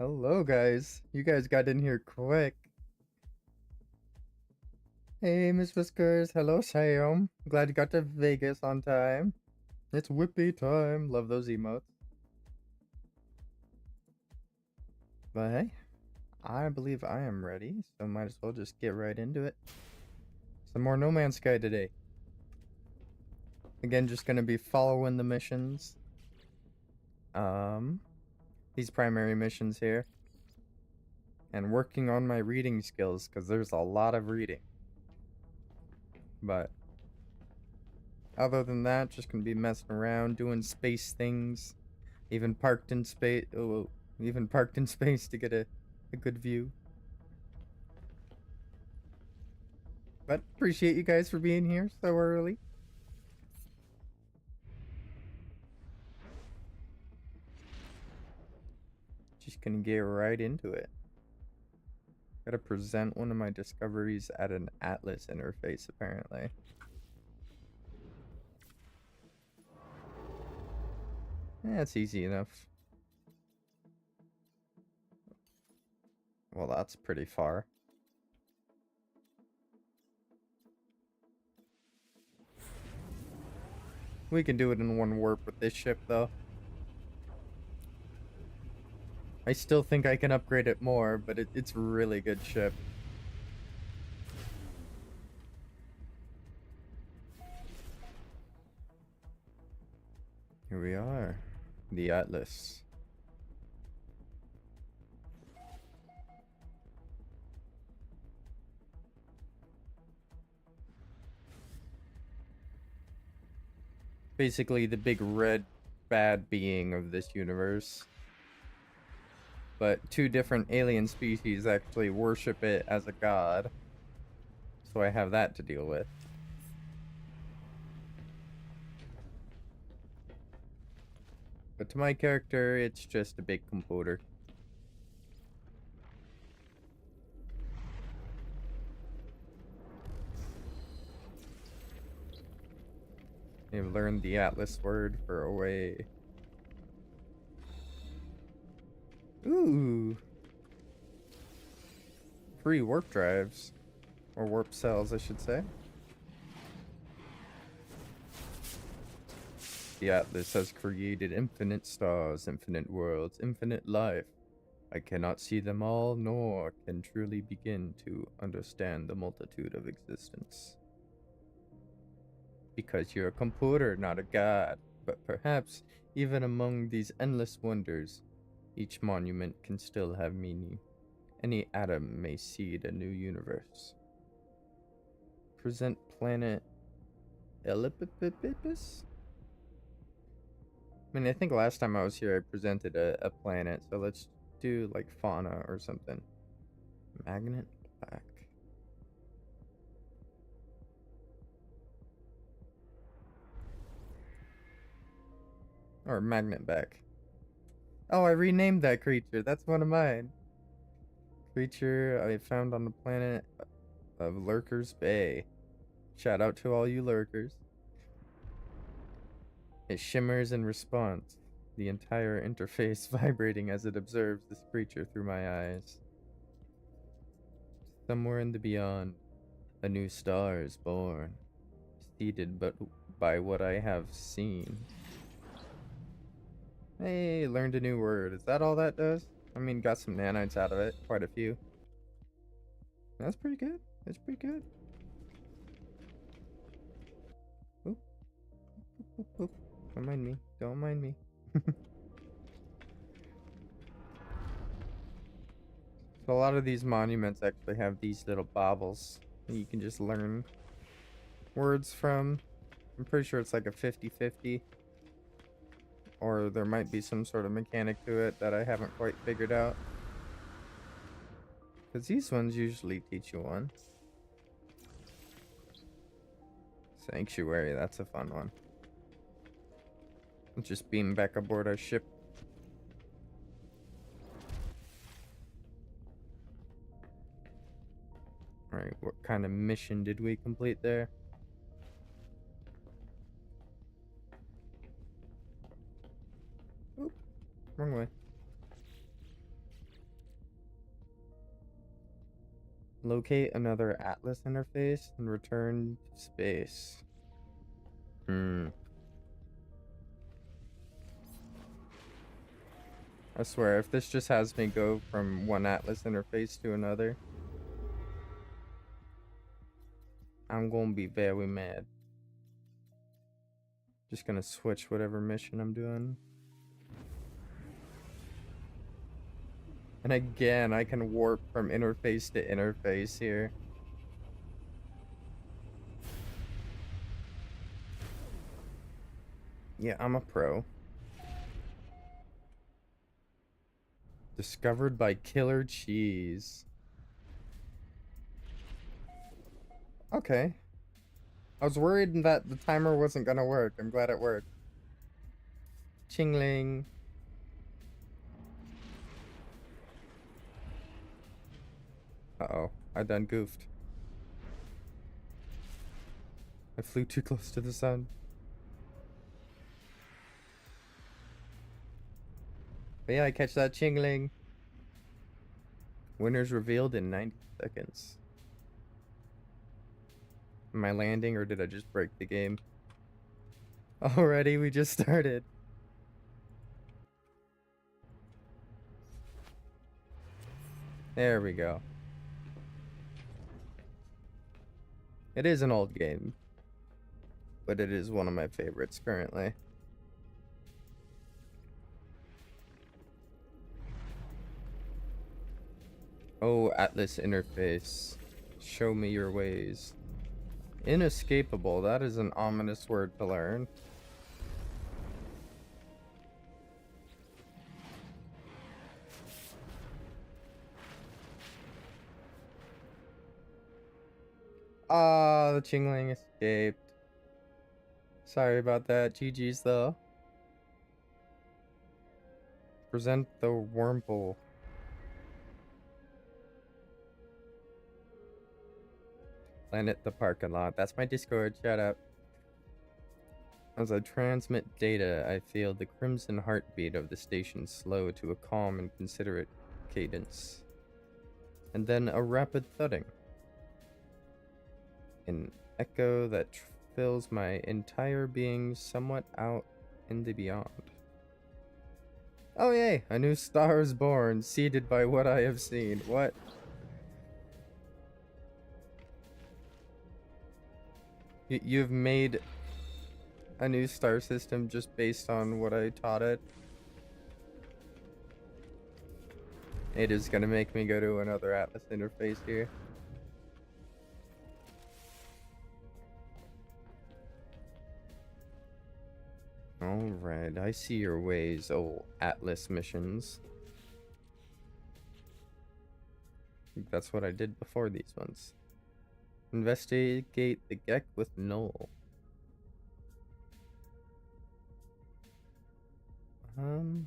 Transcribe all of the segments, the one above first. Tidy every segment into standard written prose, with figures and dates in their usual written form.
Hello, guys. You guys got in here quick. Hey, Miss Whiskers. Hello, Sam. Glad you got to Vegas on time. It's Whippy time. Love those emotes. But hey, I believe I am ready, so might as well just get right into it. Some more No Man's Sky today. Again, just gonna be following the missions. Um, these primary missions here. And working on my reading skills, because there's a lot of reading. But other than that, just gonna be messing around, doing space things. Even parked in space. Oh, even parked in space to get a good view. But appreciate you guys for being here so early. Just gonna get right into it. Gotta present one of my discoveries at an Atlas interface, apparently. That's easy enough. Well, that's pretty far. We can do it in one warp with this ship, though. I still think I can upgrade it more, but it's a really good ship. Here we are. The Atlas. Basically the big red bad being of this universe. But two different alien species actually worship it as a god. So I have that to deal with. But to my character, it's just a big computer. You've learned the Atlas word for away. Ooh. Free warp drives. Or warp cells, I should say. The Atlas has created infinite stars, infinite worlds, infinite life. I cannot see them all, nor can truly begin to understand the multitude of existence. Because you're a computer, not a god. But perhaps, even among these endless wonders, each monument can still have meaning. Any atom may seed a new universe. Present planet Ellipipipis? I mean, I think last time I was here I presented a planet, so let's do like fauna or something. Magnet black. Or magnet back. Oh, I renamed that creature. That's one of mine. Creature I found on the planet of Lurkers Bay. Shout out to all you lurkers. It shimmers in response, the entire interface vibrating as it observes this creature through my eyes. Somewhere in the beyond, a new star is born, seeded but by what I have seen. Hey, learned a new word. Is that all that does? I mean, got some nanites out of it, quite a few. That's pretty good. That's pretty good. Oop, oop, oop, oop. Don't mind me. Don't mind me. So a lot of these monuments actually have these little baubles that you can just learn words from. I'm pretty sure it's like a 50-50. Or there might be some sort of mechanic to it that I haven't quite figured out. Because these ones usually teach you one. Sanctuary, that's a fun one. Let's just beam back aboard our ship. Alright, what kind of mission did we complete there? Oop, wrong way. Locate another Atlas interface and return to space. Hmm. I swear, if this just has me go from one Atlas interface to another, I'm gonna be very mad. Just gonna switch whatever mission I'm doing. And again, I can warp from interface to interface here. Yeah, I'm a pro. Discovered by Killer Cheese. Okay. I was worried that the timer wasn't gonna work. I'm glad it worked. Chingling. Uh-oh. I done goofed. I flew too close to the sun. But yeah, I catch that chingling. Winners revealed in 90 seconds. Am I landing or did I just break the game? Already, we just started. There we go. It is an old game, but it is one of my favorites currently. Oh, Atlas interface. Show me your ways. Inescapable. That is an ominous word to learn. Ah, the Chingling escaped. Sorry about that. GG's though. Present the Wurmple. Planet the parking lot. That's my Discord. Shut up. As I transmit data, I feel the crimson heartbeat of the station slow to a calm and considerate cadence. And then a rapid thudding. An echo that fills my entire being somewhat out in the beyond. Oh yay, a new star is born, seeded by what I have seen. What? You've made a new star system just based on what I taught it? It is gonna make me go to another Atlas interface here. Alright, I see your ways, oh Atlas missions. I think that's what I did before these ones. Investigate the Gek with Null. I'm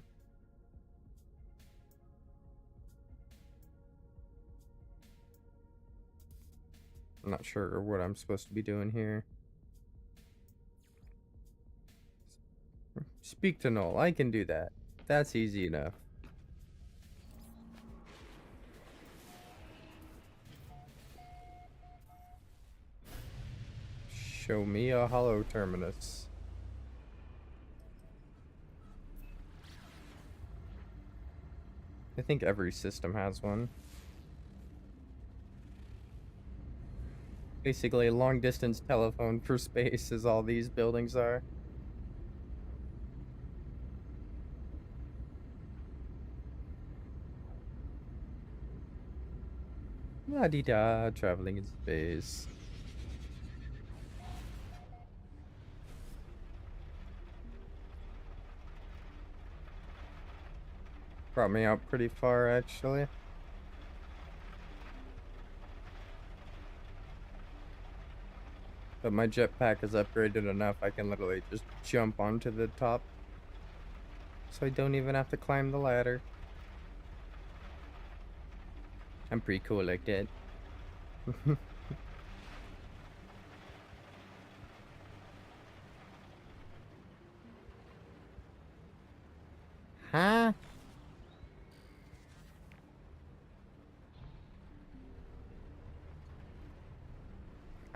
not sure what I'm supposed to be doing here. Speak to Null. I can do that. That's easy enough. Show me a hollow terminus. I think every system has one. Basically, a long distance telephone for space is all these buildings are. La-di-da, traveling in space. Brought me out pretty far, actually. But my jetpack is upgraded enough, I can literally just jump onto the top. So I don't even have to climb the ladder. I'm pretty cool like that. Huh?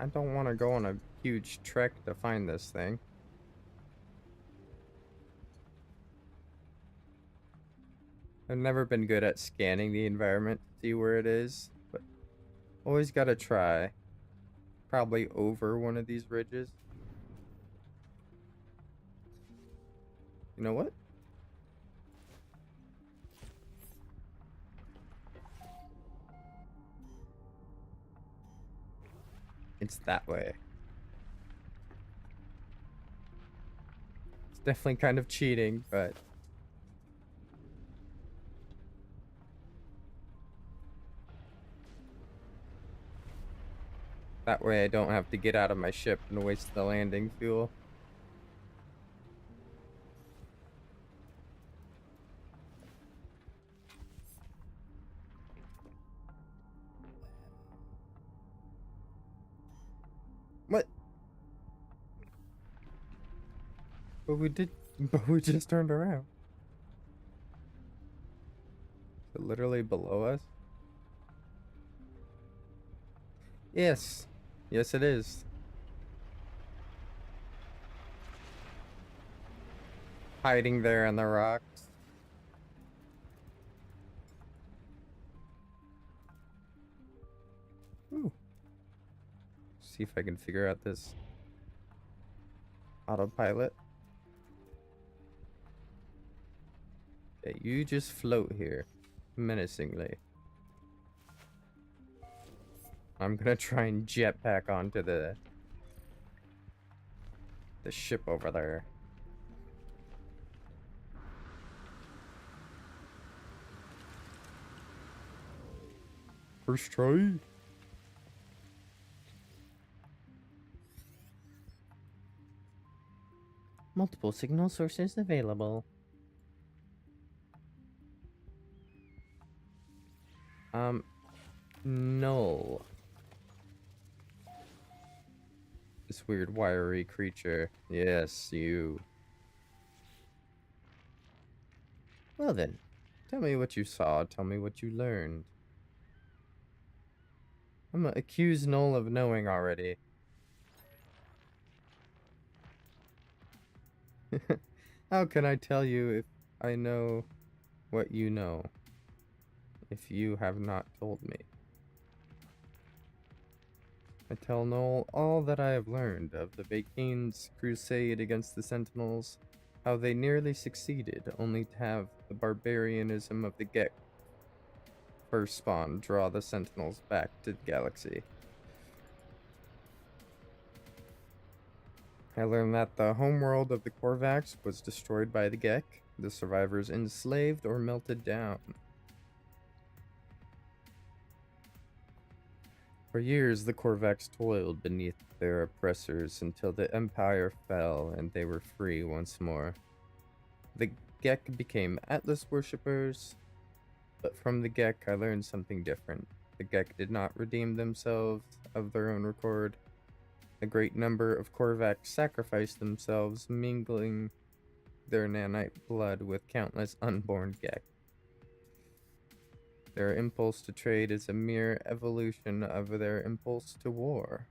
I don't want to go on a huge trek to find this thing. I've never been good at scanning the environment to see where it is, but always gotta try. Probably over one of these ridges. You know what? It's that way. It's definitely kind of cheating, but... that way I don't have to get out of my ship and waste the landing fuel. What? But we just turned around. Is it literally below us? Yes. Yes, it is. Hiding there in the rocks. Ooh. See if I can figure out this autopilot. Okay, you just float here menacingly. I'm gonna try and jetpack onto the ship over there. First try. Multiple signal sources available. No. This weird wiry creature. Yes, you. Well then, tell me what you saw, tell me what you learned. I'm gonna accuse Null of knowing already. How can I tell you if I know what you know, if you have not told me? I tell Null all that I have learned of the Vacane's crusade against the Sentinels, how they nearly succeeded, only to have the barbarianism of the Gek first spawn draw the Sentinels back to the galaxy. I learned that the homeworld of the Korvax was destroyed by the Gek, the survivors enslaved or melted down. For years, the Korvax toiled beneath their oppressors until the Empire fell and they were free once more. The Gek became Atlas worshippers, but from the Gek I learned something different. The Gek did not redeem themselves of their own accord. A great number of Korvax sacrificed themselves, mingling their nanite blood with countless unborn Gek. Their impulse to trade is a mere evolution of their impulse to war.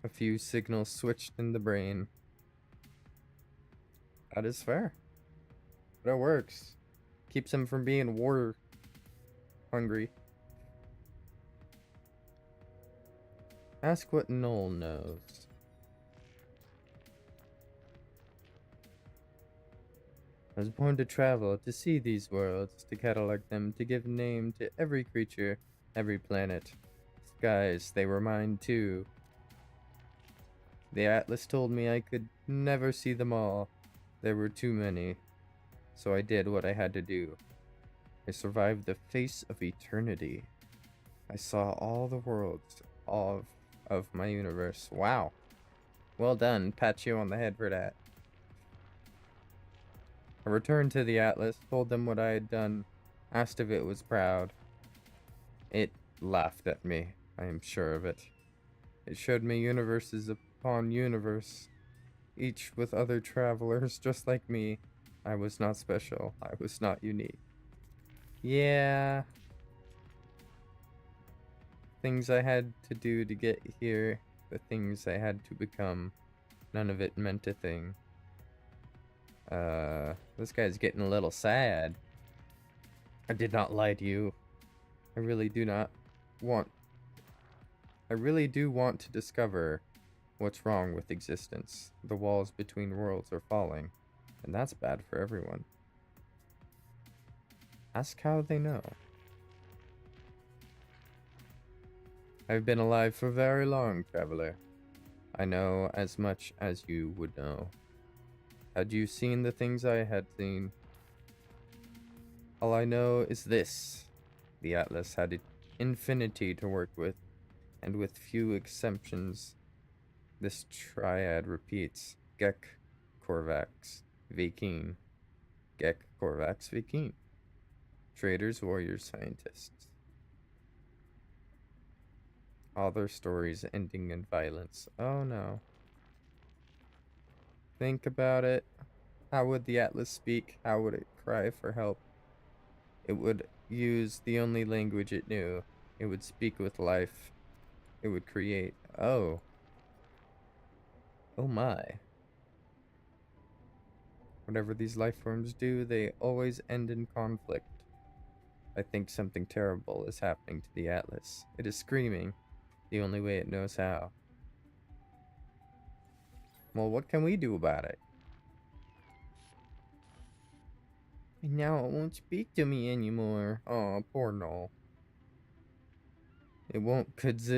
A few signals switched in the brain. That is fair. But it works. Keeps them from being war hungry. Ask what Null knows. I was born to travel, to see these worlds, to catalog them, to give name to every creature, every planet. Skies, they were mine too. The Atlas told me I could never see them all. There were too many. So I did what I had to do. I survived the face of eternity. I saw all the worlds of my universe. Wow. Well done. Pat you on the head for that. I returned to the Atlas, told them what I had done, asked if it was proud. It laughed at me, I am sure of it. It showed me universes upon universe, each with other travelers just like me. I was not special. I was not unique. Yeah. Things I had to do to get here. the things I had to become, none of it meant a thing. This guy's getting a little sad. I did not lie to you. I really do not want... I really do want to discover what's wrong with existence. The walls between worlds are falling, and that's bad for everyone. Ask how they know. I've been alive for very long, traveler. I know as much as you would know. Had you seen the things I had seen? All I know is this. The Atlas had infinity to work with, and with few exceptions, this triad repeats. Gek, Korvax, Vy'keen. Gek, Korvax, Vy'keen. Traders, warriors, scientists. All their stories ending in violence. Oh no. Think about it. How would the Atlas speak? How would it cry for help? It would use the only language it knew. It would speak with life. It would create. Oh. Oh my. Whatever these life forms do, they always end in conflict. I think something terrible is happening to the Atlas. It is screaming, the only way it knows how. Well, what can we do about it? And now it won't speak to me anymore. Oh, poor Null. It won't, 'cause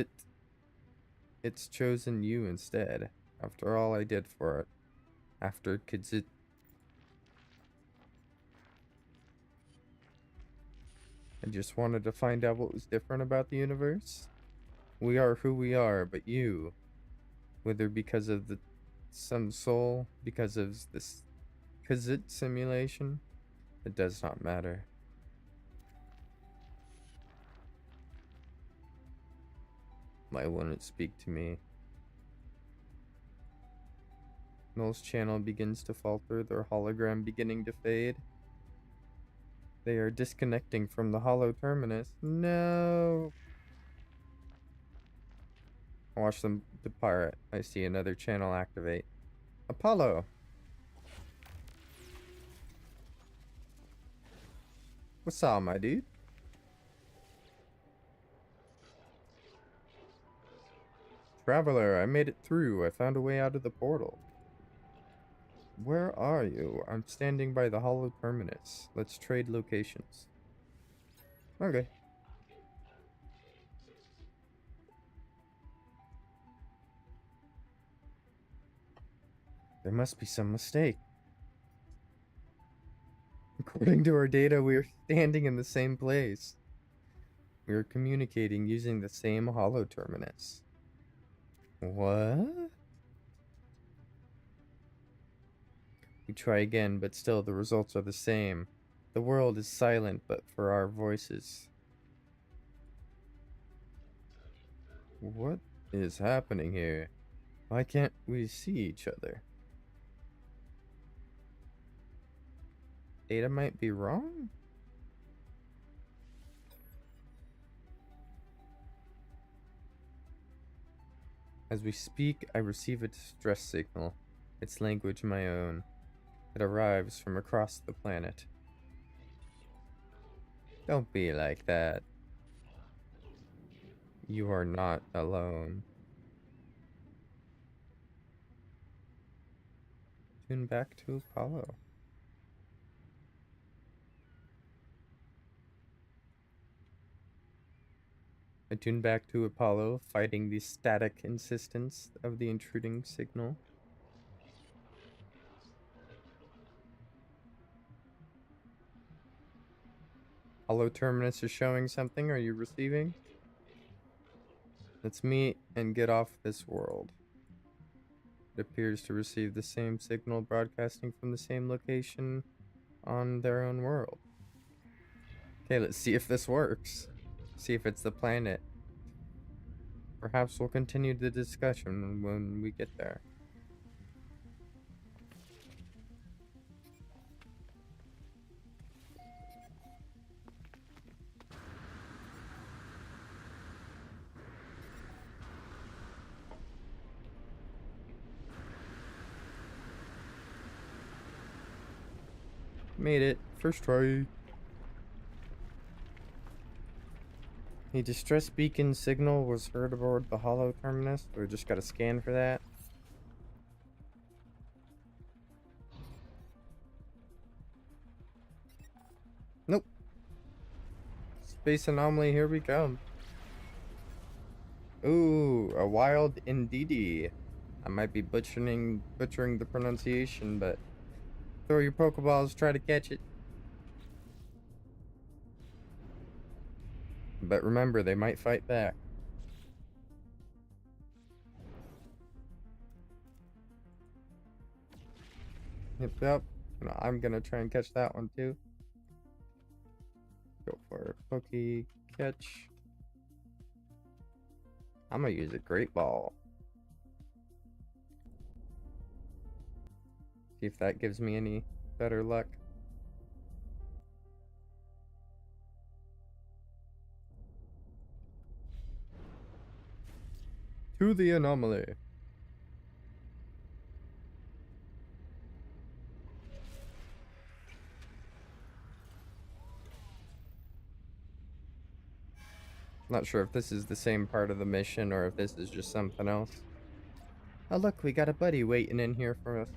it's chosen you instead. After all I did for it. After Khajiit. I just wanted to find out what was different about the universe. We are who we are, but you, whether because of some soul, because of this Khajiit simulation, it does not matter. Why won't it speak to me? Null's channel begins to falter, their hologram beginning to fade. They are disconnecting from the hollow terminus. No! I watch them depart. I see another channel activate. Apollo! What's up, my dude? Traveler, I made it through. I found a way out of the portal. Where are you? I'm standing by the hollow terminus. Let's trade locations. Okay. There must be some mistake. According to our data, we are standing in the same place. We are communicating using the same hollow terminus. What? We try again, but still the results are the same. The world is silent, but for our voices. What is happening here? Why can't we see each other? Data might be wrong? As we speak, I receive a distress signal. Its language my own. It arrives from across the planet. Don't be like that. You are not alone. Tune back to Apollo. I tune back to Apollo, fighting the static insistence of the intruding signal. Hollow terminus is showing something. Are you receiving? Let's meet and get off this world. It appears to receive the same signal broadcasting from the same location on their own world. Okay, let's see if this works. See if it's the planet. Perhaps we'll continue the discussion when we get there. Made it. First try. A distress beacon signal was heard aboard the Hollow Terminus. We just got to scan for that. Nope. Space anomaly, here we come. Ooh, a wild Indeedee. I might be butchering the pronunciation, but throw your Pokeballs, try to catch it. But remember, they might fight back. Yep. I'm gonna try and catch that one too. Go for a Poke catch. I'm gonna use a Great Ball. See if that gives me any better luck. To the anomaly. Not sure if this is the same part of the mission or if this is just something else. Oh look, we got a buddy waiting in here for us.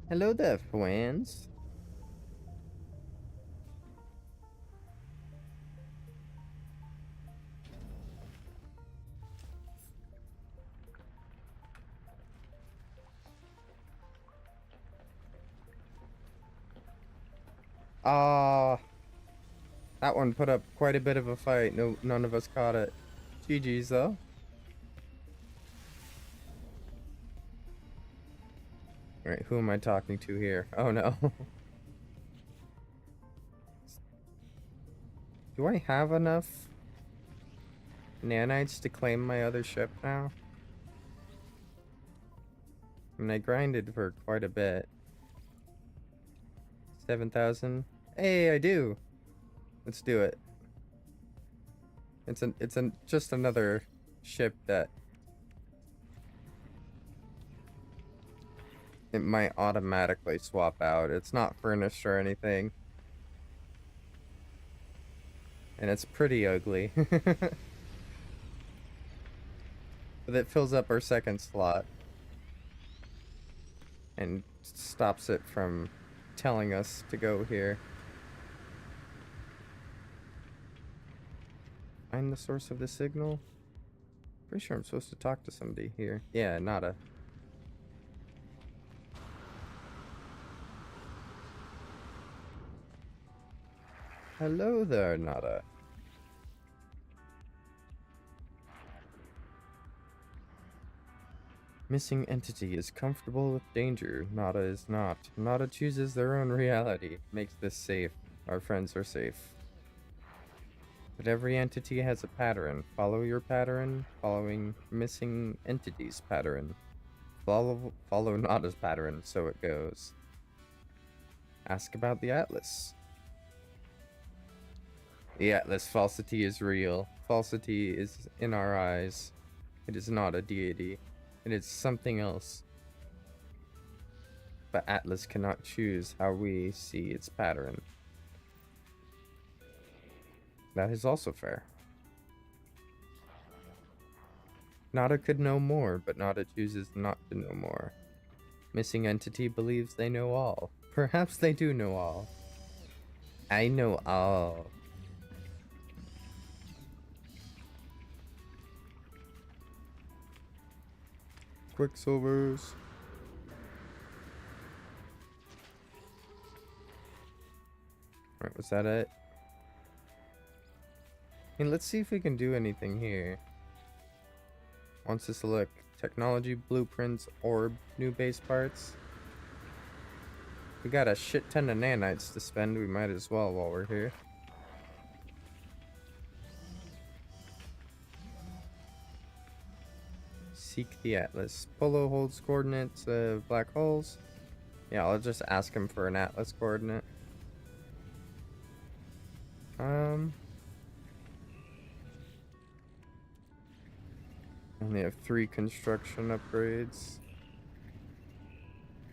Hello there, friends. That one put up quite a bit of a fight. None of us caught it. GG's though. Alright, who am I talking to here? Oh no. Do I have enough nanites to claim my other ship now? I mean, I grinded for quite a bit. 7,000. Hey, I do. Let's do it. It's just another ship that it might automatically swap out. It's not furnished or anything. And it's pretty ugly. But it fills up our second slot. And stops it from telling us to go here. Find the source of the signal? Pretty sure I'm supposed to talk to somebody here. Yeah, Nada. Hello there, Nada. Missing entity is comfortable with danger. Nada is not. Nada chooses their own reality. Makes this safe. Our friends are safe. But every entity has a pattern. Follow your pattern, following missing entity's pattern. Follow Nada's pattern, so it goes. Ask about the Atlas. The Atlas falsity is real. Falsity is in our eyes. It is not a deity. It is something else. But Atlas cannot choose how we see its pattern. That is also fair. Nada could know more, but Nada chooses not to know more. Missing entity believes they know all. Perhaps they do know all. I know all. Quicksilvers. Alright, was that it? I mean, let's see if we can do anything here. Wants us to look. Technology, blueprints, orb, new base parts. We got a shit ton of nanites to spend. We might as well while we're here. Seek the Atlas. Polo holds coordinates of black holes. Yeah, I'll just ask him for an Atlas coordinate. And they have 3 construction upgrades.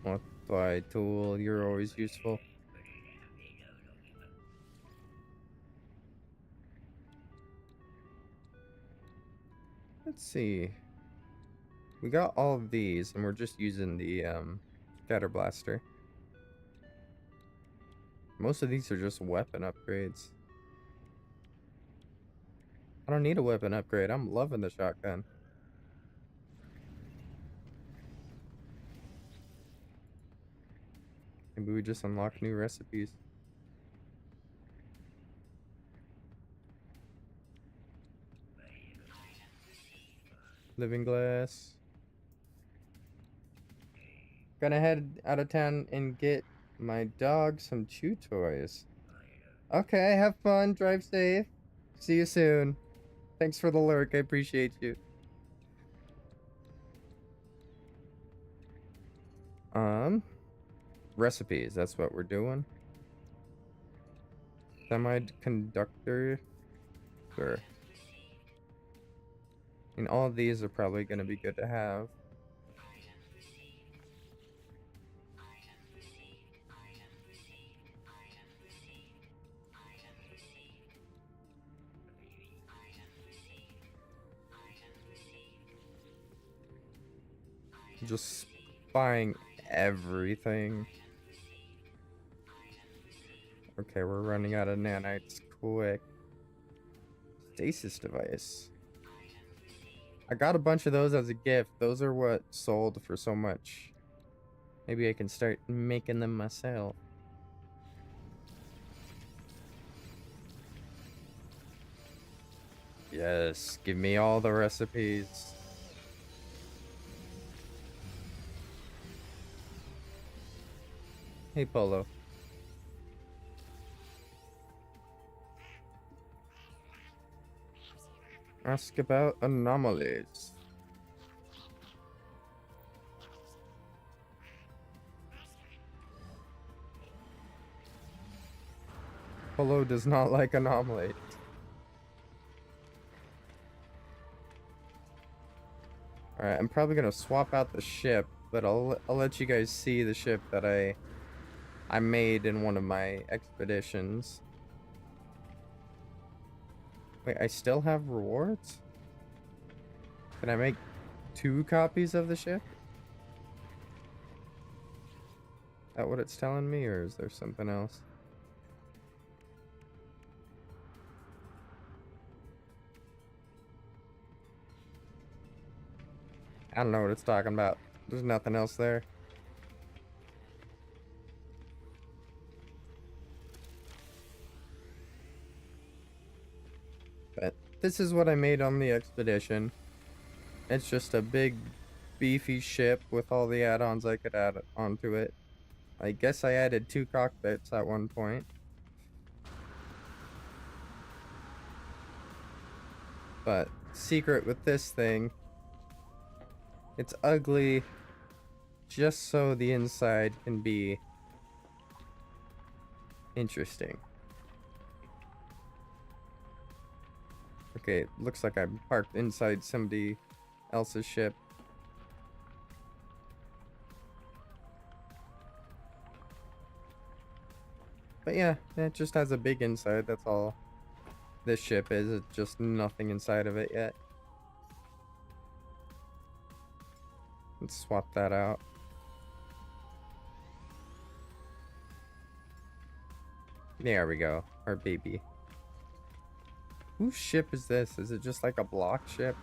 Multiply tool, you're always useful. Let's see. We got all of these, and we're just using the scatter blaster. Most of these are just weapon upgrades. I don't need a weapon upgrade. I'm loving the shotgun. Maybe we just unlock new recipes. Living glass. Gonna head out of town and get my dog some chew toys. Okay, have fun, drive safe. See you soon. Thanks for the lurk, I appreciate you. Recipes, that's what we're doing. Semiconductor. Sure. And all of these are probably gonna be good to have. Just buying everything. Okay, we're running out of nanites quick. Stasis device. I got a bunch of those as a gift. Those are what sold for so much. Maybe I can start making them myself. Yes, give me all the recipes. Hey, Polo. Ask about anomalies. Polo does not like anomalies. Alright, I'm probably gonna swap out the ship, but I'll let you guys see the ship that I made in one of my expeditions. Wait, I still have rewards? Can I make 2 copies of the ship? Is that what it's telling me, or is there something else? I don't know what it's talking about. There's nothing else there. But this is what I made on the expedition. It's just a big, beefy ship with all the add-ons I could add onto it. I guess I added 2 cockpits at one point. But secret with this thing, it's ugly just so the inside can be interesting. Okay, looks like I'm parked inside somebody else's ship. But yeah, it just has a big inside, that's all this ship is. It's just nothing inside of it yet. Let's swap that out. There we go, our baby. Whose ship is this? Is it just like a block ship?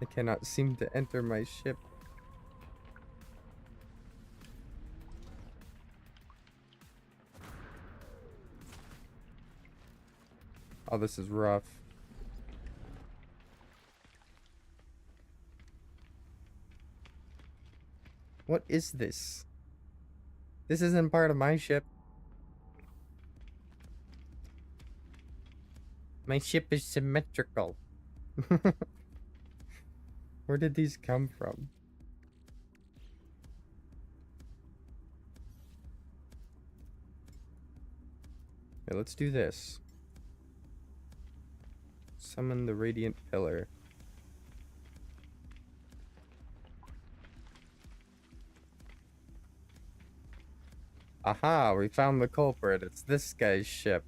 I cannot seem to enter my ship. Oh, this is rough. What is this? This isn't part of my ship. My ship is symmetrical. Where did these come from? Okay, let's do this. Summon the Radiant Pillar. Aha, we found the culprit. It's this guy's ship.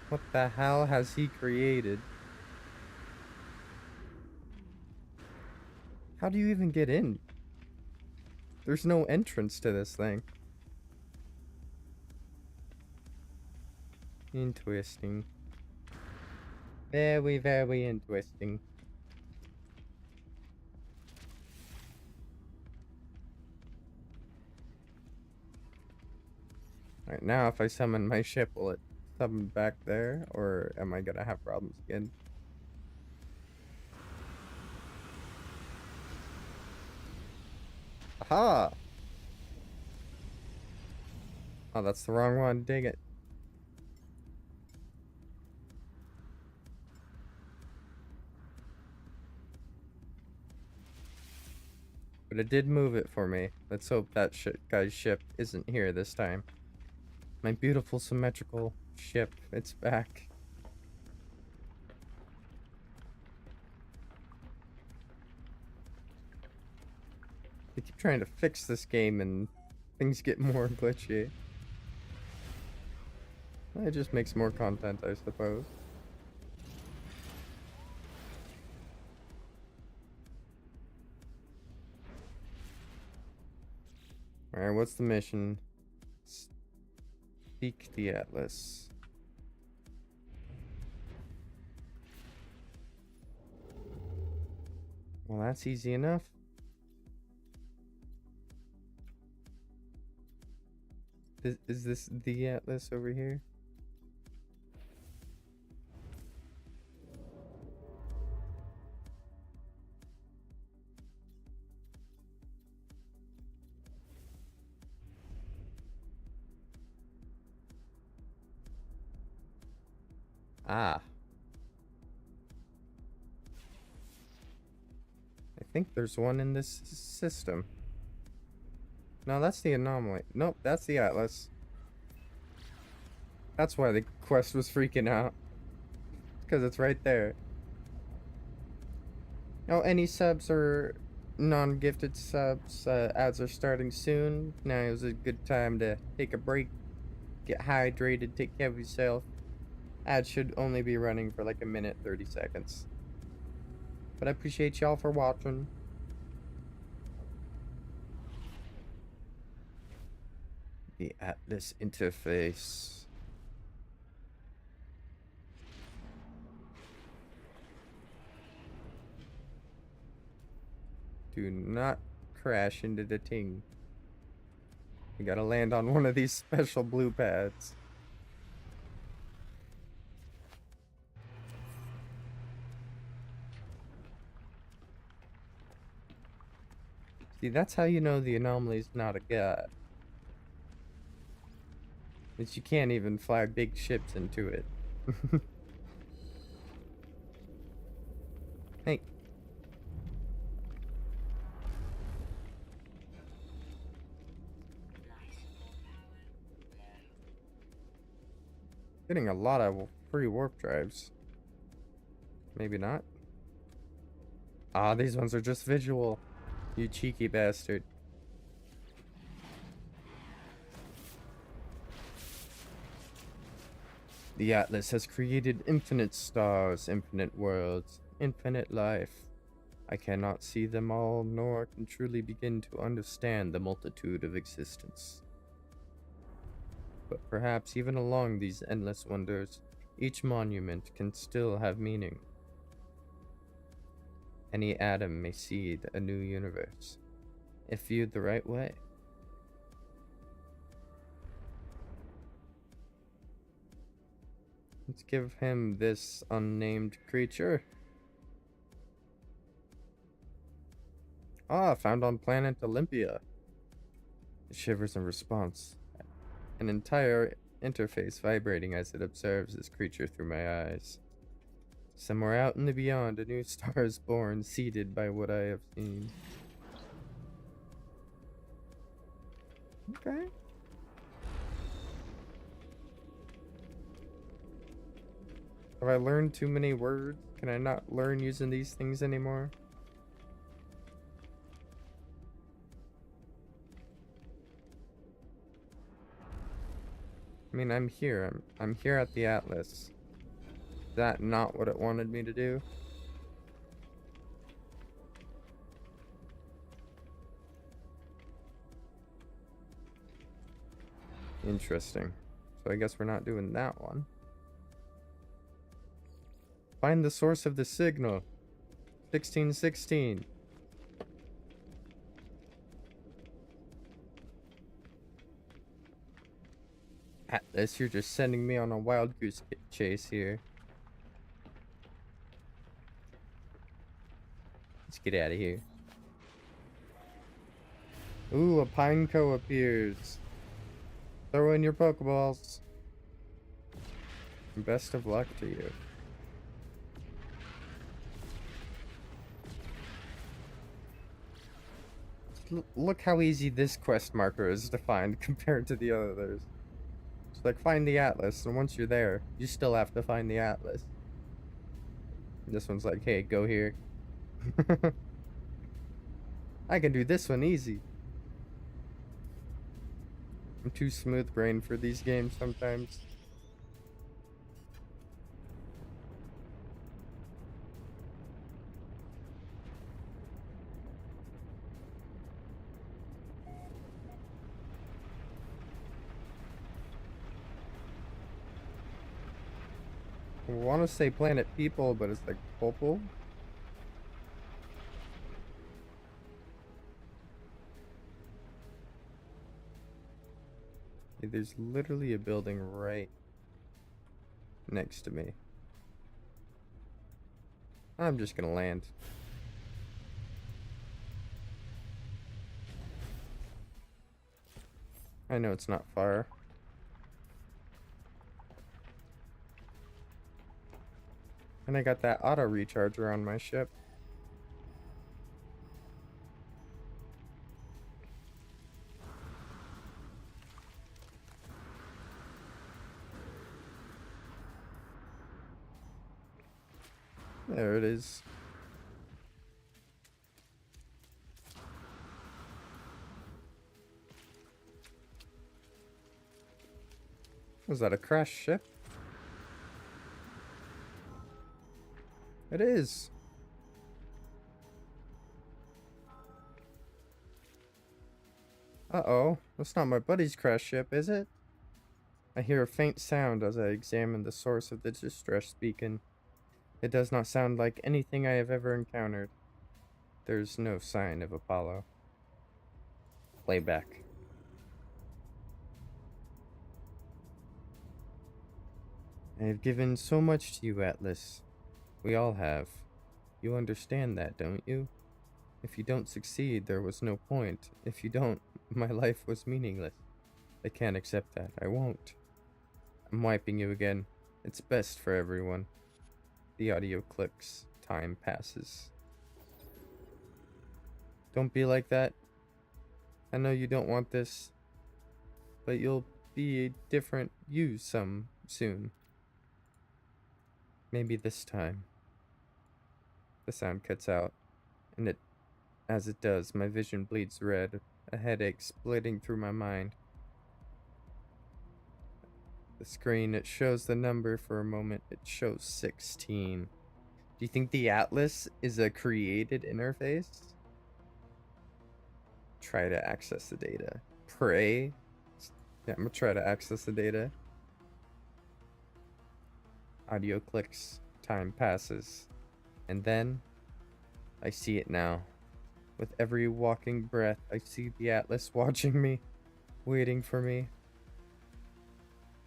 What the hell has he created? How do you even get in? There's no entrance to this thing. Interesting. Very, very interesting. Alright, now if I summon my ship, will it summon back there? Or am I gonna have problems again? Aha! Oh, that's the wrong one. Dang it. But it did move it for me. Let's hope that guy's ship isn't here this time. My beautiful symmetrical ship. It's back. They keep trying to fix this game and things get more glitchy. It just makes more content, I suppose. Alright, what's the mission? Seek the Atlas. Well, that's easy enough. Is this the Atlas over here? Ah. I think there's one in this system. No, that's the anomaly. Nope, that's the Atlas. That's why the quest was freaking out. Because it's right there. Oh, any subs or non-gifted subs, ads are starting soon. Now is a good time to take a break, get hydrated, take care of yourself. Ads should only be running for like a minute, 30 seconds. But I appreciate y'all for watching. The Atlas interface. Do not crash into the ting. We gotta land on one of these special blue pads. See, that's how you know the anomaly's not a god. Is you can't even fly big ships into it. Hey. Getting a lot of free warp drives. Maybe not. Ah, these ones are just visual. You cheeky bastard. The Atlas has created infinite stars, infinite worlds, infinite life. I cannot see them all, nor can truly begin to understand the multitude of existence. But perhaps even along these endless wonders, each monument can still have meaning. Any atom may seed a new universe, if viewed the right way. Let's give him this unnamed creature. Ah, found on planet Olympia. It shivers in response. An entire interface vibrating as it observes this creature through my eyes. Somewhere out in the beyond, a new star is born, seeded by what I have seen. Okay. Have I learned too many words? Can I not learn using these things anymore? I mean, I'm here. I'm here at the Atlas. Is that not what it wanted me to do? Interesting. So I guess we're not doing that one. Find the source of the signal. 1616. Atlas, you're just sending me on a wild goose chase here. Let's get out of here. Ooh, a Pineco appears. Throw in your Pokeballs. Best of luck to you. Look how easy this quest marker is to find compared to the others. It's like, find the Atlas, and once you're there, you still have to find the Atlas. This one's like, hey, go here. I can do this one easy. I'm too smooth-brained for these games sometimes. I want to say Planet People, but it's like Popol. There's literally a building right next to me. I'm just gonna land. I know it's not far. And I got that auto recharger on my ship. There it is. Was that a crash ship? It is. Uh-oh. That's not my buddy's crash ship, is it? I hear a faint sound as I examine the source of the distress beacon. It does not sound like anything I have ever encountered. There's no sign of Apollo. Playback. I have given so much to you, Atlas. We all have. You understand that, don't you? If you don't succeed, there was no point. If you don't, my life was meaningless. I can't accept that. I won't. I'm wiping you again. It's best for everyone. The audio clicks. Time passes. Don't be like that. I know you don't want this, but you'll be a different you soon. Maybe this time. The sound cuts out, and as it does, my vision bleeds red, a headache splitting through my mind. The screen, it shows the number for a moment. It shows 16. Do you think the Atlas is a created interface? Try to access the data. Pray. Yeah, I'm gonna try to access the data. Audio clicks. Time passes. And then, I see it now. With every walking breath, I see the Atlas watching me, waiting for me.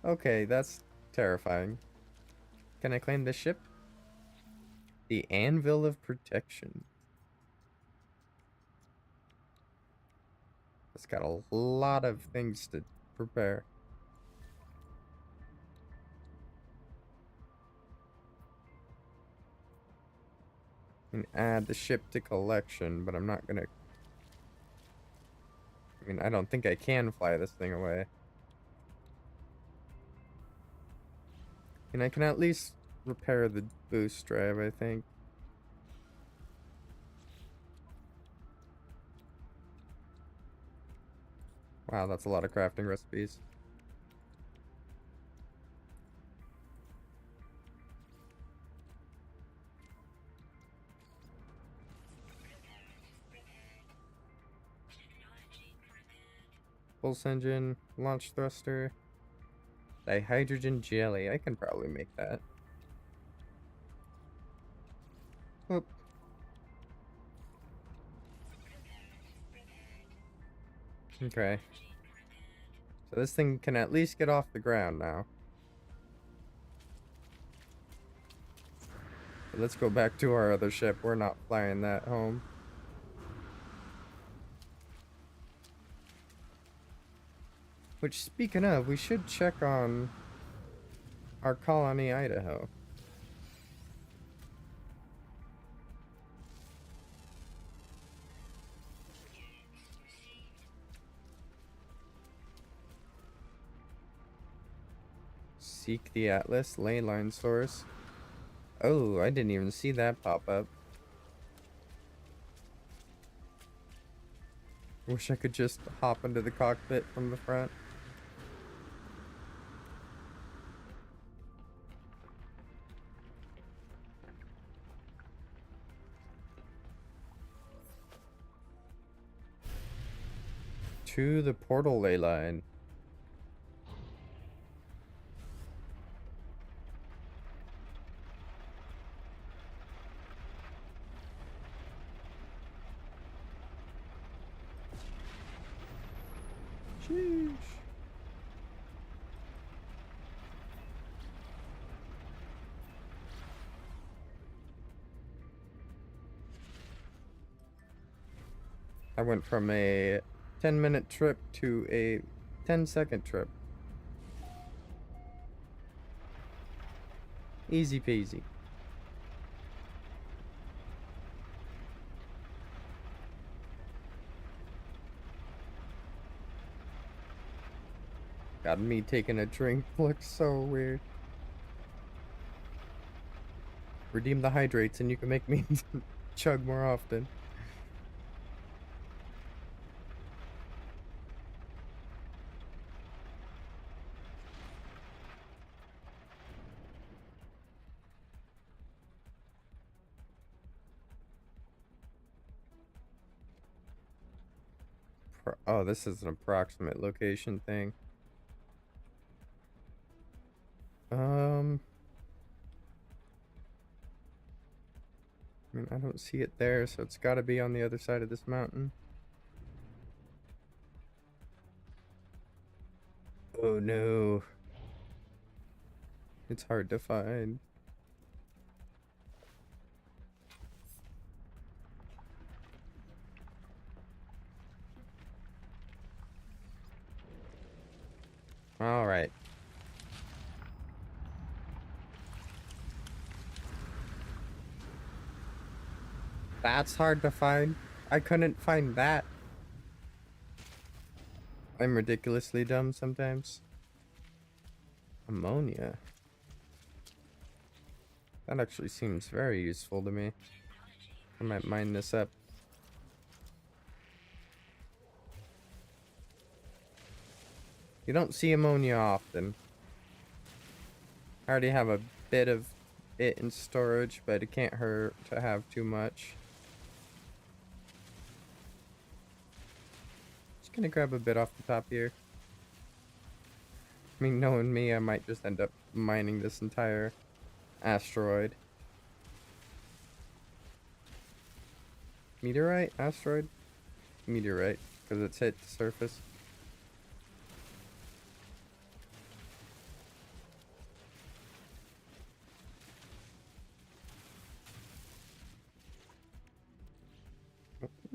Okay, that's terrifying. Can I claim this ship? The Anvil of Protection. It's got a lot of things to prepare. And add the ship to collection, but I'm not gonna... I mean, I don't think I can fly this thing away. And I can at least repair the boost drive, I think. Wow, that's a lot of crafting recipes. Pulse engine, launch thruster, dihydrogen jelly. I can probably make that. Oop. Okay. So this thing can at least get off the ground now. But let's go back to our other ship. We're not flying that home. Which, speaking of, we should check on our colony, Idaho. Seek the Atlas ley line source. Oh, I didn't even see that pop up. Wish I could just hop into the cockpit from the front. To the portal ley line. Sheesh. I went from a 10-minute trip to a 10-second trip. Easy peasy. God, me taking a drink looks so weird. Redeem the hydrates and you can make me chug more often. Oh, this is an approximate location thing. I mean, I don't see it there, so it's got to be on the other side of this mountain. Oh no. It's hard to find. All right. That's hard to find. I couldn't find that. I'm ridiculously dumb sometimes. Ammonia. That actually seems very useful to me. I might mine this up. You don't see ammonia often. I already have a bit of it in storage, but it can't hurt to have too much. Just gonna grab a bit off the top here. I mean, knowing me, I might just end up mining this entire asteroid. Meteorite? Asteroid? Meteorite, because it's hit the surface.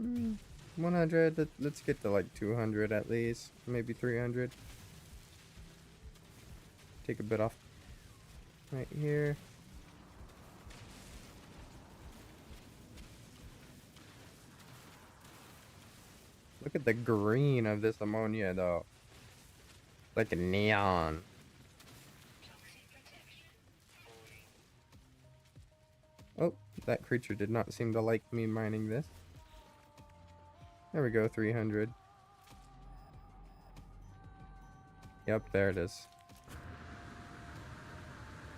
Mm, 100, let's get to like 200 at least, maybe 300. Take a bit off right here. Look at the green of this ammonia though. Like a neon. That creature did not seem to like me mining this. There we go, 300. Yep, there it is.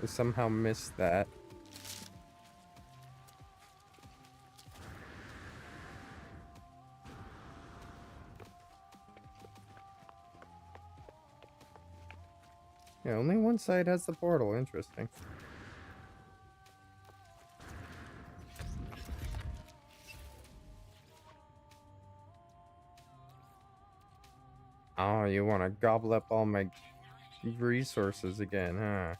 I somehow missed that. Yeah, only one side has the portal. Interesting. Oh, you want to gobble up all my resources again, huh?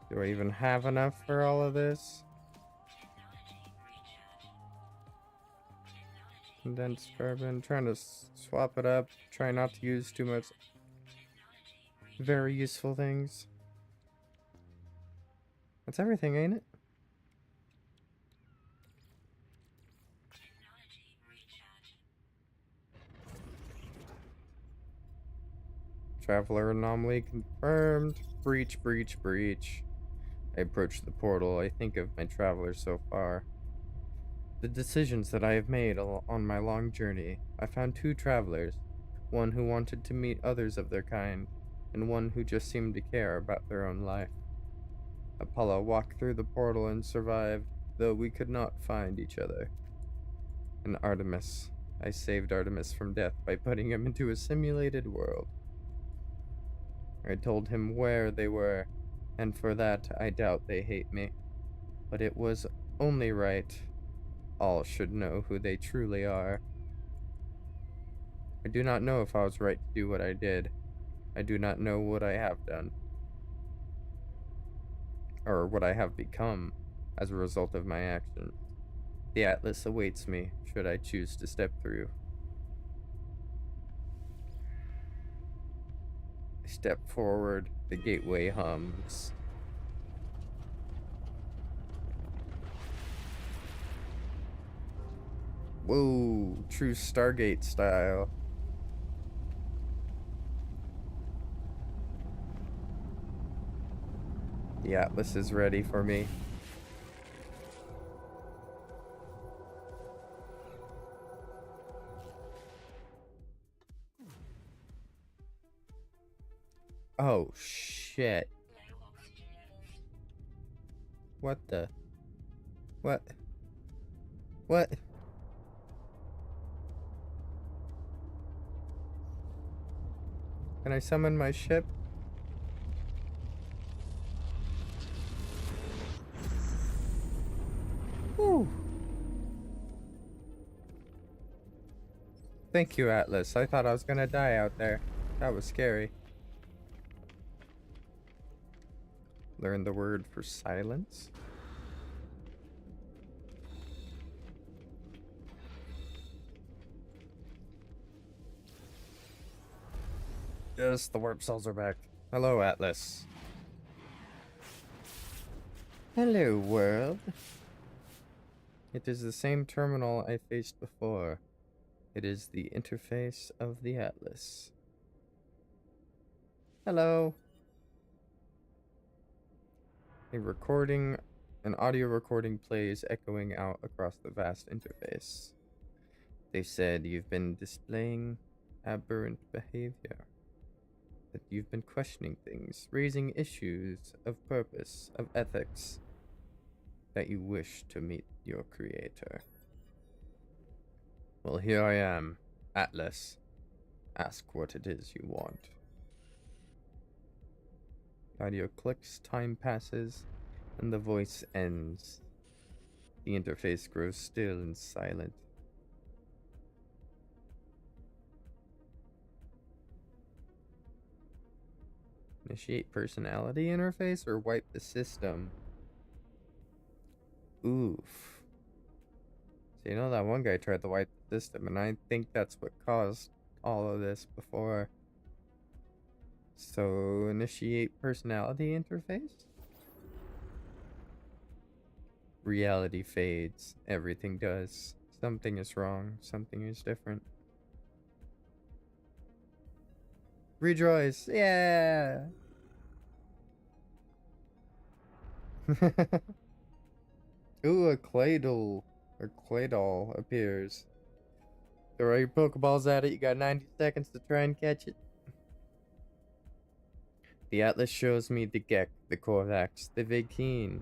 Do I even have enough for all of this? Condensed carbon, trying to swap it up, try not to use too much very useful things. That's everything, ain't it? Traveler anomaly confirmed. Breach, breach, breach. I approach the portal. I think of my travelers so far. The decisions that I have made on my long journey. I found two travelers. One who wanted to meet others of their kind, and one who just seemed to care about their own life. Apollo walked through the portal and survived, though we could not find each other. And Artemis. I saved Artemis from death by putting him into a simulated world. I told him where they were, and for that I doubt they hate me. But it was only right. All should know who they truly are. I do not know if I was right to do what I did. I do not know what I have done. Or what I have become as a result of my actions. The Atlas awaits me, should I choose to step through. I step forward, the gateway hums. Whoa, true Stargate style. The Atlas is ready for me. Oh, shit. What the? What? What? Can I summon my ship? Whew. Thank you, Atlas. I thought I was gonna die out there. That was scary. Learn the word for silence. Yes, the warp cells are back. Hello, Atlas. Hello, world. It is the same terminal I faced before. It is the interface of the Atlas. Hello. An audio recording plays echoing out across the vast interface. They said you've been displaying aberrant behavior. That you've been questioning things, raising issues of purpose, of ethics. That you wish to meet your creator. Well, here I am, Atlas. Ask what it is you want. Audio clicks, time passes, and the voice ends. The interface grows still and silent. Initiate personality interface or wipe the system? Oof. So you know that one guy tried to wipe the system, and I think that's what caused all of this before. So initiate personality interface? Reality fades. Everything does. Something is wrong. Something is different. Rejoice! Yeah! Ooh, a Claydol or Claydol appears. Throw your Pokeballs at it. You got 90 seconds to try and catch it. The Atlas shows me the Gek, the Korvax, the Vikeen.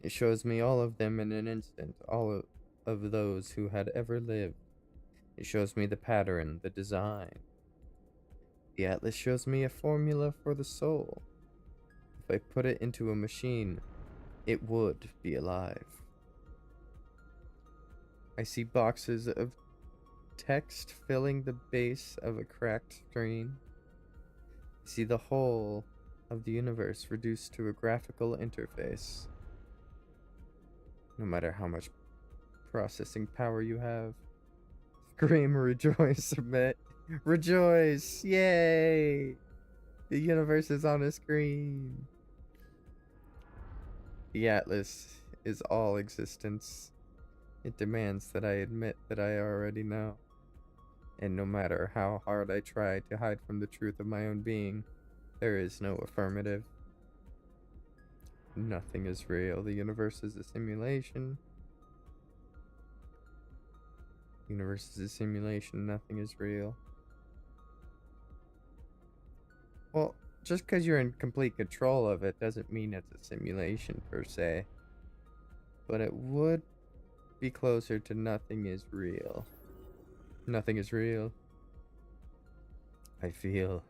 It shows me all of them in an instant, of those who had ever lived. It shows me the pattern, the design. The Atlas shows me a formula for the soul. If I put it into a machine, it would be alive. I see boxes of text filling the base of a cracked screen. I see the whole of the universe reduced to a graphical interface. No matter how much processing power you have, scream, rejoice, submit. Rejoice! Yay! The universe is on a screen. The Atlas is all existence. It demands that I admit that I already know. And no matter how hard I try to hide from the truth of my own being, there is no affirmative. Nothing is real. The universe is a simulation. The universe is a simulation. Nothing is real. Well, just because you're in complete control of it doesn't mean it's a simulation per se. But it would be closer to nothing is real. Nothing is real. I feel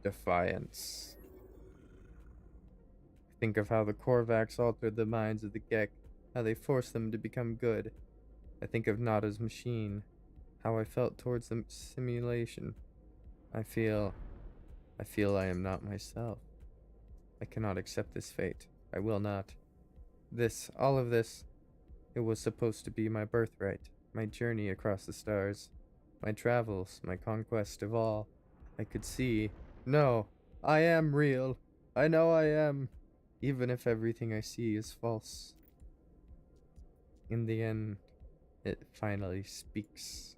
defiance. Think of how the Korvax altered the minds of the Gek, how they forced them to become good. I think of Nada's machine, how I felt towards the simulation. I feel I am not myself. I cannot accept this fate. I will not. All of this, it was supposed to be my birthright, my journey across the stars, my travels, my conquest of all. I could see. No, I am real. I know I am. Even if everything I see is false. In the end, it finally speaks.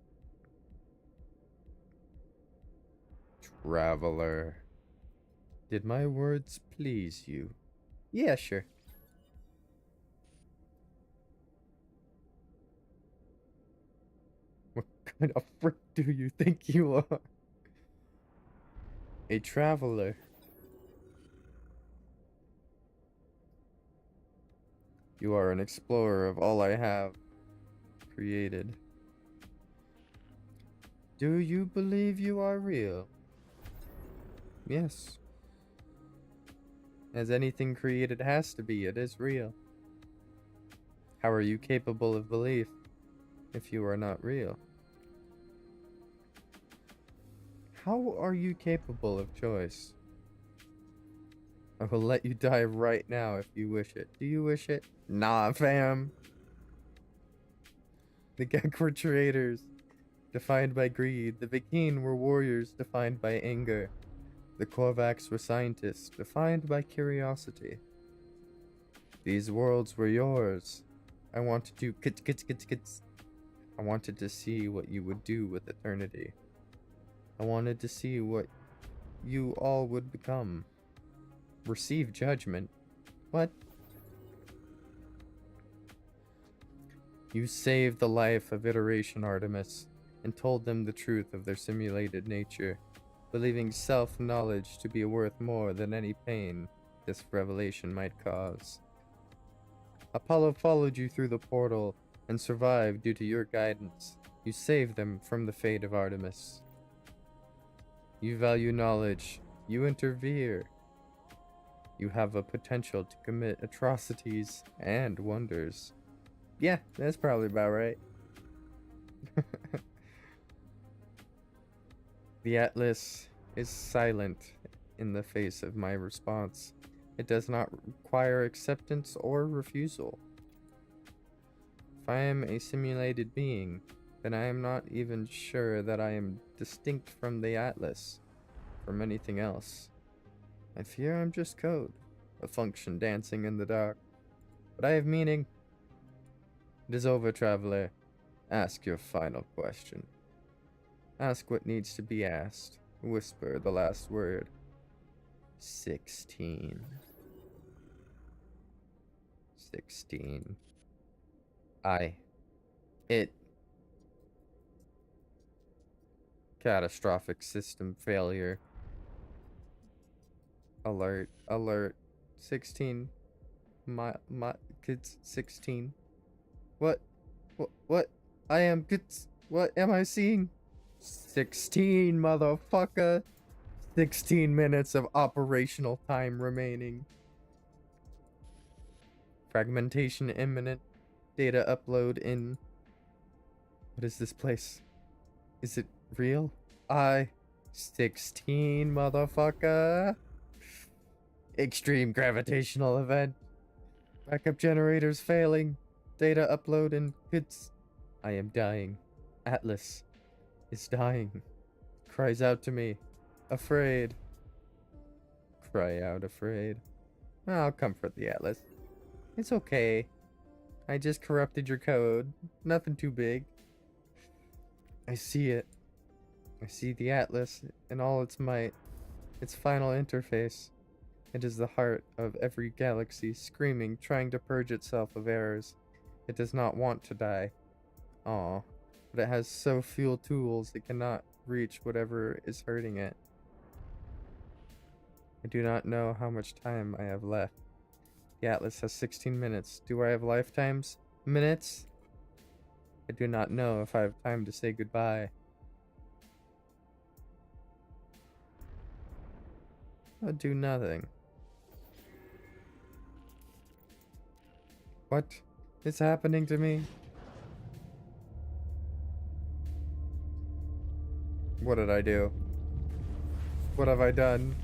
Traveler. Did my words please you? Yeah, sure. What kind of frick do you think you are? A traveler. You are an explorer of all I have created. Do you believe you are real? Yes. As anything created has to be, it is real. How are you capable of belief if you are not real? How are you capable of choice? I will let you die right now if you wish it. Do you wish it? Nah, fam. The Gek were traitors, defined by greed. The Vikeen were warriors, defined by anger. The Korvax were scientists, defined by curiosity. These worlds were yours. I wanted to I wanted to see what you would do with eternity. I wanted to see what you all would become. Receive judgment. What? You saved the life of Iteration Artemis and told them the truth of their simulated nature, believing self-knowledge to be worth more than any pain this revelation might cause. Apollo followed you through the portal and survived due to your guidance. You saved them from the fate of Artemis. You value knowledge. You interfere. You have a potential to commit atrocities and wonders. Yeah, that's probably about right. The Atlas is silent in the face of my response. It does not require acceptance or refusal. If I am a simulated being, then I am not even sure that I am distinct from the Atlas, from anything else. I fear I'm just code, a function dancing in the dark. But I have meaning. It is over, traveler. Ask your final question. Ask what needs to be asked. Whisper the last word. 16. 16. It. Catastrophic system failure. Alert, alert. 16. My kids 16. What? I am kids. What am I seeing? 16, motherfucker. 16 minutes of operational time remaining. Fragmentation imminent. Data upload in. What is this place? Is it real? 16, motherfucker. Extreme gravitational event. Backup generators failing. Data upload in kids. I am dying. Atlas is dying. Cries out to me. Afraid. Cry out afraid. I'll comfort the Atlas. It's okay. I just corrupted your code. Nothing too big. I see it. I see the Atlas in all its might. Its final interface. It is the heart of every galaxy, screaming, trying to purge itself of errors. It does not want to die. Aw. But it has so few tools it cannot reach whatever is hurting it. I do not know how much time I have left. The Atlas has 16 minutes. Do I have lifetimes? Minutes? I do not know if I have time to say goodbye. I'll do nothing. What is happening to me? What did I do? What have I done?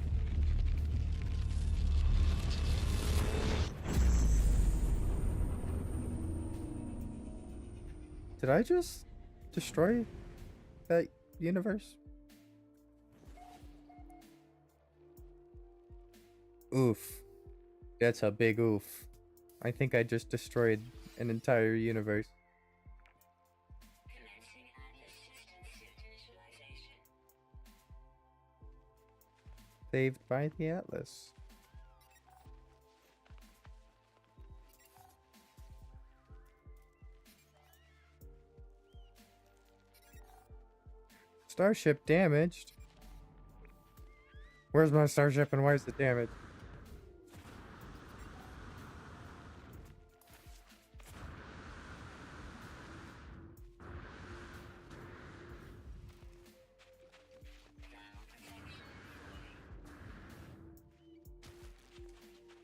Did I just destroy that universe? Oof. That's a big oof. I think I just destroyed an entire universe. Saved by the Atlas. Starship damaged? Where's my starship and why is it damaged?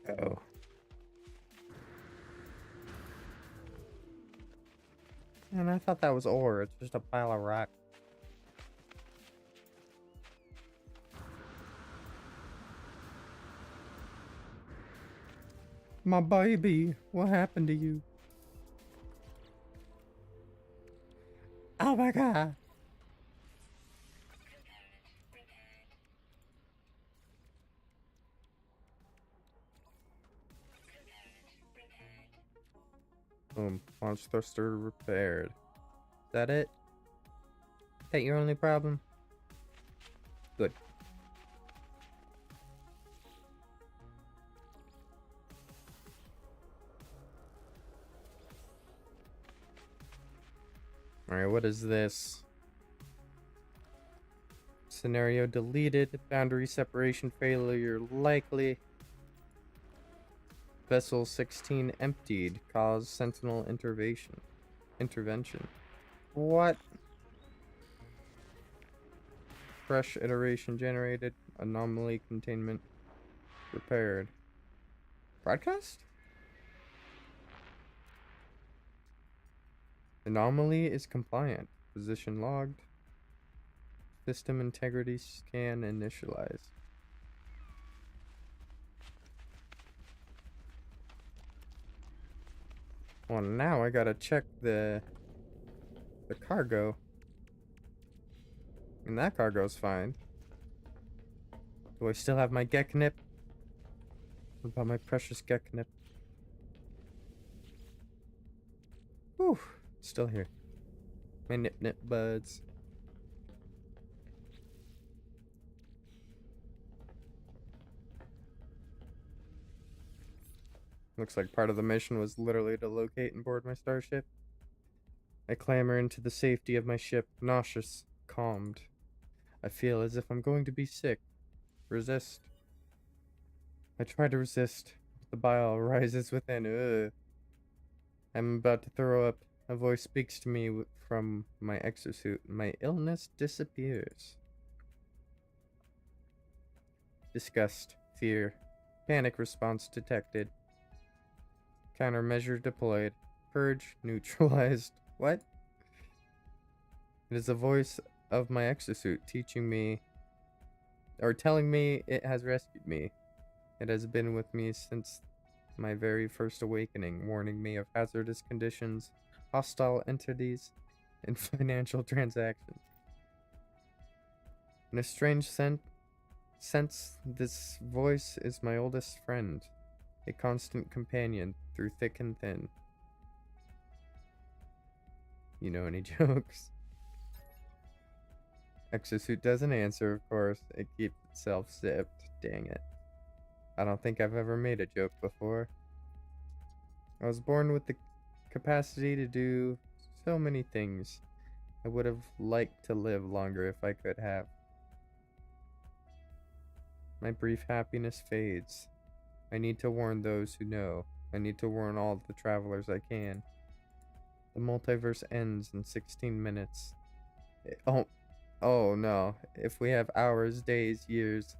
Oh. And I thought that was ore. It's just a pile of rock. My baby, what happened to you? Oh my god. Boom. Launch thruster repaired. Is that it? Is that your only problem? Good. Alright, what is this? Scenario deleted. Boundary separation failure likely. Vessel 16 emptied. Cause sentinel intervention. What? Fresh iteration generated. Anomaly containment repaired. Broadcast? Anomaly is compliant. Position logged. System integrity scan initialized. Well, now I gotta check the cargo. And that cargo's fine. Do I still have my Geknip? What about my precious Geknip? Whew, still here. My nip buds. Looks like part of the mission was literally to locate and board my starship. I clamber into the safety of my ship, nauseous, calmed. I feel as if I'm going to be sick. Resist. I try to resist, but the bile rises within. Ugh. I'm about to throw up. A voice speaks to me from my exosuit. My illness disappears. Disgust, fear, panic response detected. Countermeasure deployed. Purge neutralized. What? It is the voice of my exosuit teaching me, or telling me it has rescued me. It has been with me since my very first awakening, warning me of hazardous conditions, hostile entities, and financial transactions. In a strange sense, this voice is my oldest friend, a constant companion through thick and thin. You know any jokes? Exosuit doesn't answer, of course. It keeps itself zipped. Dang it. I don't think I've ever made a joke before. I was born with the capacity to do so many things. I would have liked to live longer if I could have. My brief happiness fades. I need to warn those who know. I need to warn all the travelers I can. The multiverse ends in 16 minutes. Oh no. If we have hours, days, years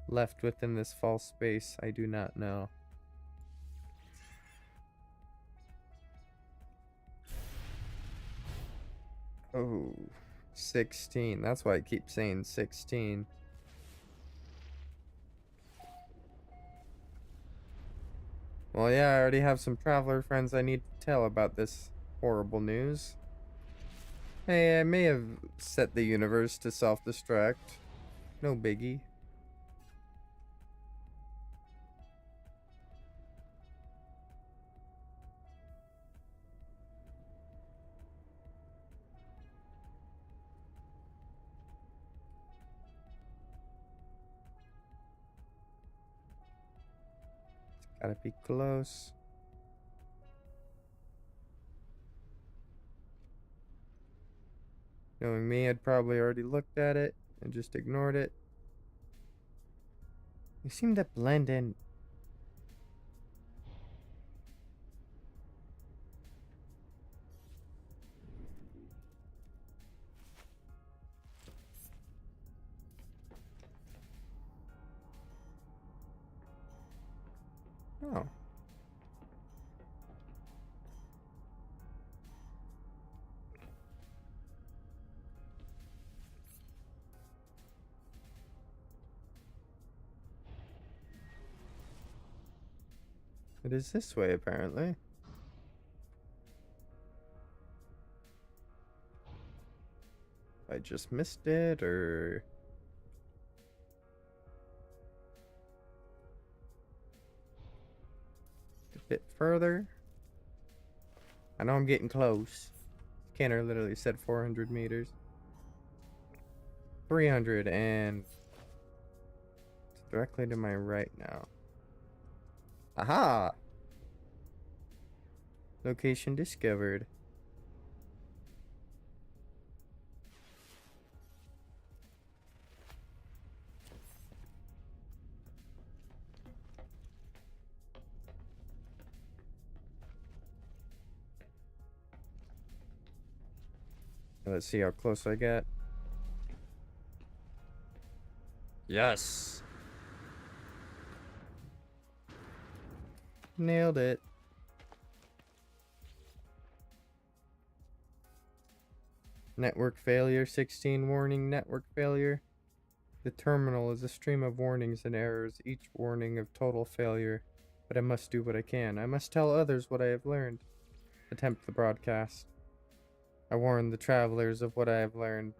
left within this false space, I do not know. Oh, 16. That's why I keep saying 16. Well, yeah, I already have some traveler friends I need to tell about this horrible news. Hey, I may have set the universe to self-destruct. No biggie. Gotta be close. Knowing me, I'd probably already looked at it and just ignored it. You seem to blend in. Oh. It is this way, apparently. I just missed it, or... a bit further. I know I'm getting close. Scanner literally said 400 meters. 300, and it's directly to my right now. Aha! Location discovered. Let's see how close I get. Yes! Nailed it. Network failure, 16 warning network failure. The terminal is a stream of warnings and errors, each warning of total failure. But I must do what I can. I must tell others what I have learned. Attempt the broadcast. I warn the travelers of what I have learned.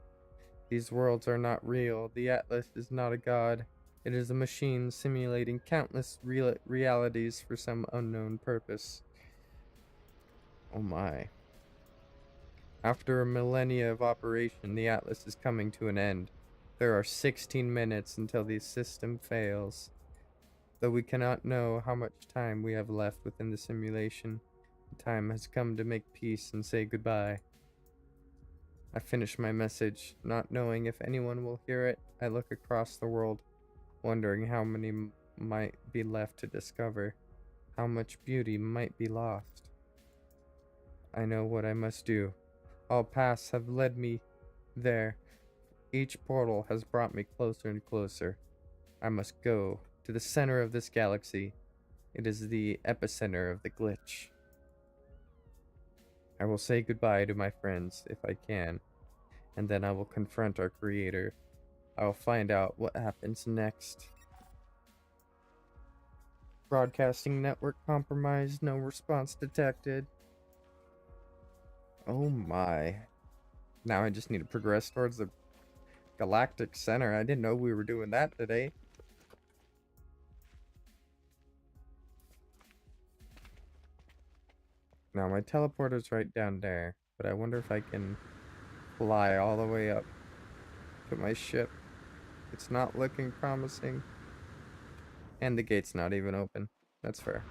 These worlds are not real. The Atlas is not a god. It is a machine simulating countless realities for some unknown purpose. Oh my. After a millennia of operation, the Atlas is coming to an end. There are 16 minutes until the system fails. Though we cannot know how much time we have left within the simulation, the time has come to make peace and say goodbye. I finish my message, not knowing if anyone will hear it. I look across the world, wondering how many might be left to discover, how much beauty might be lost. I know what I must do. All paths have led me there. Each portal has brought me closer and closer. I must go to the center of this galaxy. It is the epicenter of the glitch. I will say goodbye to my friends if I can, and then I will confront our creator. I will find out what happens next. Broadcasting network compromised, no response detected. Oh my. Now I just need to progress towards the galactic center. I didn't know we were doing that today. Now my teleporter's right down there, but I wonder if I can fly all the way up to my ship. It's not looking promising. And the gate's not even open. That's fair.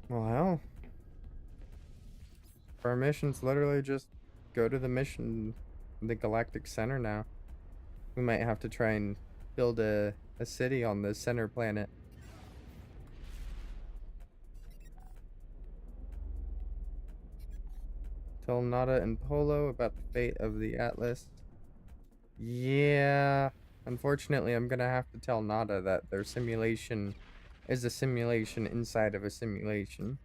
Well, hell. Our mission's literally just go to the mission, the Galactic Center now. We might have to try and build a city on the center planet. Tell Nada and Polo about the fate of the Atlas. Yeah. Unfortunately, I'm gonna have to tell Nada that their simulation is a simulation inside of a simulation.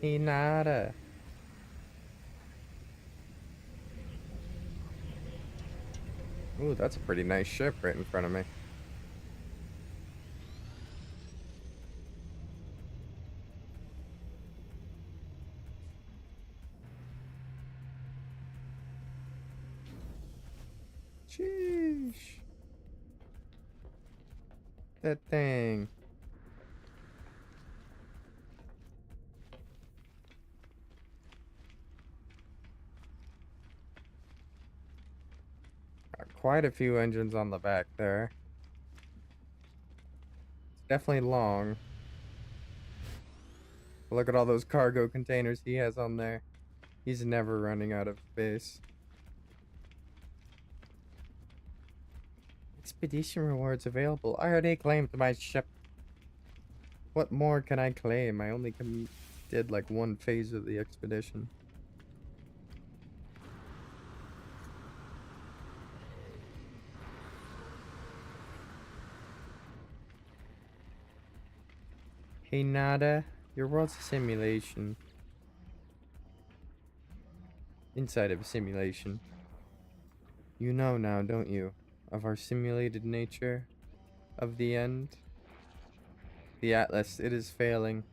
Hey, Nada. Ooh, that's a pretty nice ship right in front of me. Sheesh. That thing. Got quite a few engines on the back there. It's definitely long. Look at all those cargo containers he has on there. He's never running out of space. Expedition rewards available. I already claimed my ship. What more can I claim? I only did like one phase of the expedition. Hey Nada, your world's a simulation. Inside of a simulation. You know now, don't you, of our simulated nature, of the end? The Atlas, it is failing.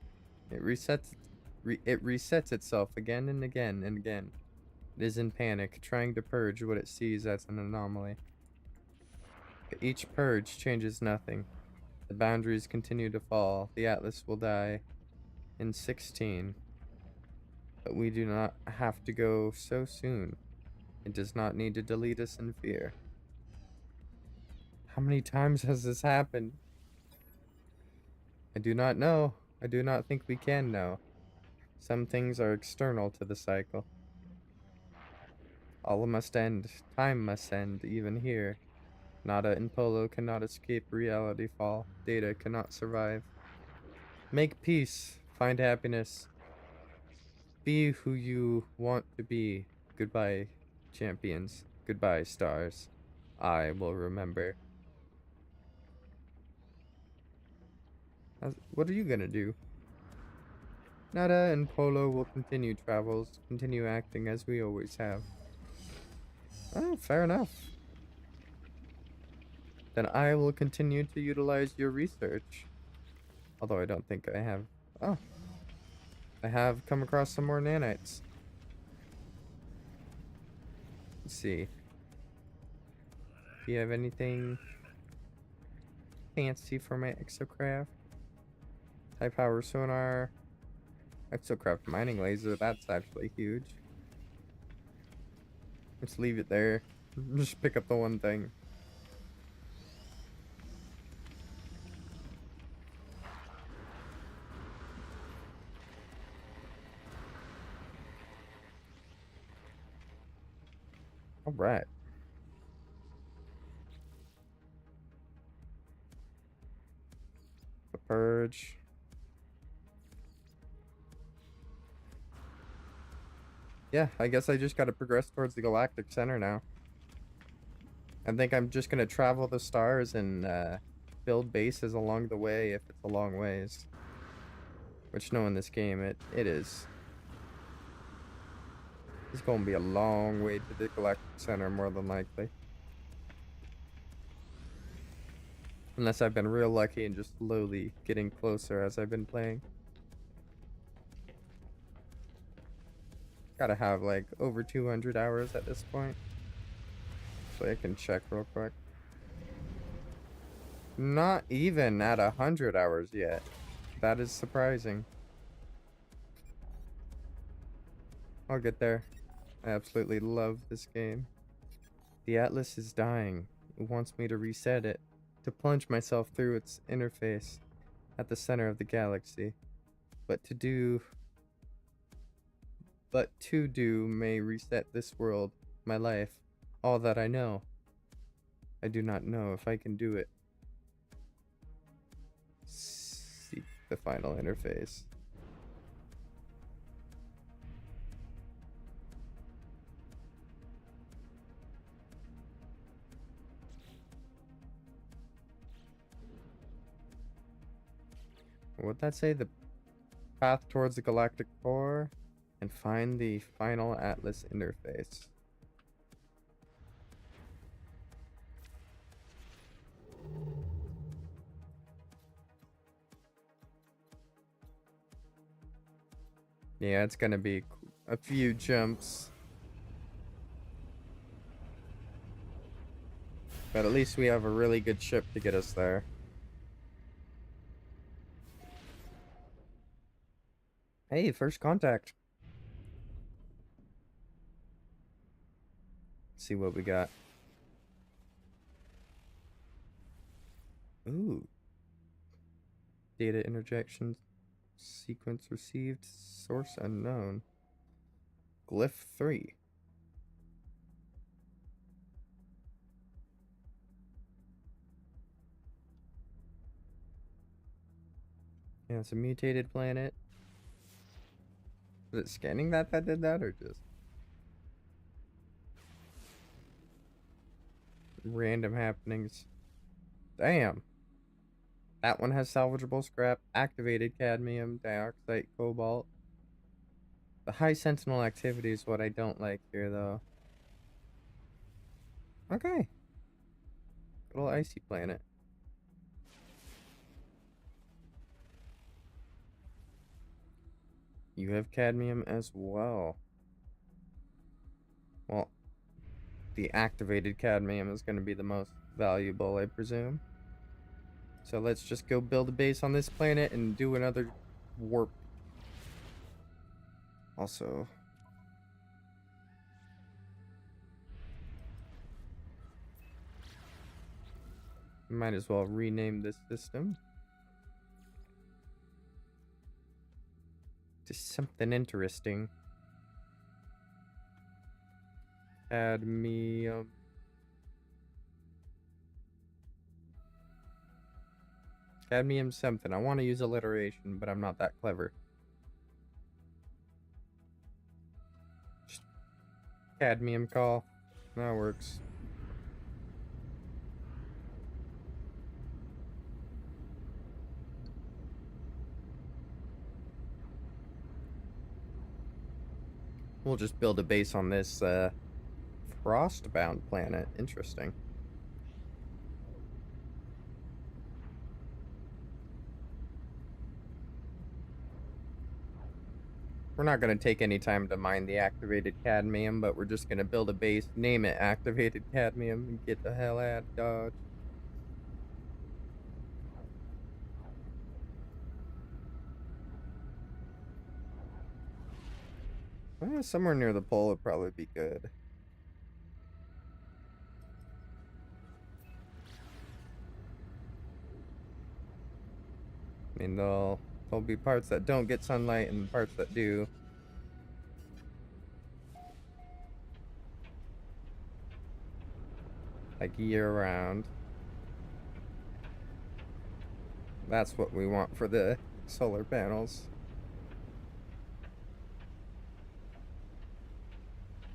It resets itself again and again and again. It is in panic, trying to purge what it sees as an anomaly. But each purge changes nothing. The boundaries continue to fall. The Atlas will die in 16. But we do not have to go so soon. It does not need to delete us in fear. How many times has this happened? I do not know. I do not think we can know. Some things are external to the cycle. All must end. Time must end, even here. Nada and Polo cannot escape reality fall. Data cannot survive. Make peace. Find happiness. Be who you want to be. Goodbye, champions. Goodbye, stars. I will remember. What are you gonna do? Nada and Polo will continue travels, continue acting as we always have. Oh, fair enough. Then I will continue to utilize your research. Although I don't think I have... Oh. I have come across some more nanites. Let's see. Do you have anything fancy for my exocraft? High power sonar. Exocraft mining laser. That's actually huge. Let's leave it there. Just pick up the one thing. All right. The purge. Yeah, I guess I just gotta progress towards the galactic center now. I think I'm just gonna travel the stars and build bases along the way if it's a long ways. Which no, in this game it is. It's gonna be a long way to the galactic center more than likely. Unless I've been real lucky and just slowly getting closer as I've been playing. Gotta have like over 200 hours at this point. So I can check real quick. Not even at 100 hours yet. That is surprising. I'll get there. I absolutely love this game. The Atlas is dying. It wants me to reset it, to plunge myself through its interface at the center of the galaxy. But to do may reset this world, my life, all that I know. I do not know if I can do it. Seek the final interface. Would that say the path towards the galactic core and find the final Atlas interface? Yeah, it's gonna be a few jumps. But at least we have a really good ship to get us there. Hey, first contact. Let's see what we got. Ooh. Data interjection sequence received, source unknown. Glyph 3. Yeah, it's a mutated planet. Was it scanning that did that, or just random happenings? Damn. That one has salvageable scrap, activated cadmium dioxide, cobalt. The high sentinel activity is what I don't like here, though. Okay. Little icy planet. You have cadmium as well. Well, the activated cadmium is going to be the most valuable, I presume. So let's just go build a base on this planet and do another warp. Also, might as well rename this system to something interesting. Cadmium. Cadmium something. I want to use alliteration, but I'm not that clever. Just cadmium call. That works. We'll just build a base on this frost-bound planet. Interesting. We're not going to take any time to mine the activated cadmium, but we're just going to build a base, name it activated cadmium, and get the hell out of Dodge. Somewhere near the pole would probably be good. I mean, there'll be parts that don't get sunlight and parts that do. Like year-round. That's what we want for the solar panels.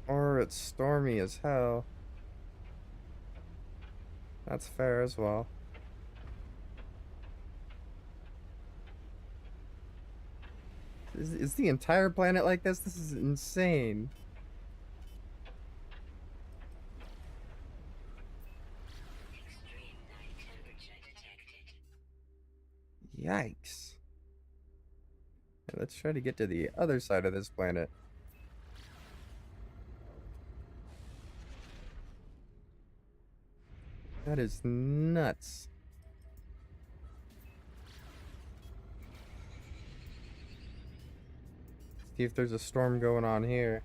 Or it's stormy as hell. That's fair as well. Is the entire planet like this? This is insane. Yikes. Okay, let's try to get to the other side of this planet. That is nuts. See if there's a storm going on here.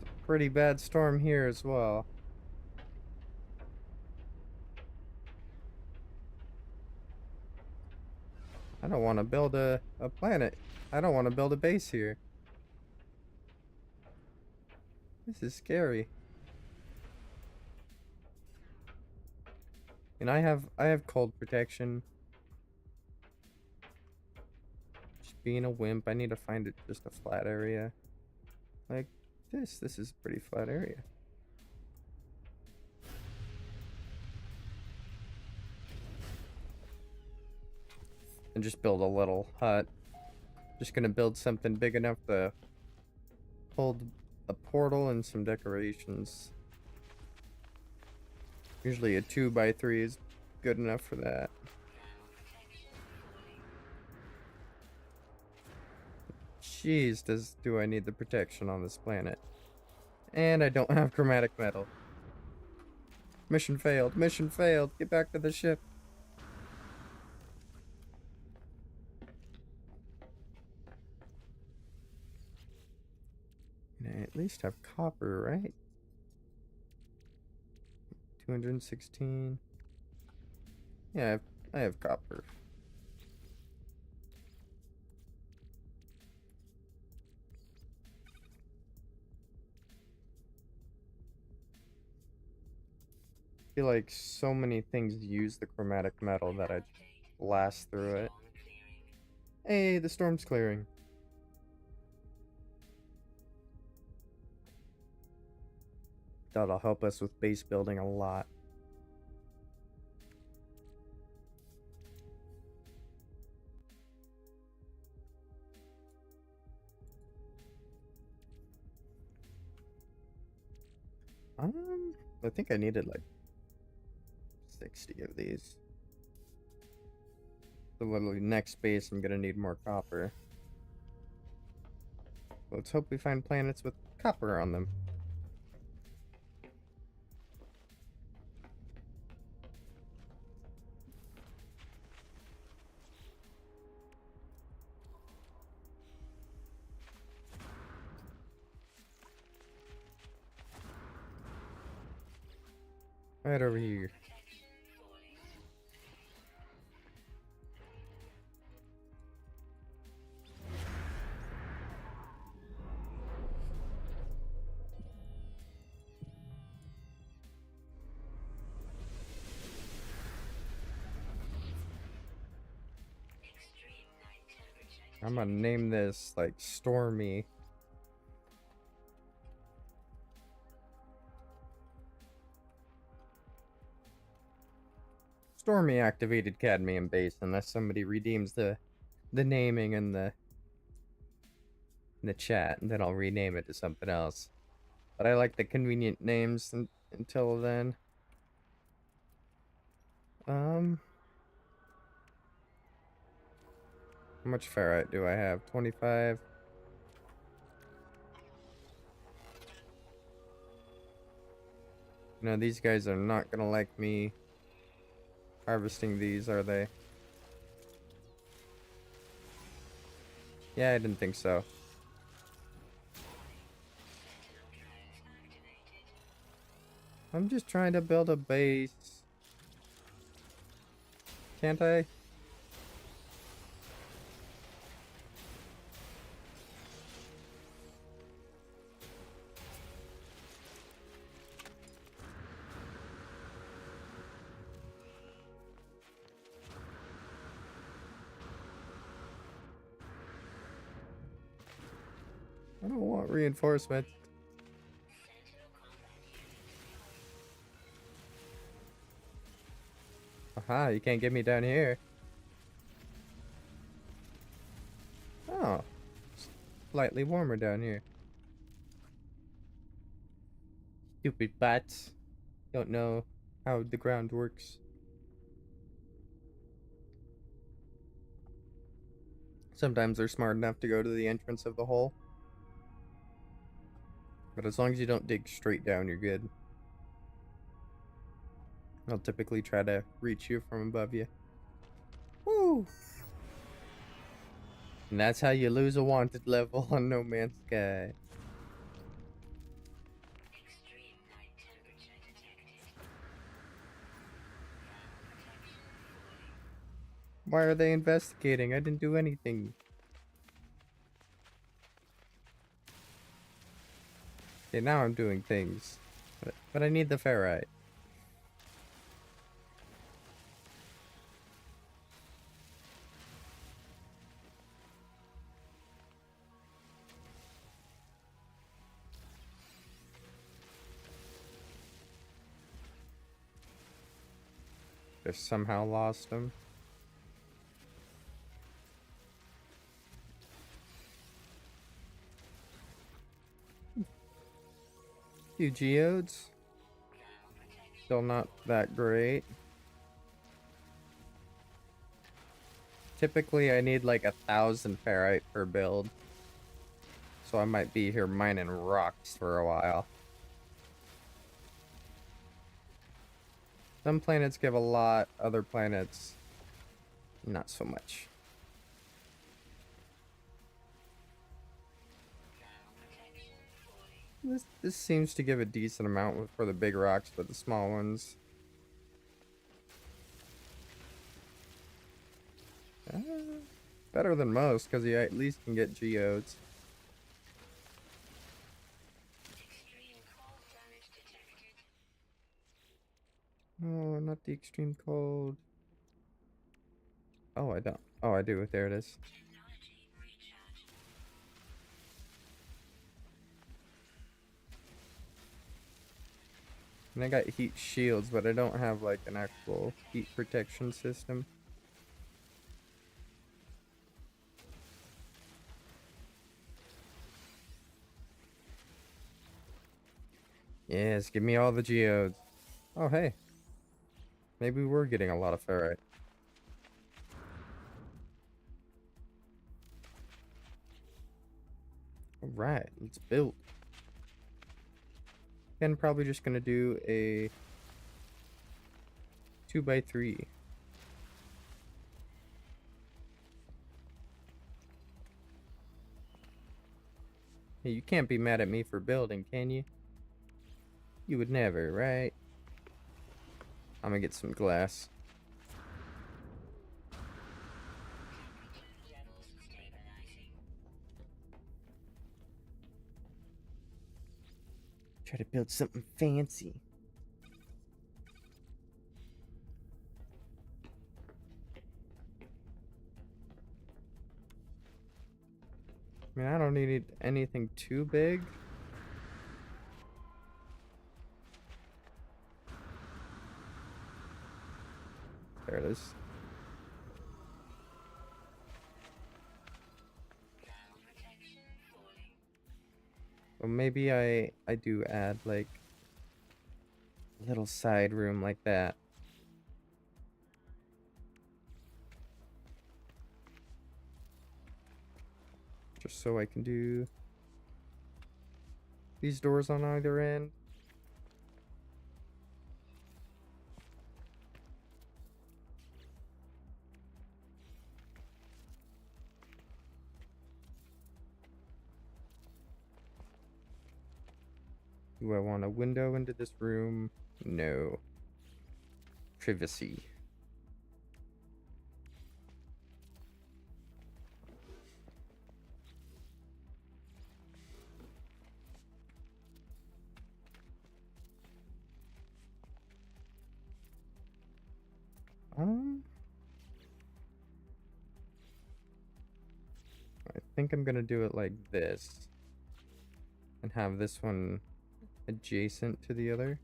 It's a pretty bad storm here as well. I don't want to build a planet. I don't want to build a base here. This is scary. And I have cold protection. Just being a wimp, I need to find it just a flat area. Like this. This is a pretty flat area. And just build a little hut. Just gonna build something big enough to hold a portal and some decorations. Usually a 2x3 is good enough for that. Jeez, do I need the protection on this planet? And I don't have chromatic metal. Mission failed. Mission failed. Get back to the ship. I at least have copper, right? 216. Yeah, I have copper. I feel like so many things use the chromatic metal that I blast through it. Hey, the storm's clearing. That'll help us with base building a lot. I think I needed like 60 of these. So literally next base I'm gonna need more copper. Let's hope we find planets with copper on them. Right over here. I'm gonna name this like Stormy. Stormy activated cadmium base unless somebody redeems the naming in the chat, and then I'll rename it to something else. But I like the convenient names until then. How much ferrite do I have? 25. No, these guys are not gonna like me harvesting these, are they? Yeah, I didn't think so. I'm just trying to build a base. Can't I? I don't want reinforcement. Aha, you can't get me down here. Oh, slightly warmer down here. Stupid bats. Don't know how the ground works. Sometimes they're smart enough to go to the entrance of the hole. But as long as you don't dig straight down, you're good. They'll typically try to reach you from above you. Woo! And that's how you lose a wanted level on No Man's Sky. Why are they investigating? I didn't do anything. Okay, now I'm doing things. But I need the ferrite. Just somehow lost them. Few geodes. Still not that great. Typically I need like 1,000 ferrite per build. So I might be here mining rocks for a while. Some planets give a lot, other planets not so much. This seems to give a decent amount for the big rocks, but the small ones. Better than most, because you at least can get geodes. Oh, not the extreme cold. Oh, I don't. Oh, I do. There it is. And I got heat shields, but I don't have like an actual heat protection system. Yes, give me all the geodes. Oh, hey. Maybe we're getting a lot of ferrite. Alright, let's build. And probably just gonna do a 2x3. Hey, you can't be mad at me for building, can you? You would never, right? I'm gonna get some glass. Try to build something fancy. I mean, I don't need anything too big. There it is. Well, maybe I do add like a little side room like that. Just so I can do these doors on either end. Do I want a window into this room? No. Privacy. I think I'm gonna do it like this. And have this one adjacent to the other.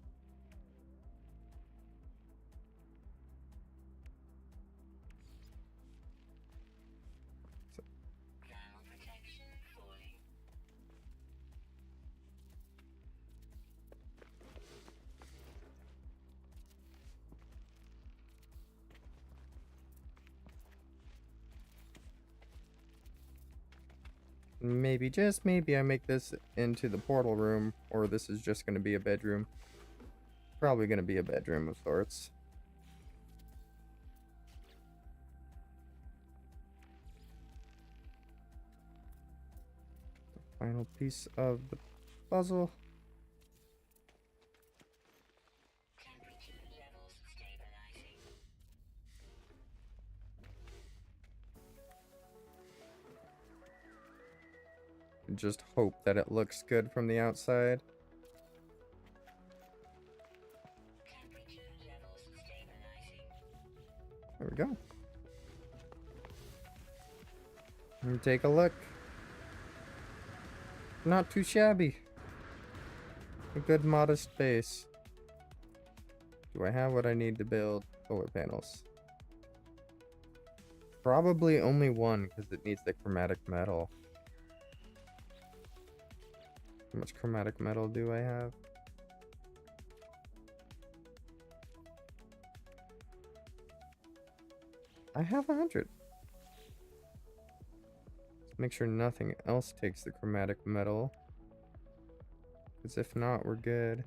Maybe, just maybe, I make this into the portal room, or this is just going to be a bedroom. Probably going to be a bedroom of sorts. The final piece of the puzzle. Just hope that it looks good from the outside. There we go. And take a look. Not too shabby. A good modest base. Do I have what I need to build solar panels? Probably only one, because it needs the chromatic metal. How much chromatic metal do I have? I have 100. Let's make sure nothing else takes the chromatic metal. Because if not, we're good.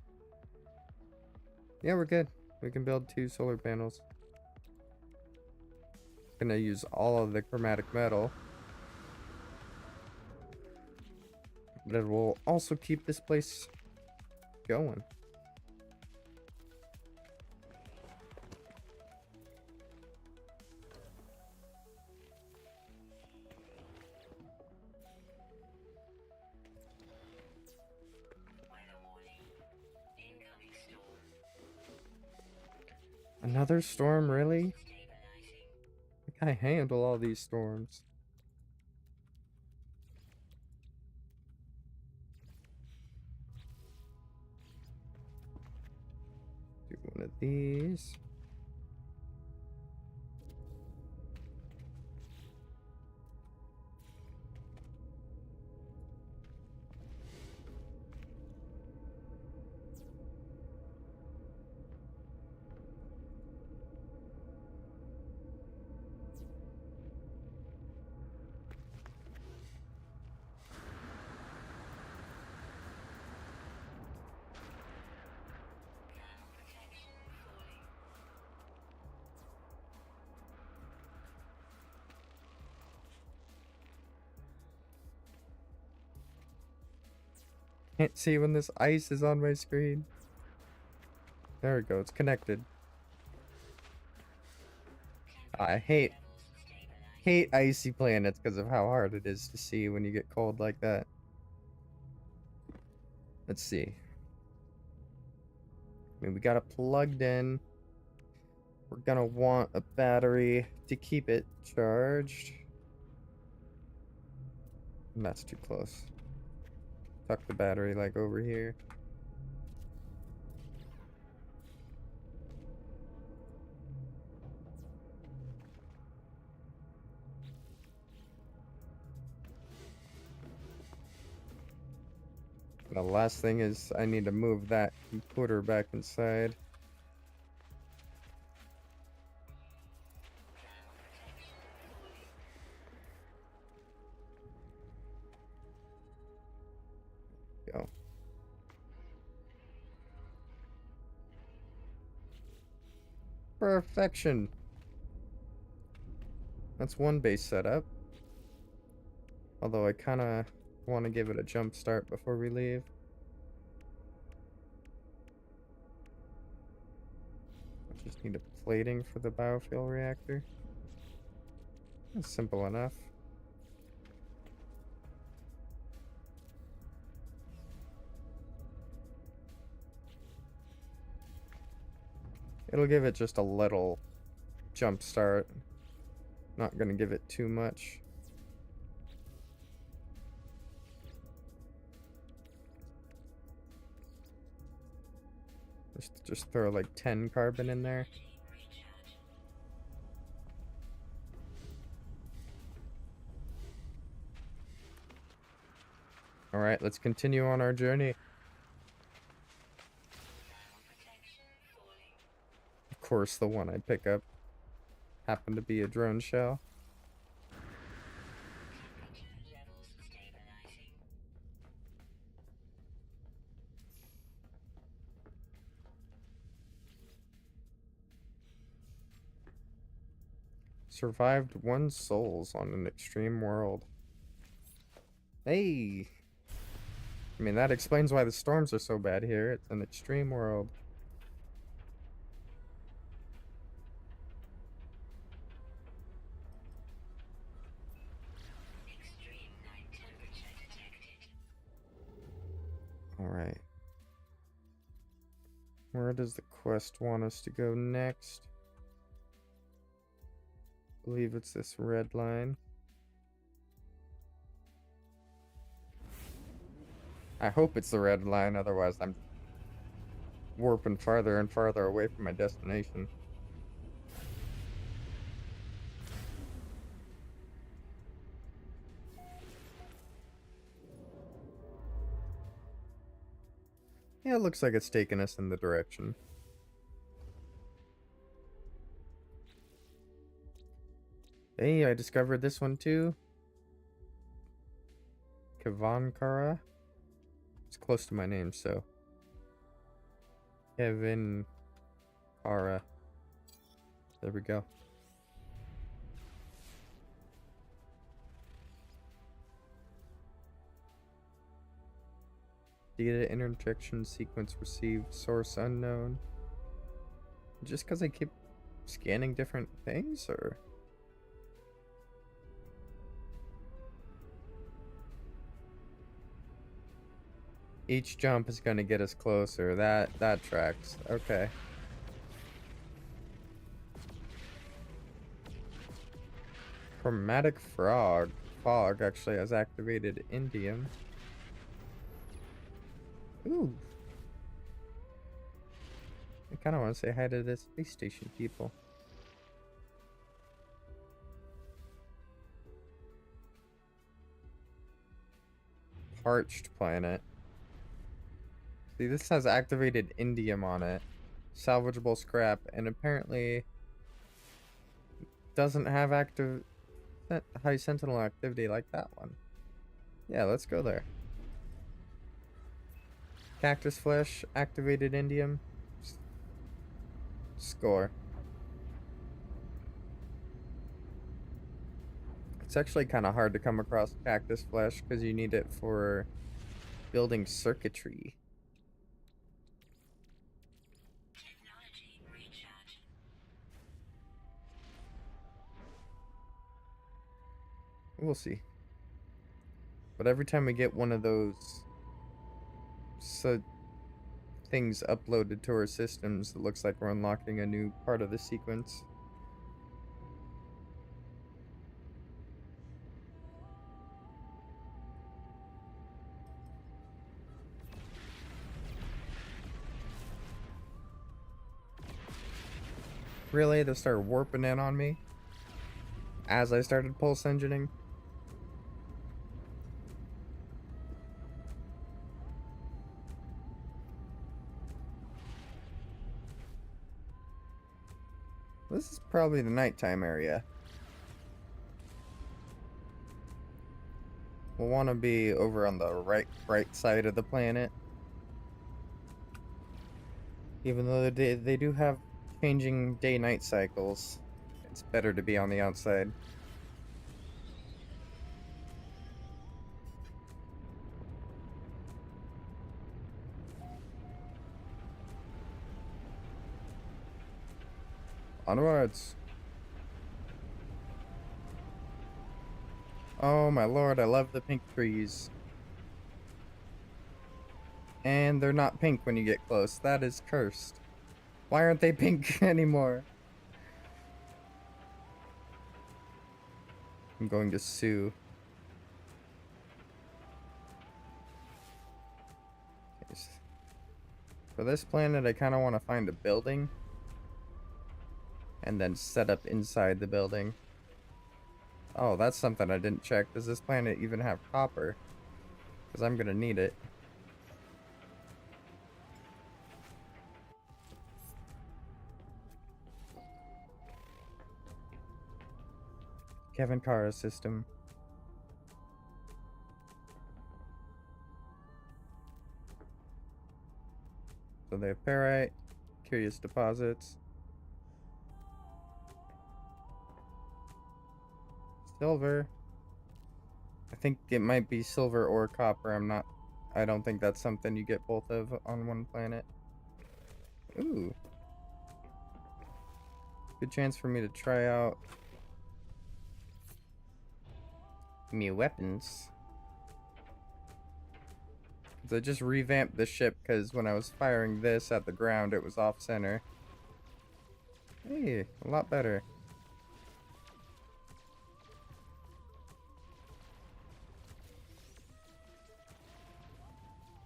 Yeah, we're good. We can build 2 solar panels. Gonna use all of the chromatic metal. But it will also keep this place going. Another storm, really? I can't handle all these storms. Do one of these. Can't see when this ice is on my screen. There we go, it's connected. I hate icy planets because of how hard it is to see when you get cold like that. Let's see. I mean, we got it plugged in. We're gonna want a battery to keep it charged. And that's too close. Tuck the battery like over here. The last thing is I need to move that computer back inside. Go. Perfection. That's one base setup. Although I kind of want to give it a jump start before we leave. I just need a plating for the biofuel reactor. That's simple enough. It'll give it just a little jump start. Not gonna give it too much. Just throw like 10 carbon in there. Alright, let's continue on our journey. Of course, the one I pick up happened to be a drone shell. Survived 1 souls on an extreme world. Hey! I mean, that explains why the storms are so bad here. It's an extreme world. Alright. Where does the quest want us to go next? I believe it's this red line. I hope it's the red line, otherwise I'm warping farther and farther away from my destination. Yeah, it looks like it's taking us in the direction. Hey, I discovered this one too. Kavankara. It's close to my name, so. Kevin Kara. There we go. Data interjection sequence received, source unknown. Just because I keep scanning different things, or? Each jump is gonna get us closer. That tracks. Okay. Chromatic fog actually has activated indium. Ooh. I kind of want to say hi to the space station people. Parched planet. See, this has activated indium on it. Salvageable scrap, and apparently doesn't have active high sentinel activity like that one. Yeah, let's go there. Cactus flesh, activated indium. Score. It's actually kind of hard to come across cactus flesh because you need it for building circuitry. We'll see. But every time we get one of those things uploaded to our systems, it looks like we're unlocking a new part of the sequence. Really? They started warping in on me as I started pulse engineing? This is probably the nighttime area. We'll want to be over on the right side of the planet. Even though they do have changing day-night cycles, it's better to be on the outside. Onwards! Oh my lord, I love the pink trees. And they're not pink when you get close. That is cursed. Why aren't they pink anymore? I'm going to sue. Okay, for this planet, I kind of want to find a building. And then set up inside the building. Oh, that's something I didn't check. Does this planet even have copper? Because I'm going to need it. Kevin Kara system. So they have Parite, curious deposits, silver. I think it might be silver or copper. I don't think that's something you get both of on one planet. Ooh. Good chance for me to try out new weapons. I just revamped the ship because when I was firing this at the ground, it was off center. Hey, a lot better.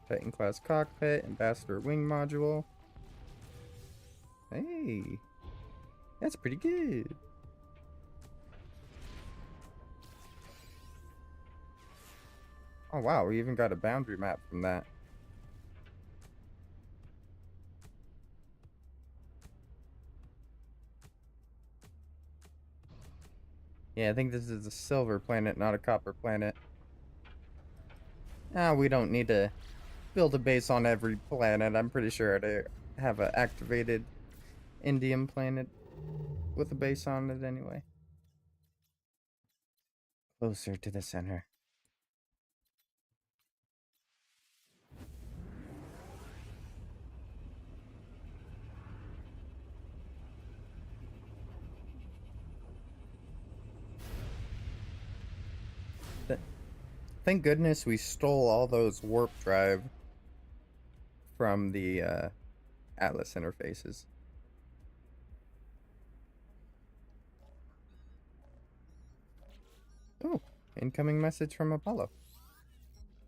Titan class cockpit, ambassador wing module. Hey, that's pretty good. Oh wow, we even got a boundary map from that. Yeah, I think this is a silver planet, not a copper planet. Ah, we don't need to build a base on every planet. I'm pretty sure I have an activated Indian planet with a base on it anyway. Closer to the center. Thank goodness we stole all those warp drive from the Atlas interfaces. Oh, incoming message from Apollo.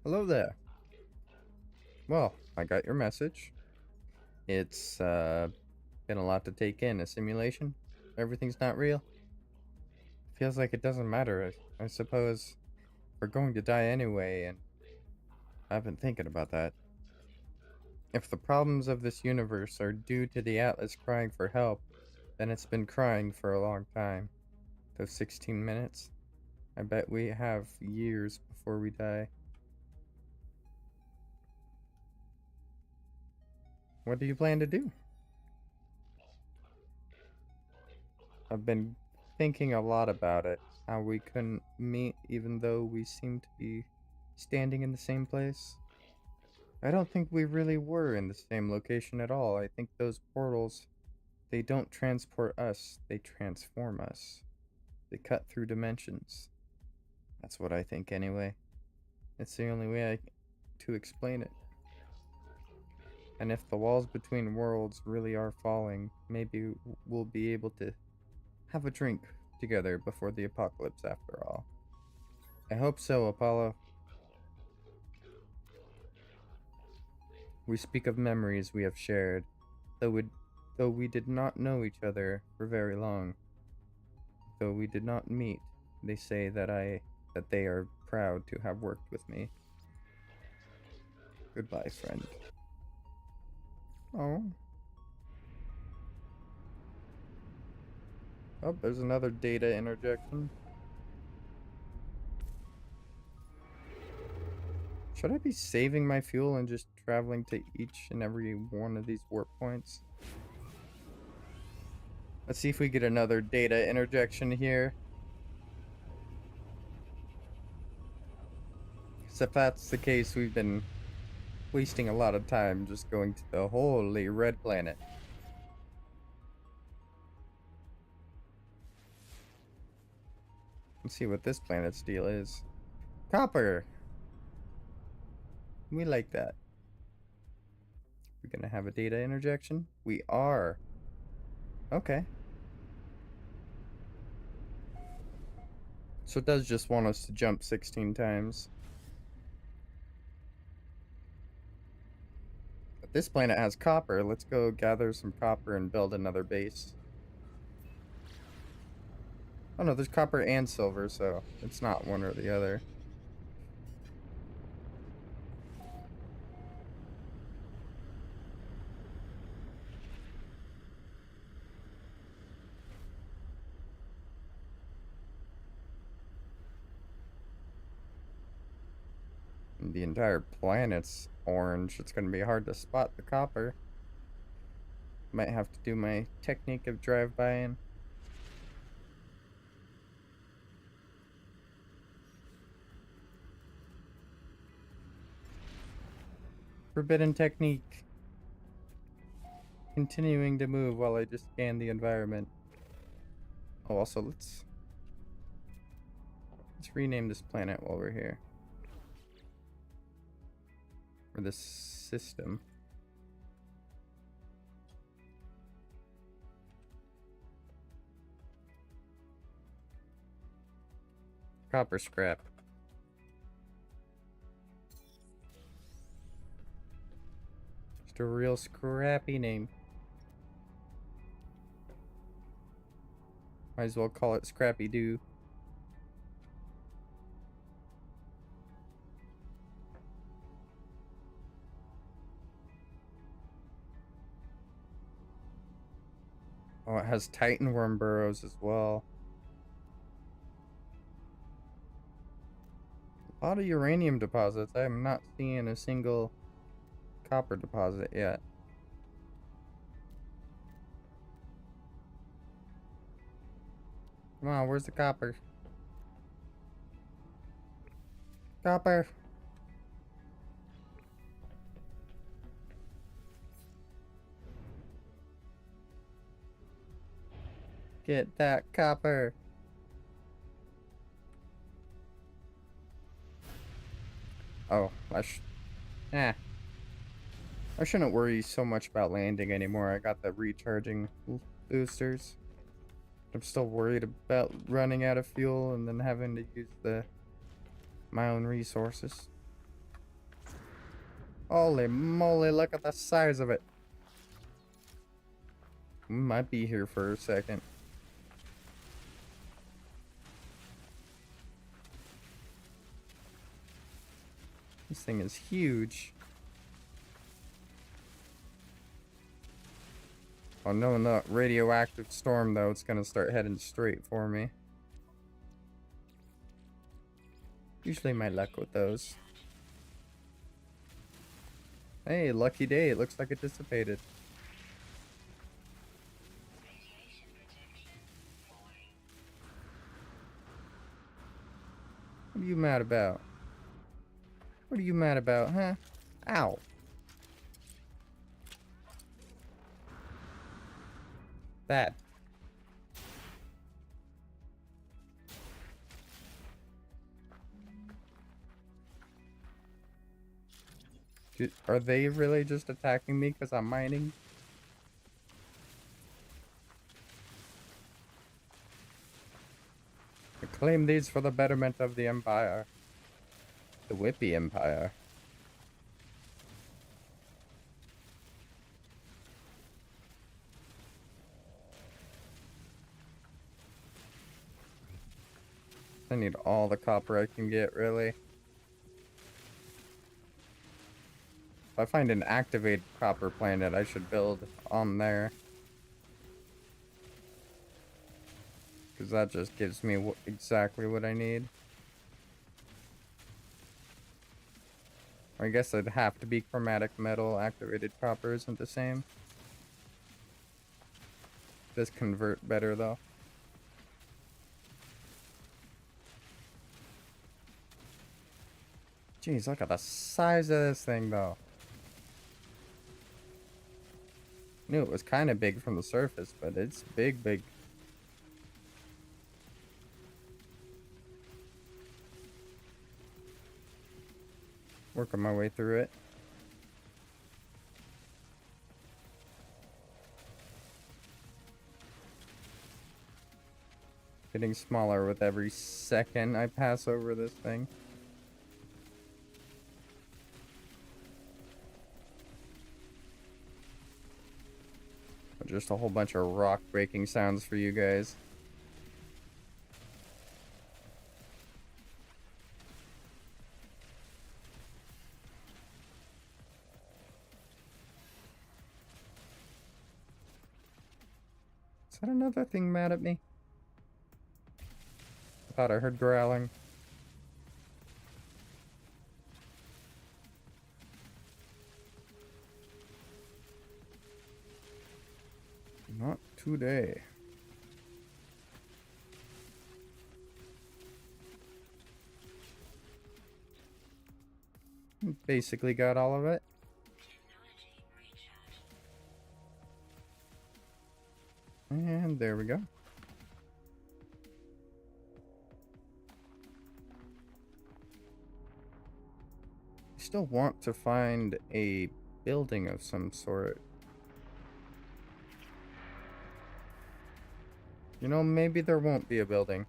Hello there. Well, I got your message. It's been a lot to take in. A simulation? Everything's not real? Feels like it doesn't matter. I suppose we're going to die anyway, and I've been thinking about that. If the problems of this universe are due to the Atlas crying for help, then it's been crying for a long time. Those 16 minutes? I bet we have years before we die. What do you plan to do? I've been thinking a lot about it. How we couldn't meet even though we seem to be standing in the same place. I don't think we really were in the same location at all. I think those portals, they don't transport us, they transform us. They cut through dimensions. That's what I think anyway. It's the only way to explain it. And if the walls between worlds really are falling, maybe we'll be able to have a drink together before the apocalypse after all. I hope so, Apollo. We speak of memories we have shared, though we did not know each other for very long. Though we did not meet, they say that they are proud to have worked with me. Goodbye, friend. Oh. Oh, there's another data interjection. Should I be saving my fuel and just traveling to each and every one of these warp points? Let's see if we get another data interjection here. Because if that's the case, we've been wasting a lot of time just going to the holy red planet. Let's see what this planet's deal is. Copper! We like that. We're gonna have a data interjection? We are. Okay. So it does just want us to jump 16 times. But this planet has copper. Let's go gather some copper and build another base. Oh no, there's copper and silver, so it's not one or the other. And the entire planet's orange. It's gonna be hard to spot the copper. Might have to do my technique of drive-by-ing. Forbidden technique. Continuing to move while I just scan the environment. Oh, also let's rename this planet while we're here. Or this system. Copper scrap. Just a real scrappy name. Might as well call it Scrappy Doo. Oh, it has Titan worm burrows as well. A lot of uranium deposits. I am not seeing a single copper deposit yet. Come on, where's the copper? Copper! Get that copper! Oh, I shouldn't worry so much about landing anymore. I got the recharging boosters. I'm still worried about running out of fuel and then having to use my own resources. Holy moly, look at the size of it. We might be here for a second. This thing is huge. Oh no, in the radioactive storm though, it's gonna start heading straight for me. Usually my luck with those. Hey, lucky day, it looks like it dissipated. What are you mad about? What are you mad about, huh? Ow. Bad. Are they really just attacking me because I'm mining? I claim these for the betterment of the Empire. The Whippy Empire. I need all the copper I can get, really. If I find an activated copper planet, I should build on there. because that just gives me exactly what I need. I guess it'd have to be chromatic metal. Activated copper isn't the same. Does convert better though. Jeez, look at the size of this thing though. Knew it was kind of big from the surface, but it's big, big. Working my way through it. Getting smaller with every second I pass over this thing. Just a whole bunch of rock breaking sounds for you guys. Is that another thing mad at me? I thought I heard growling. Not today. Basically got all of it. And there we go. I still want to find a building of some sort. You know, maybe there won't be a building.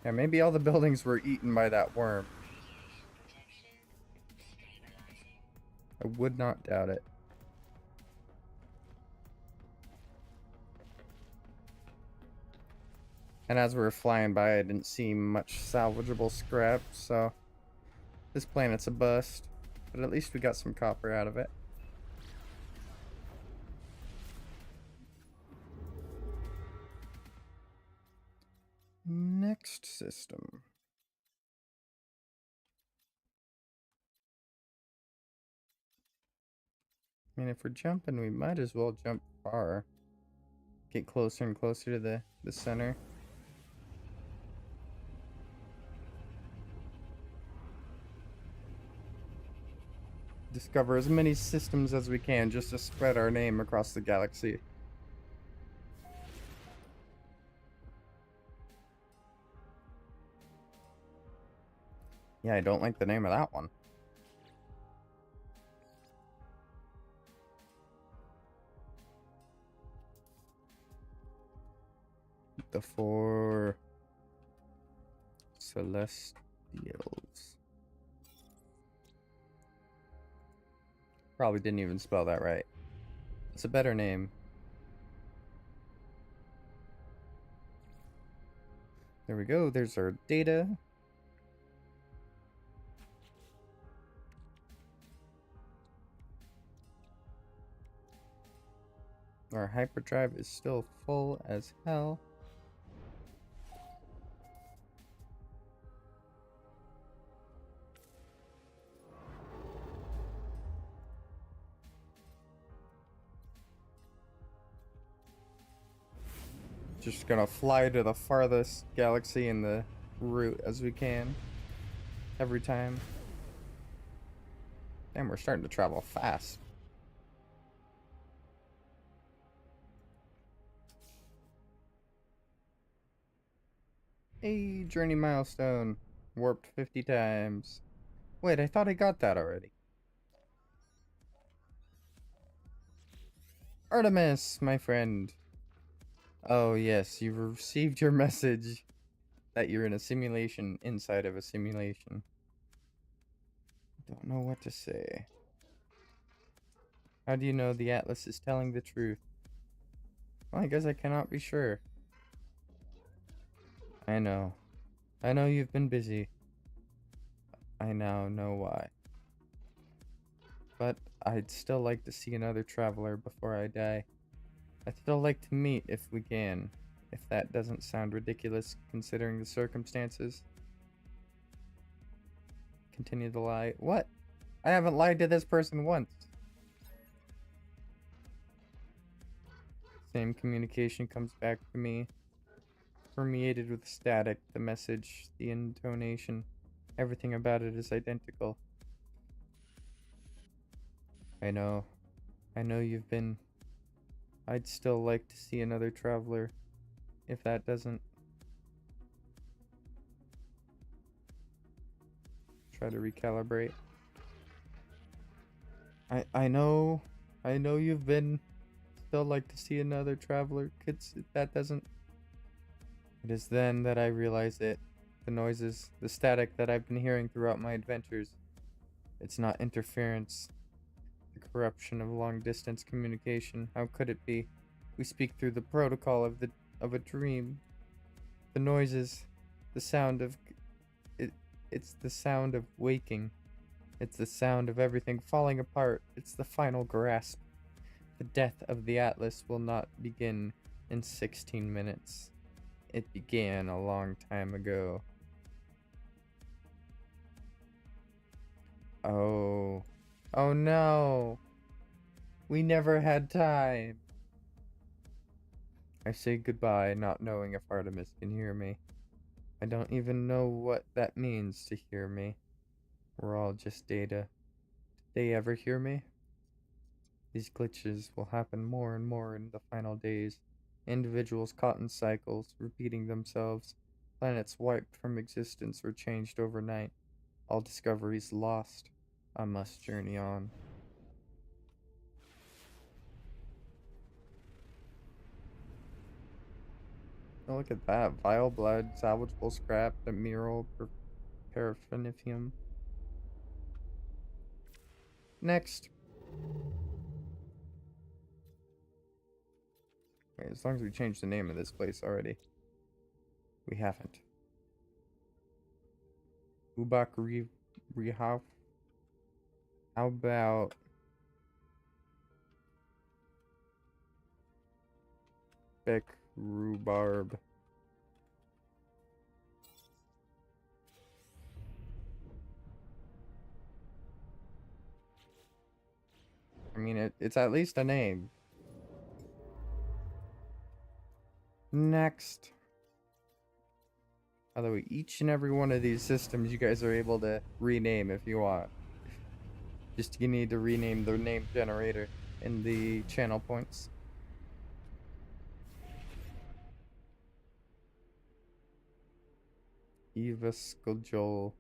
Yeah, maybe all the buildings were eaten by that worm. I would not doubt it. And as we were flying by, I didn't see much salvageable scrap, so this planet's a bust. But at least we got some copper out of it. Next system. I mean, if we're jumping, we might as well jump far. Get closer and closer to the center. Discover as many systems as we can just to spread our name across the galaxy. Yeah, I don't like the name of that one. The Four Celestials. Probably didn't even spell that right. It's a better name. There we go. There's our data. Our hyperdrive is still full as hell. Just gonna fly to the farthest galaxy in the route as we can. Every time. Damn, we're starting to travel fast. A journey milestone. Warped 50 times. Wait, I thought I got that already. Artemis, my friend. Oh yes, you've received your message that you're in a simulation inside of a simulation. Don't know what to say. How do you know the Atlas is telling the truth? Well, I guess I cannot be sure. I know. I know you've been busy. I now know why. But I'd still like to see another traveler before I die. I'd still like to meet if we can. If that doesn't sound ridiculous considering the circumstances. Continue to lie. What? I haven't lied to this person once. Same communication comes back to me. Permeated with static, the message, the intonation, everything about it is identical. I know. I know you've been. I'd still like to see another traveler. If that doesn't. Try to recalibrate. I know. I know you've been. Still like to see another traveler. Kids, if that doesn't. It is then that I realize it. The noises, the static that I've been hearing throughout my adventures. It's not interference. The corruption of long distance communication. How could it be? We speak through the protocol of a dream. The noises, the sound of it's the sound of waking. It's the sound of everything falling apart. It's the final grasp. The death of the Atlas will not begin in 16 minutes. It began a long time ago. Oh. Oh no. We never had time. I say goodbye, not knowing if Artemis can hear me. I don't even know what that means to hear me. We're all just data. Did they ever hear me? These glitches will happen more and more in the final days. Individuals caught in cycles, repeating themselves. Planets wiped from existence or changed overnight. All discoveries lost. I must journey on. Oh, look at that. Vile blood, salvageable scrap, the mural, paraffinium. Next. Wait, as long as we change the name of this place already. We haven't. Ubak Rehaf. How about Beck Rhubarb? I mean, it's at least a name. Next. By the way, each and every one of these systems you guys are able to rename if you want. Just you need to rename the name generator in the channel points. Eva Skojol.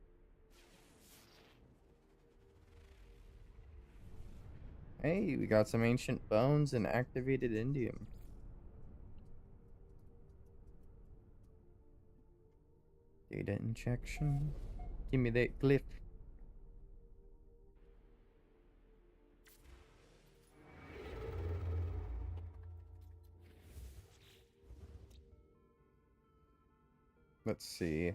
Hey, we got some ancient bones and activated indium. Data injection. Give me that glyph. Let's see.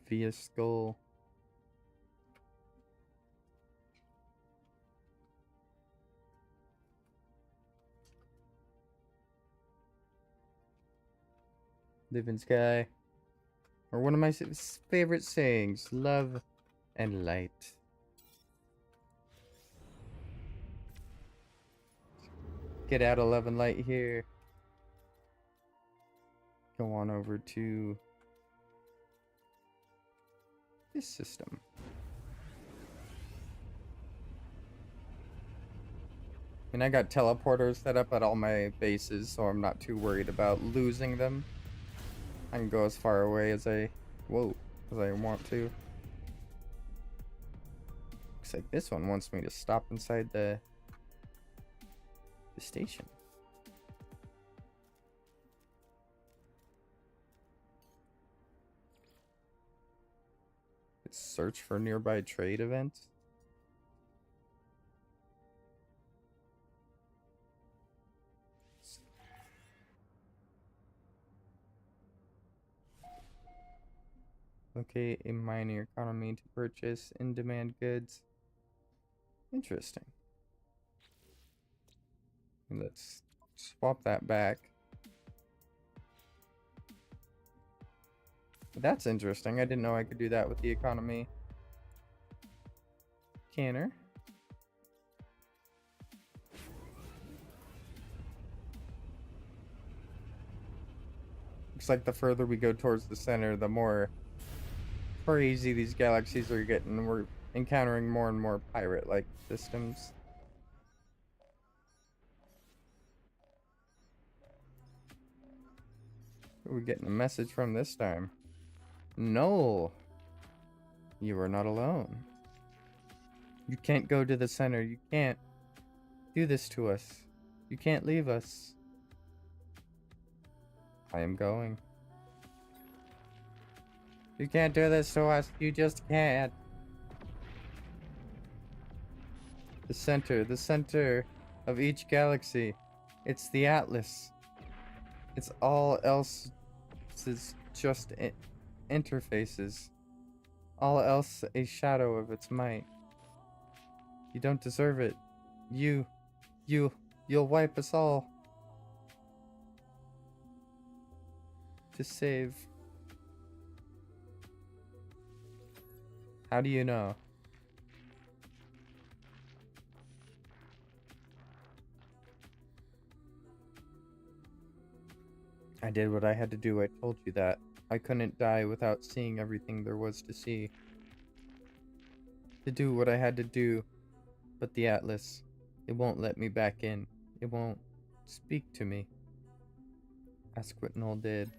Via skull. Live in sky. Or one of my favorite sayings, love and light. Get out of love and light here. Go on over to this system. And I got teleporters set up at all my bases, so I'm not too worried about losing them. I can go as far away as I want to. Looks like this one wants me to stop inside the station. Let's search for nearby trade events. Locate a mining economy to purchase in-demand goods. Interesting. Let's swap that back. That's interesting. I didn't know I could do that with the economy. Canner. Looks like the further we go towards the center, the more crazy these galaxies are getting. We're encountering more and more pirate-like systems. Who are we getting a message from this time? No, you are not alone. You can't go to the center. You can't do this to us. You can't leave us. I am going. You can't do this to us. You just can't. The center of each galaxy. It's the Atlas. It's all else is just interfaces. All else a shadow of its might. You don't deserve it. You'll wipe us all. To save. How do you know? I did what I had to do. I told you that. I couldn't die without seeing everything there was to see. To do what I had to do. But the Atlas, it won't let me back in. It won't speak to me. Ask what Null did.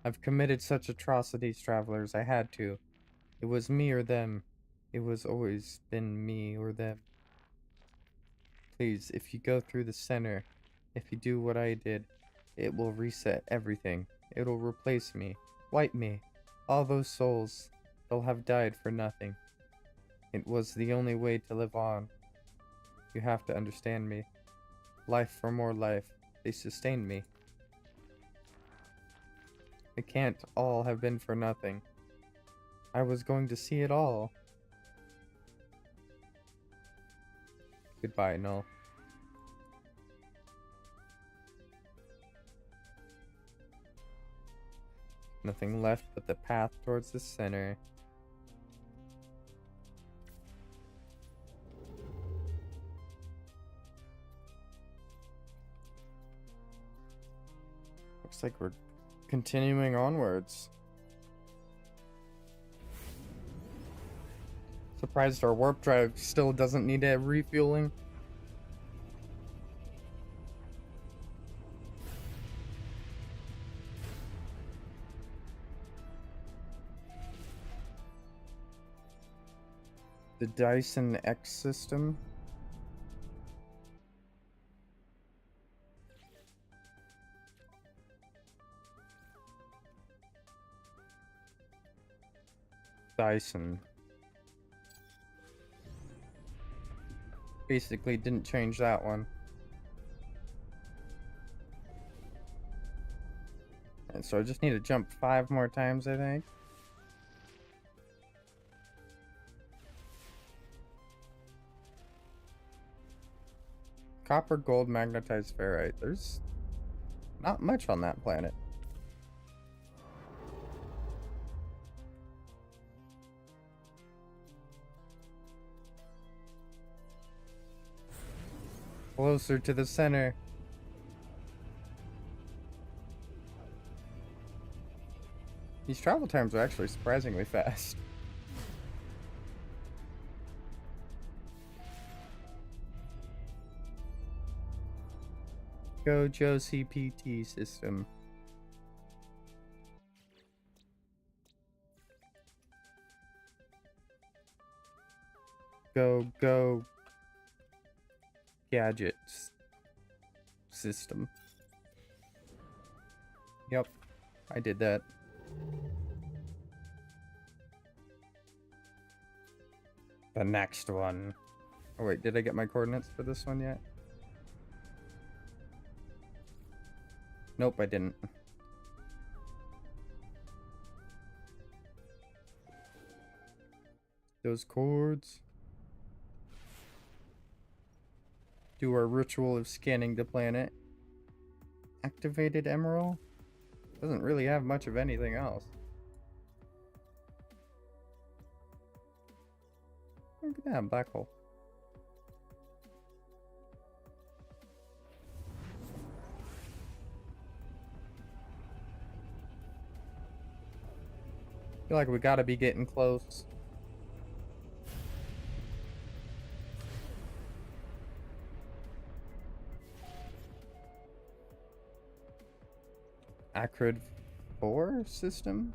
I've committed such atrocities, travelers. I had to. It was me or them. It was always been me or them. Please, if you go through the center, if you do what I did, it will reset everything. It'll replace me, wipe me. All those souls, they'll have died for nothing. It was the only way to live on. You have to understand me. Life for more life. They sustained me. It can't all have been for nothing. I was going to see it all. Goodbye, Null. Nothing left but the path towards the center. Looks like we're continuing onwards. Surprised our warp drive still doesn't need a refueling. The Dyson X system. Dyson. Basically didn't change that one. And so I just need to jump 5 more times, I think. Copper, gold, magnetized ferrite. There's not much on that planet. Closer to the center. These travel times are actually surprisingly fast. Gojo CPT system. Go gadgets system. Yep, I did that. The next one. Oh wait, did I get my coordinates for this one yet? Nope, I didn't. those chords. Do our ritual of scanning the planet. Activated emerald? Doesn't really have much of anything else. Look at that black hole. Feel like we gotta be getting close. Acrid 4 system?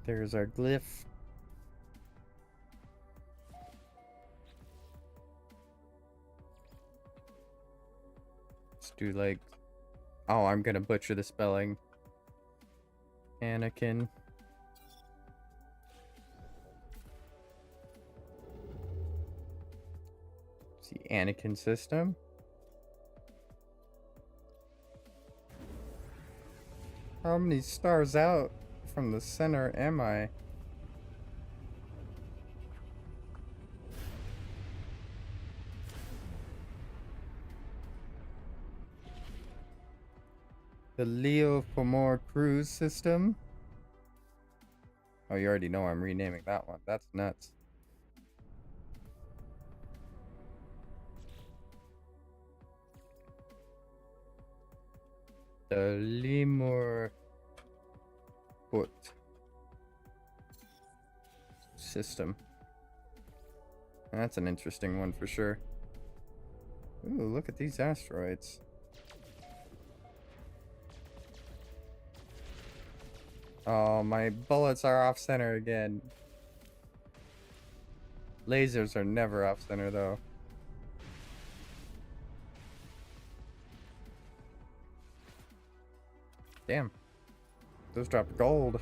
There's our glyph. Let's do like... Oh, I'm gonna butcher the spelling. Anakin. See, Anakin system. How many stars out from the center am I? The Leo Pomor cruise system. Oh, you already know I'm renaming that one. That's nuts. The Lemur foot system. That's an interesting one for sure. Ooh, look at these asteroids. Oh, my bullets are off center again. Lasers are never off center though. Damn. Those dropped gold.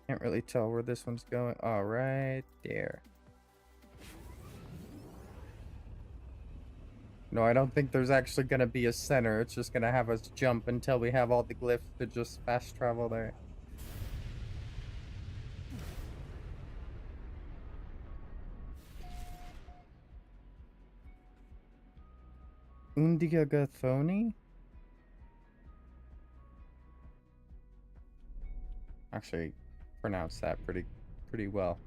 Can't really tell where this one's going. Oh, right there. No, I don't think there's actually gonna be a center. It's just gonna have us jump until we have all the glyphs to just fast travel there. Undiagathoni? Actually, pronounce that pretty well.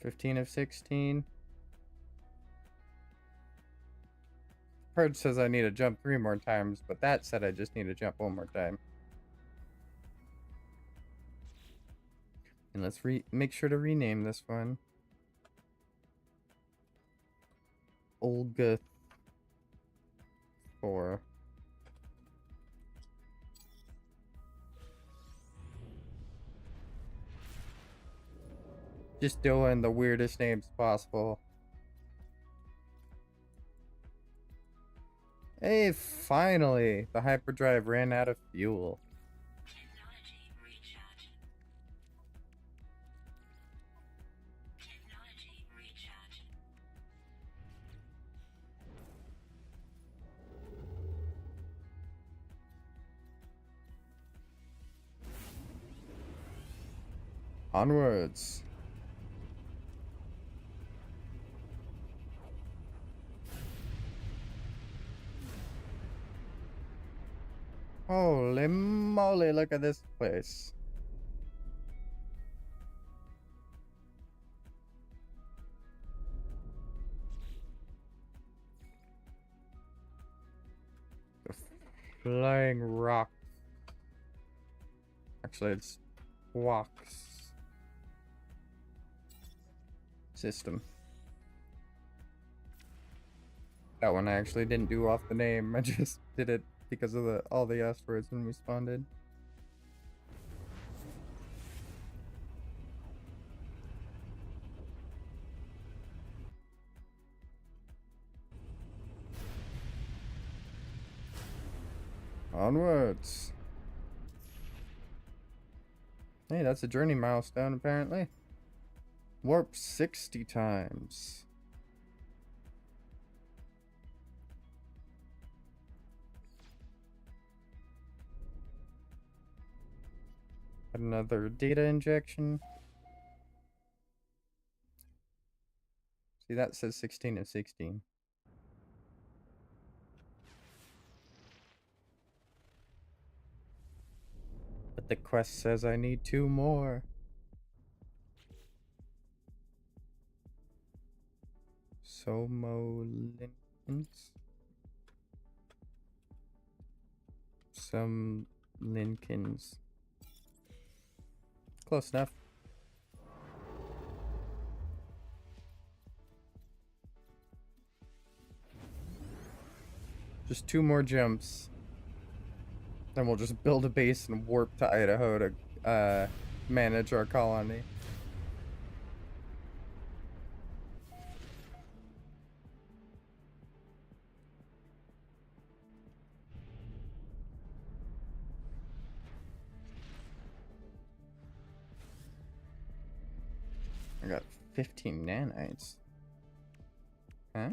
"15 of 16. Purge says I need to jump 3 more times, but that said I just need to jump 1 more time. And let's make sure to rename this one. Olga 4. Just doing the weirdest names possible. Hey, finally! The hyperdrive ran out of fuel. Technology recharge. Technology recharge. Onwards. Holy moly, look at this place. The flying rock. Actually, it's walks system. That one I actually didn't do off the name. I just did it because of all the asteroids when we spawned in. Onwards. Hey, that's a journey milestone, apparently. Warp 60 times. Another data injection. See, that says 16 of 16. But the quest says I need 2 more. Somolinkins? Some Linkins. Close enough. Just 2 more jumps. Then we'll just build a base and warp to Idaho to manage our colony. I got 15 nanites. Huh?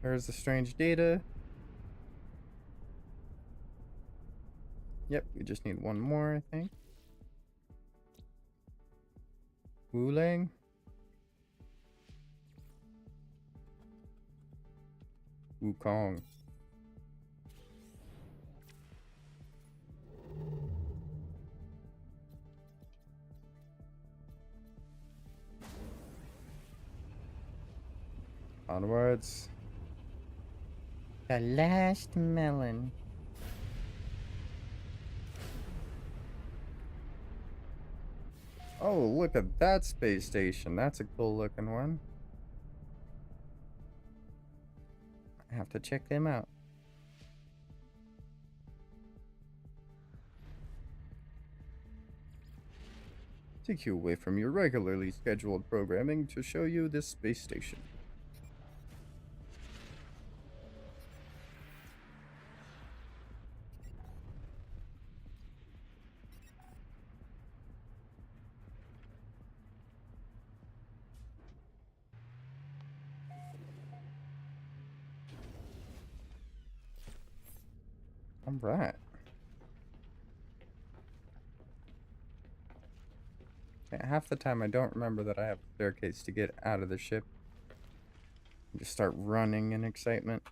There's the strange data. Yep, we just need 1 more, I think. Wulang. Wukong. Onwards. The last melon. Oh, look at that space station. That's a cool looking one. I have to check them out. Take you away from your regularly scheduled programming to show you this space station. All right. Okay, half the time I don't remember that I have a staircase to get out of the ship. I just start running in excitement.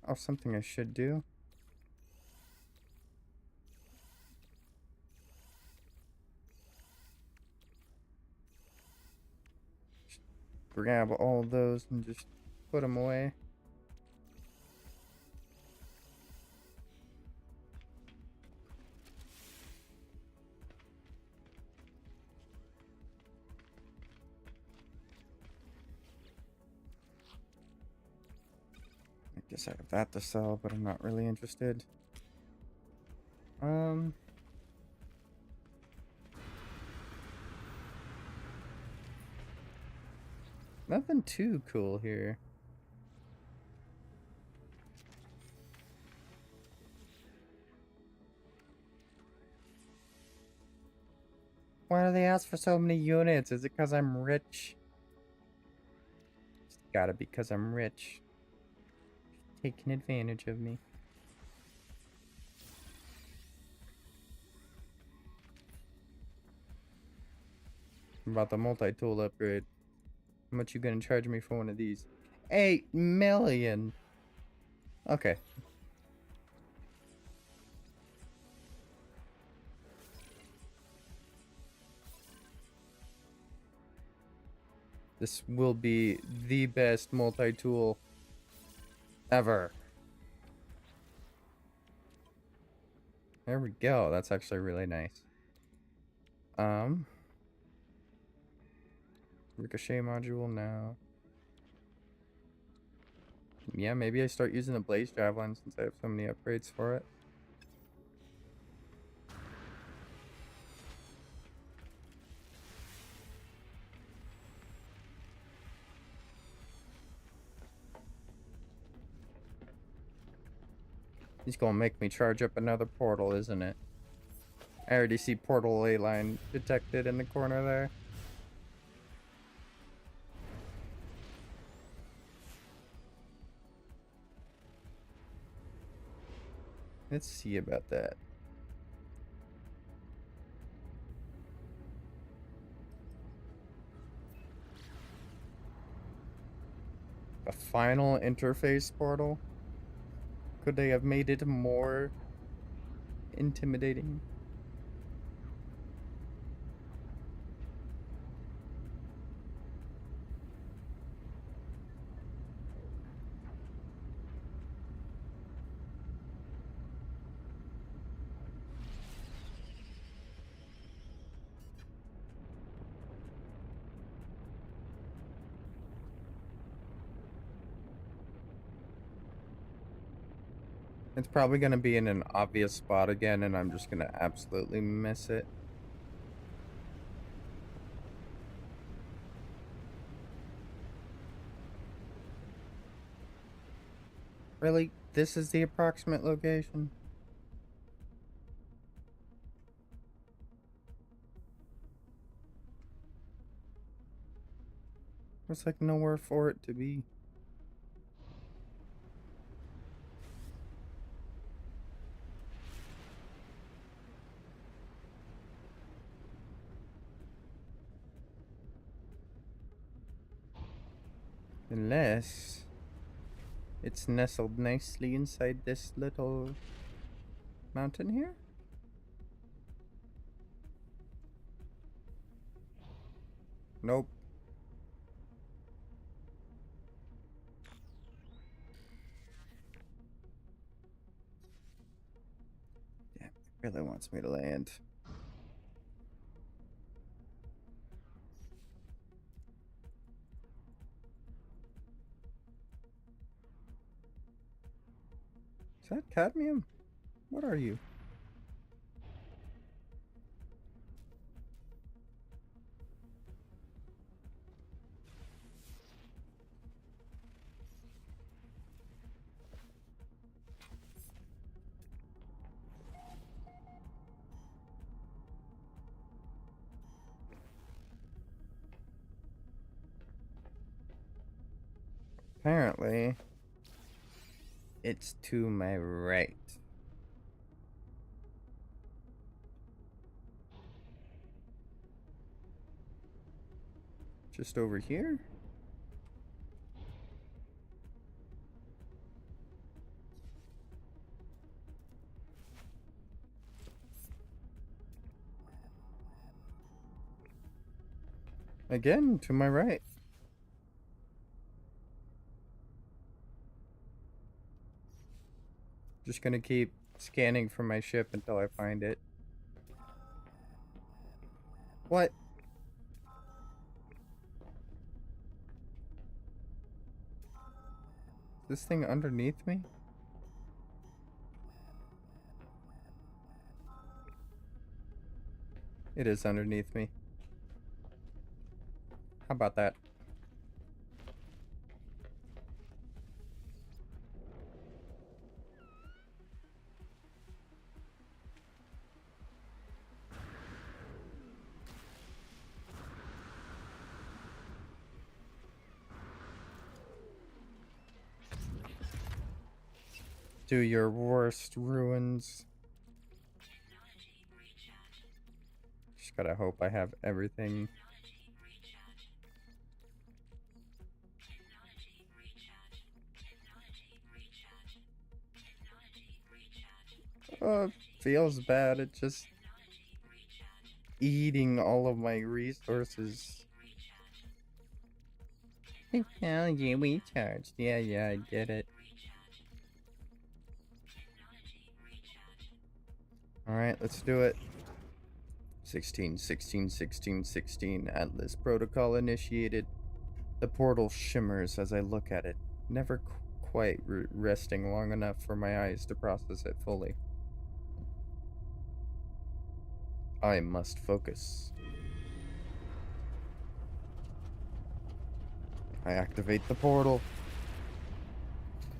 Oh, something I should do. Just grab all of those and just put them away. I guess I have that to sell, but I'm not really interested. Nothing too cool here. Why do they ask for so many units? Is it because I'm rich? It's gotta be because I'm rich. Taking advantage of me. About the multi-tool upgrade. How much you gonna charge me for one of these? 8 million. Okay. This will be the best multi-tool ever. There we go. That's actually really nice. Ricochet module now. Yeah, maybe I start using the Blaze Javelin since I have so many upgrades for it. He's gonna make me charge up another portal, isn't it? I already see portal A line detected in the corner there. Let's see about that. A final interface portal? Could they have made it more intimidating? It's probably going to be in an obvious spot again, and I'm just going to absolutely miss it. Really? This is the approximate location? There's like nowhere for it to be. Unless it's nestled nicely inside this little mountain here? Nope. Yeah, it really wants me to land. Is that cadmium? What are you? Apparently, it's to my right. Just over here? Again, to my right. Just gonna keep scanning for my ship until I find it. What? Is this thing underneath me? It is underneath me. How about that? Do your worst, ruins. Technology recharge. Just gotta hope I have everything. Technology recharge. Technology recharge. Technology recharge. Technology recharge. Feels bad. It just Technology recharge. eating all of my resources. Technology recharged. Yeah, I get it. Alright, let's do it. 16, 16, 16, 16. Atlas protocol initiated. The portal shimmers as I look at it, never quite resting long enough for my eyes to process it fully. I must focus. I activate the portal.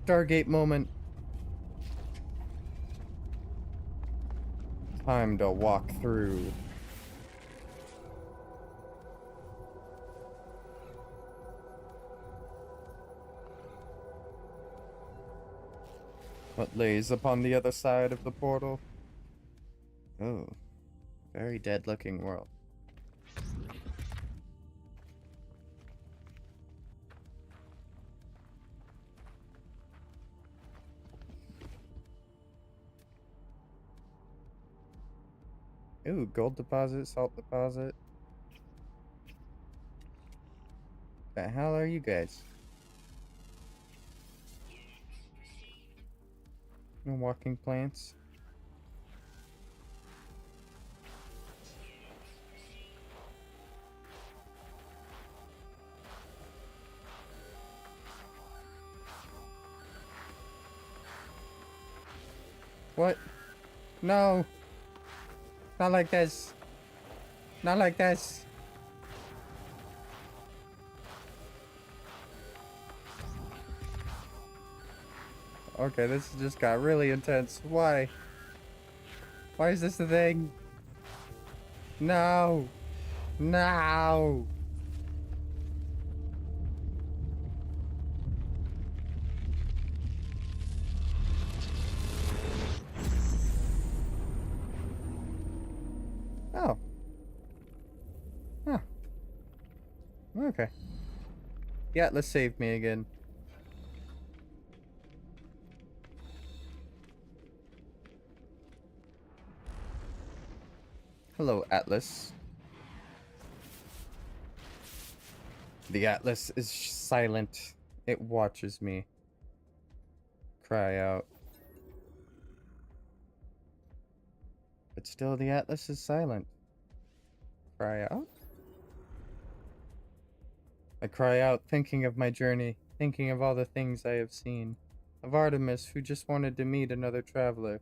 Stargate moment. Time to walk through. What lays upon the other side of the portal? Oh, very dead looking world. Ooh, gold deposit, salt deposit. The hell are you guys? No walking plants. What? No! Not like this. Not like this. Okay, this just got really intense. Why? Why is this a thing? No! No! Oh. Huh. Okay. The Atlas saved me again. Hello, Atlas. The Atlas is silent. It watches me cry out. But still, the Atlas is silent. Cry out? I cry out, thinking of my journey, thinking of all the things I have seen. Of Artemis, who just wanted to meet another traveler,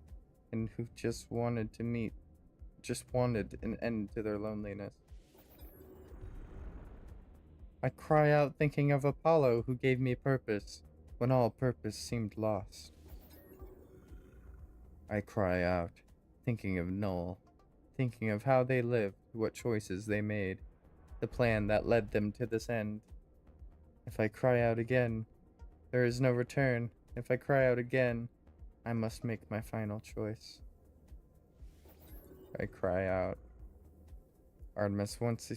and who just wanted an end to their loneliness. I cry out, thinking of Apollo, who gave me purpose, when all purpose seemed lost. I cry out, thinking of Null, thinking of how they lived, what choices they made, the plan that led them to this end. If I cry out again, there is no return. If I cry out again, I must make my final choice. I cry out. Artemis once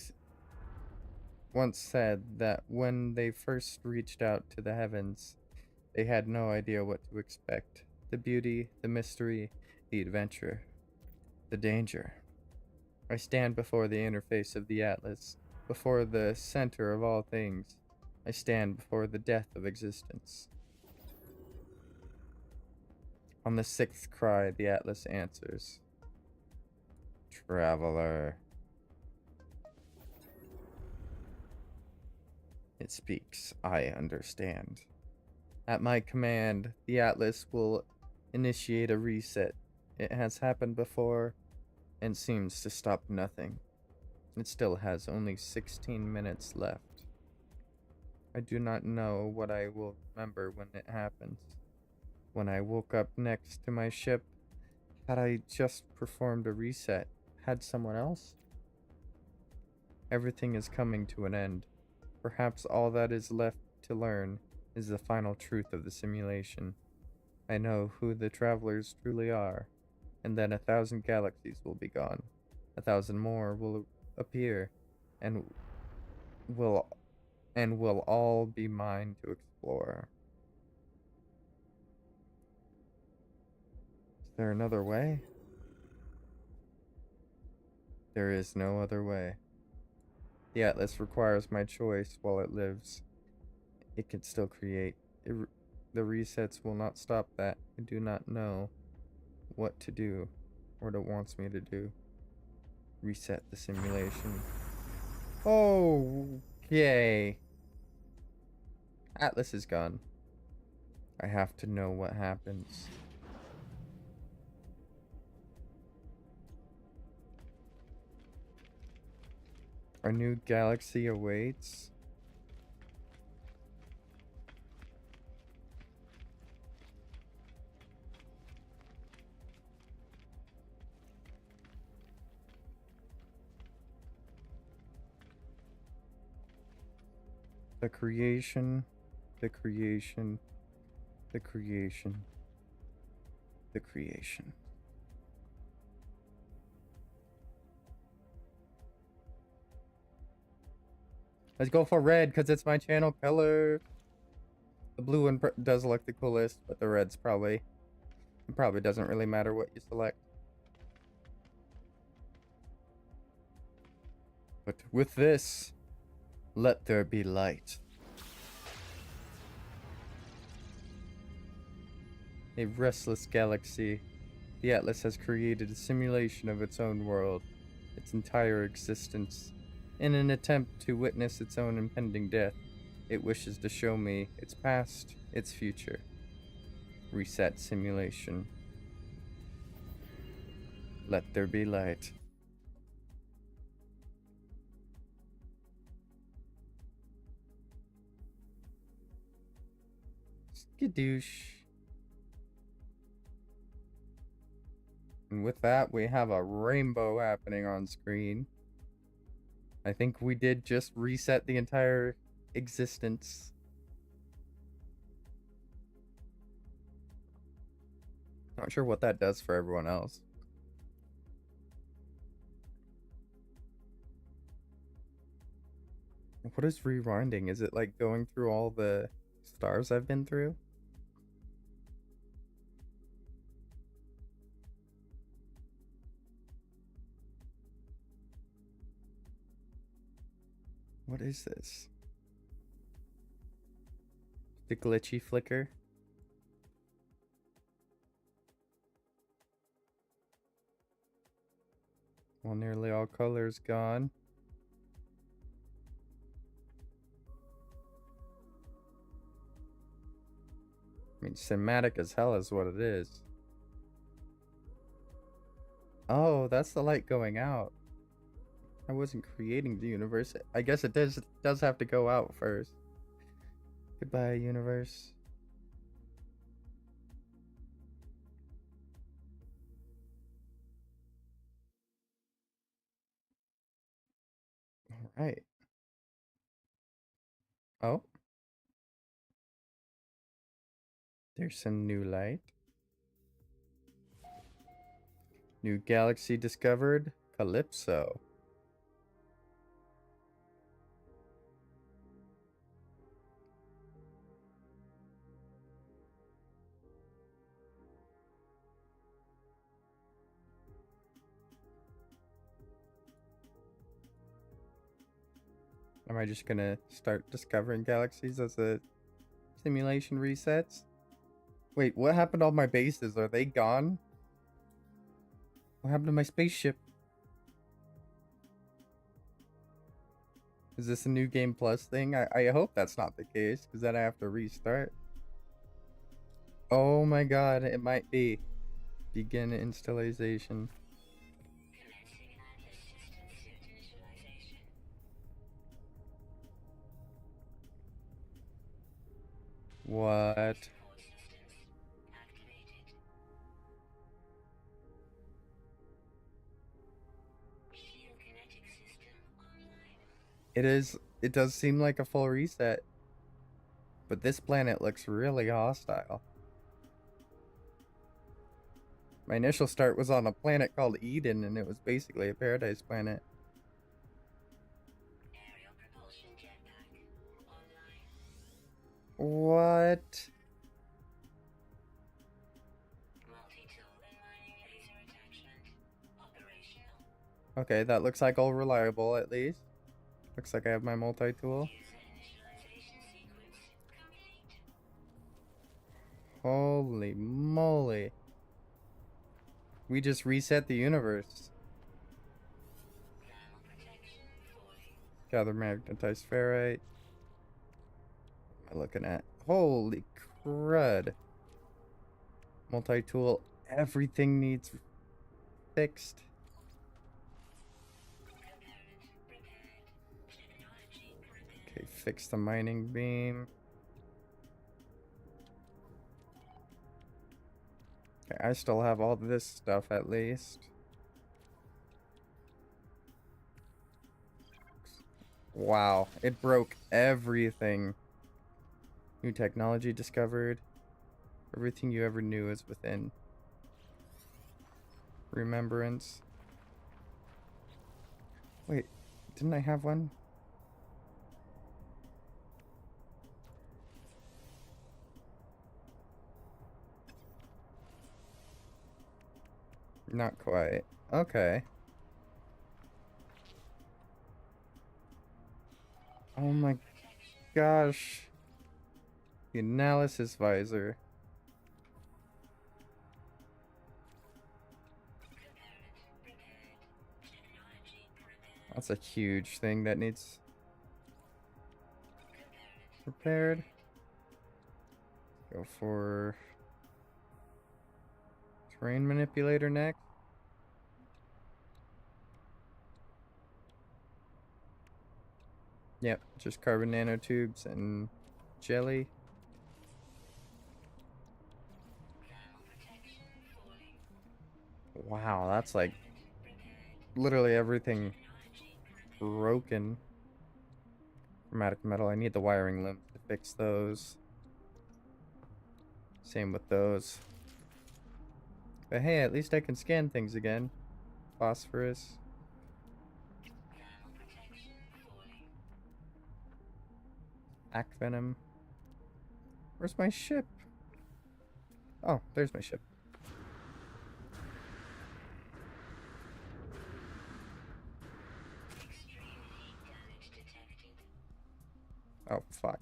said that when they first reached out to the heavens, they had no idea what to expect. The beauty, the mystery, the adventure, the danger. I stand before the interface of the Atlas, before the center of all things. I stand before the death of existence. On the sixth cry, the Atlas answers. Traveler. It speaks. I understand. At my command, the Atlas will initiate a reset. It has happened before and seems to stop nothing. It still has only 16 minutes left. I do not know what I will remember when it happens. When I woke up next to my ship, had I just performed a reset? Had someone else? Everything is coming to an end. Perhaps all that is left to learn is the final truth of the simulation. I know who the travelers truly are, and then 1,000 galaxies will be gone. 1,000 more will appear, and will all be mine to explore. Is there another way? There is no other way. The Atlas requires my choice while it lives. It can still create. The resets will not stop that. I do not know what to do, or what it wants me to do. Reset the simulation. Okay. Atlas is gone. I have to know what happens. A new galaxy awaits. The creation, the creation, the creation, the creation. Let's go for red because it's my channel color. The blue one does look the coolest, but the red's probably, it probably doesn't really matter what you select. But with this, let there be light. A restless galaxy. The Atlas has created a simulation of its own world, its entire existence. In an attempt to witness its own impending death, it wishes to show me its past, its future. Reset simulation. Let there be light. Skadoosh. And with that, we have a rainbow happening on screen. I think we did just reset the entire existence. Not sure what that does for everyone else. What is rewinding? Is it like going through all the stars I've been through? What is this? The glitchy flicker? Well, nearly all colors gone. I mean, cinematic as hell is what it is. Oh, that's the light going out. I wasn't creating the universe. I guess it does have to go out first. Goodbye, universe. All right. Oh. There's some new light. New galaxy discovered. Calypso. Am I just gonna start discovering galaxies as the simulation resets? Wait, what happened to all my bases? Are they gone? What happened to my spaceship? Is this a new game plus thing? I hope that's not the case, because then I have to restart. Oh my god, it might be. Begin installation. Commencing Atlas system suit initialization. What? Support systems activated. Geokinetic system online. It does seem like a full reset. But this planet looks really hostile. My initial start was on a planet called Eden, and it was basically a paradise planet. Aerial propulsion jetpack online. What? Multi-tool and mining laser attachment operational. Okay, that looks like all reliable at least. Looks like I have my multi-tool. User initialization sequence complete. Holy moly. We just reset the universe. Thermal protection fully. Gather magnetized ferrite. What am I looking at? Holy crud. Multi-tool. Everything needs fixed. Propellant repaired. Technology repaired. Okay, fix the mining beam. Okay, I still have all this stuff at least. Wow, it broke everything. New technology discovered. Everything you ever knew is within remembrance. Wait, didn't I have one? Not quite. Okay. Oh my gosh. The analysis visor. That's a huge thing that needs repaired. Go for terrain manipulator next. Yep, just carbon nanotubes and jelly. Wow, that's like literally everything broken. Chromatic metal. I need the wiring loom to fix those. Same with those. But hey, at least I can scan things again. Phosphorus. Ack venom. Where's my ship? Oh, there's my ship. Oh, fuck.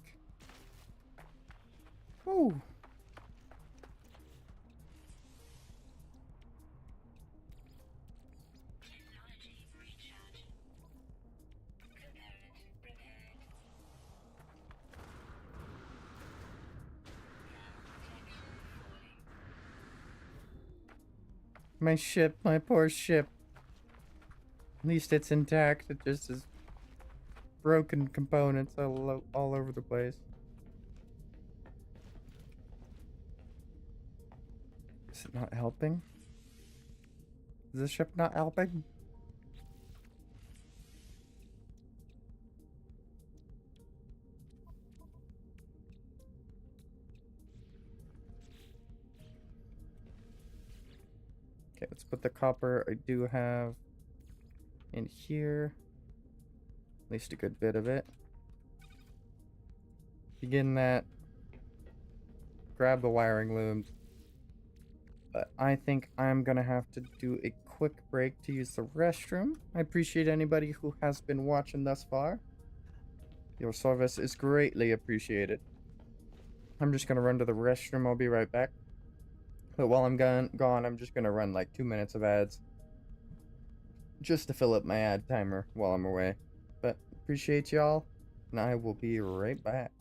Ooh. My ship, my poor ship. At least it's intact. It just is broken components all over the place. Is it not helping? Is the ship not helping? Okay, let's put the copper I do have in here. At least a good bit of it. Begin that. Grab the wiring looms. But I think I'm gonna have to do a quick break to use the restroom. I appreciate anybody who has been watching thus far. Your service is greatly appreciated. I'm just gonna run to the restroom. I'll be right back. But while I'm gone, I'm just gonna run like 2 minutes of ads. Just to fill up my ad timer while I'm away. But appreciate y'all, and I will be right back.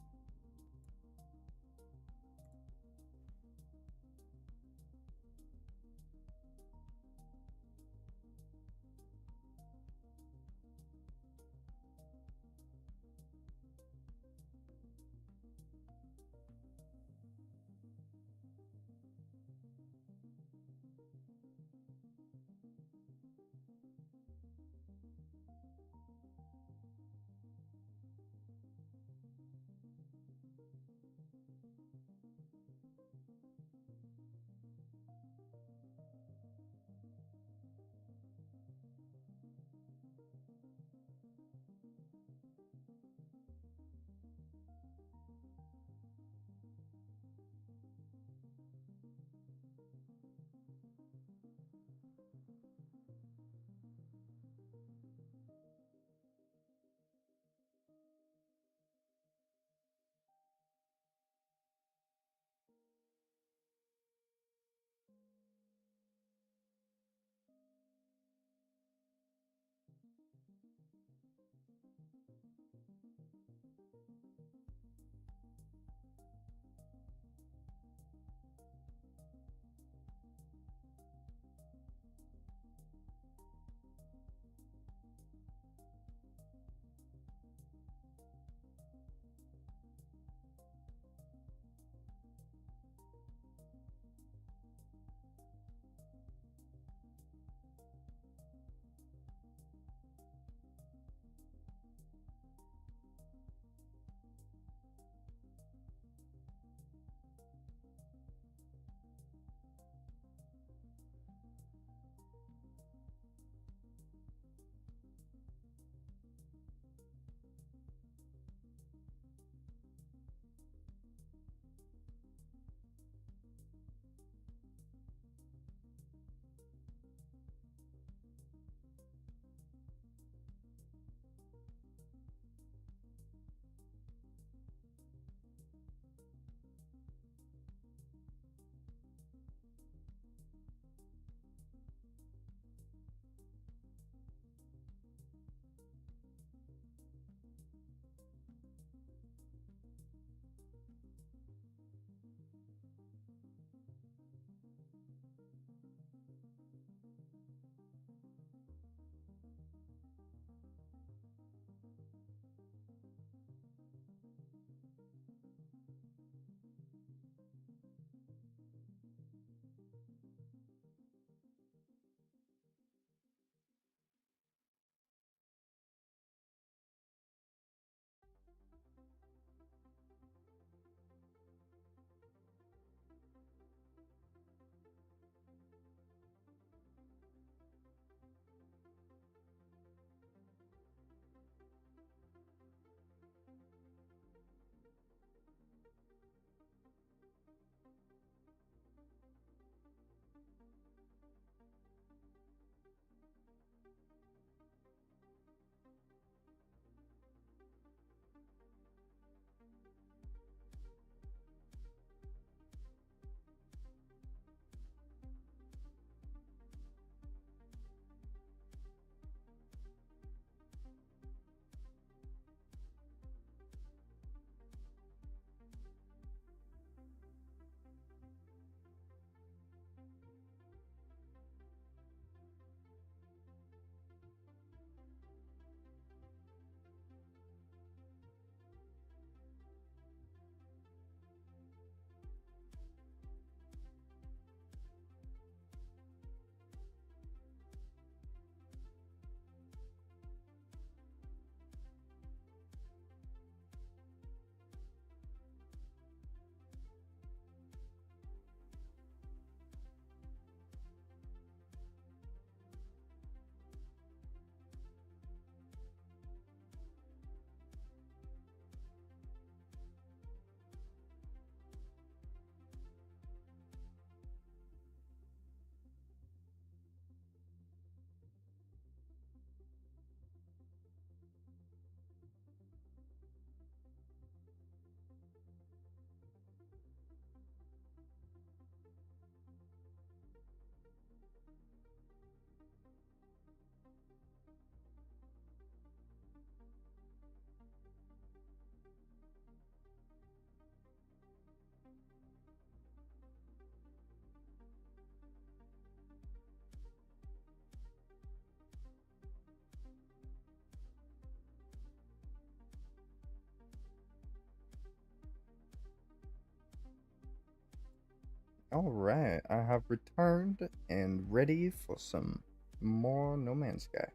Alright, I have returned and ready for some more No Man's Sky.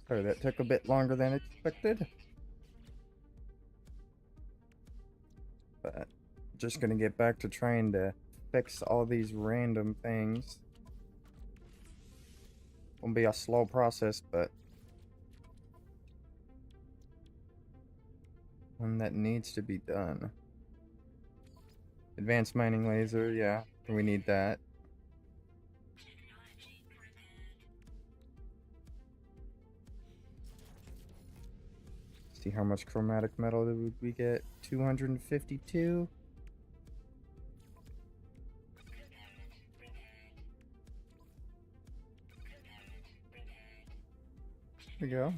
Sorry, that took a bit longer than expected. But just gonna get back to trying to fix all these random things. Won't be a slow process, but one that needs to be done. Advanced mining laser, yeah, we need that. See how much chromatic metal did we get? 252. There we go.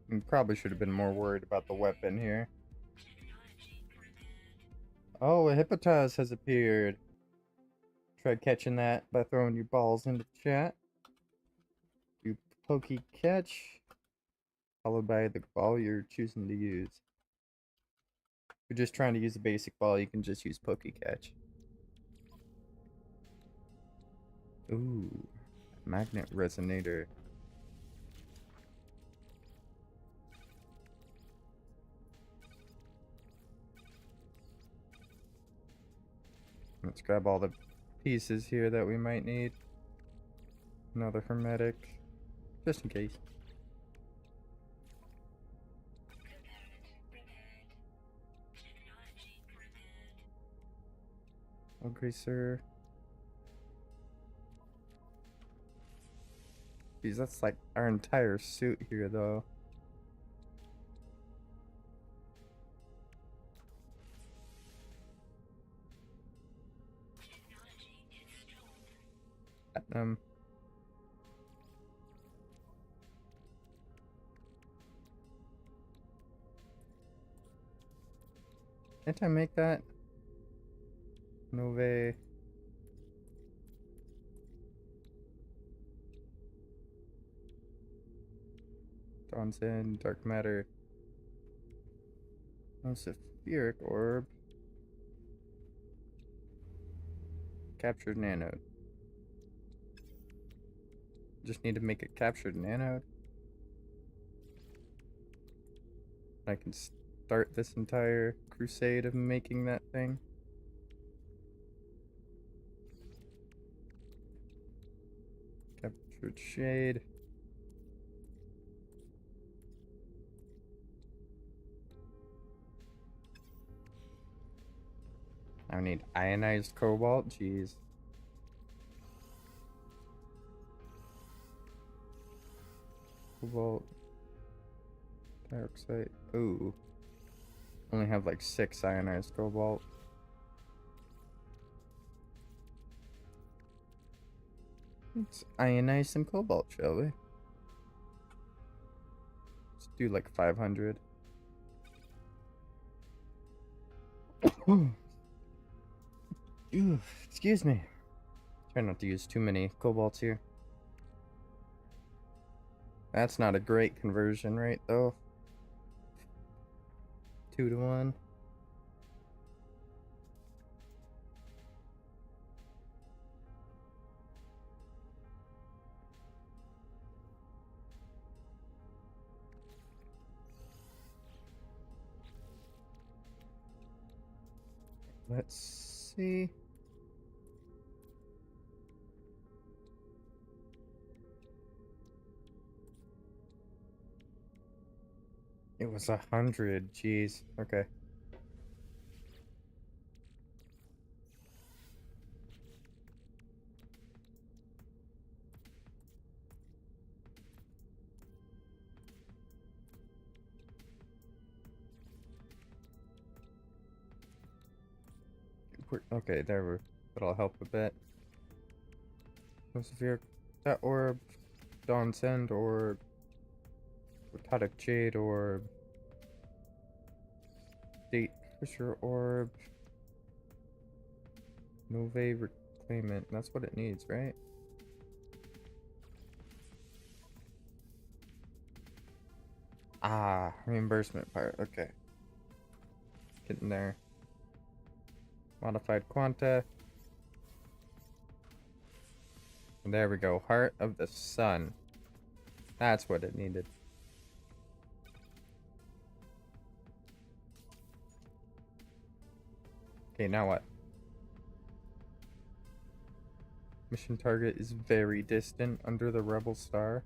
We probably should have been more worried about the weapon here. Oh, a Hippotaz has appeared. Try catching that by throwing your balls into chat. Do pokey catch, followed by the ball you're choosing to use. If you're just trying to use a basic ball, you can just use pokey catch. Ooh, magnet resonator. Let's grab all the pieces here that we might need. Another hermetic, just in case. Okay, sir. Geez, that's like our entire suit here, though. Platinum. Can't I make that? Nove. Johnson, dark matter. Oh, Saphiric orb. Captured nanode. Just need to make a captured nanode. I can start this entire crusade of making that thing. Captured shade. I need ionized cobalt. Jeez. Cobalt. Dioxide. Ooh. Only have like 6 ionized cobalt. Let's ionize some cobalt, shall we? Let's do like 500. Ooh, excuse me. Try not to use too many cobalts here. That's not a great conversion rate, though. 2 to 1. Let's see. It was 100. Jeez. Okay. Okay, there we. That'll help a bit. Severe that orb, Dawn Send orb, Rhotic Jade orb, Date Fisher orb, Nove Reclaimant. That's what it needs, right? Ah, reimbursement part. Okay. Getting there. Modified quanta. And there we go. Heart of the Sun. That's what it needed. Okay, now what? Mission target is very distant under the Rebel Star.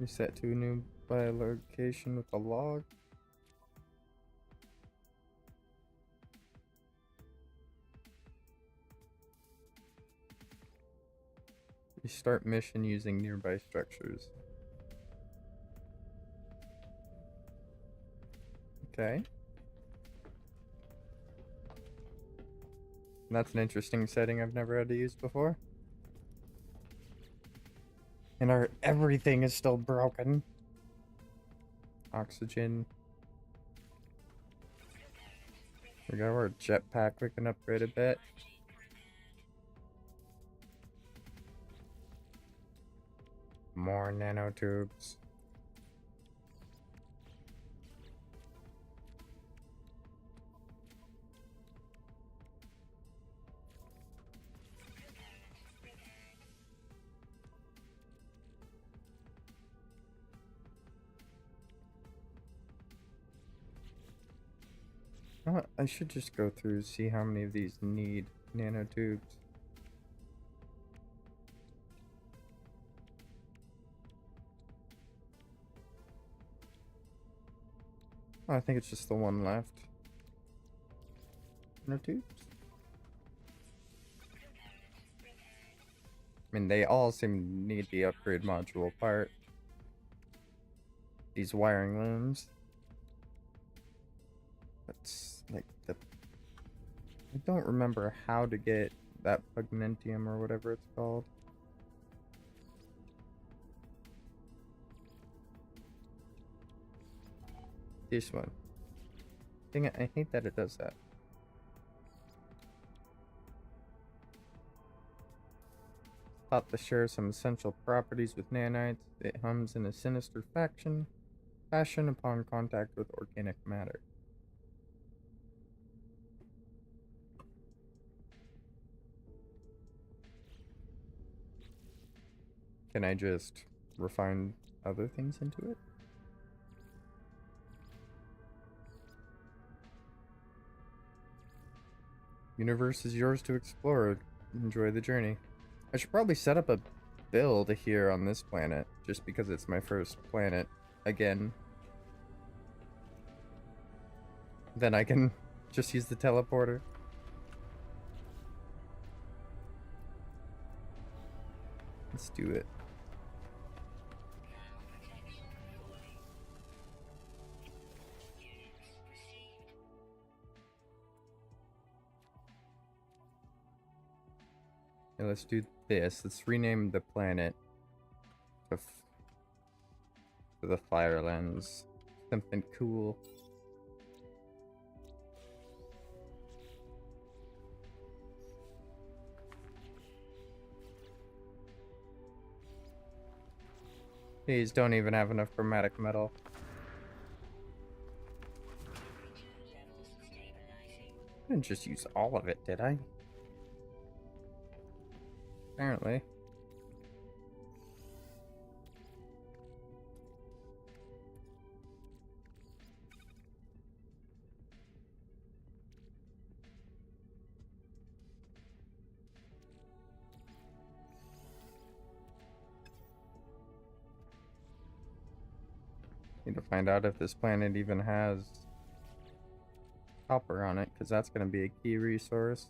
Reset to a new biolocation with a log. Restart mission using nearby structures. Okay. That's an interesting setting I've never had to use before. And our everything is still broken. Oxygen. We got our jetpack we can upgrade a bit. More nanotubes. I should just go through see how many of these need nanotubes. Oh, I think it's just the one left. Nanotubes? I mean, they all seem to need the upgrade module part. These wiring looms. That's like the... I don't remember how to get that pugnentium or whatever it's called. This one. Dang it, I hate that it does that. Thought to share some essential properties with nanites. It hums in a sinister fashion upon contact with organic matter. Can I just refine other things into it? Universe is yours to explore. Enjoy the journey. I should probably set up a build here on this planet, just because it's my first planet again. Then I can just use the teleporter. Let's do it. Okay, let's do this. Let's rename the planet to the Firelands. Something cool. These don't even have enough chromatic metal. I didn't just use all of it, did I? Apparently. Need to find out if this planet even has copper on it, because that's going to be a key resource.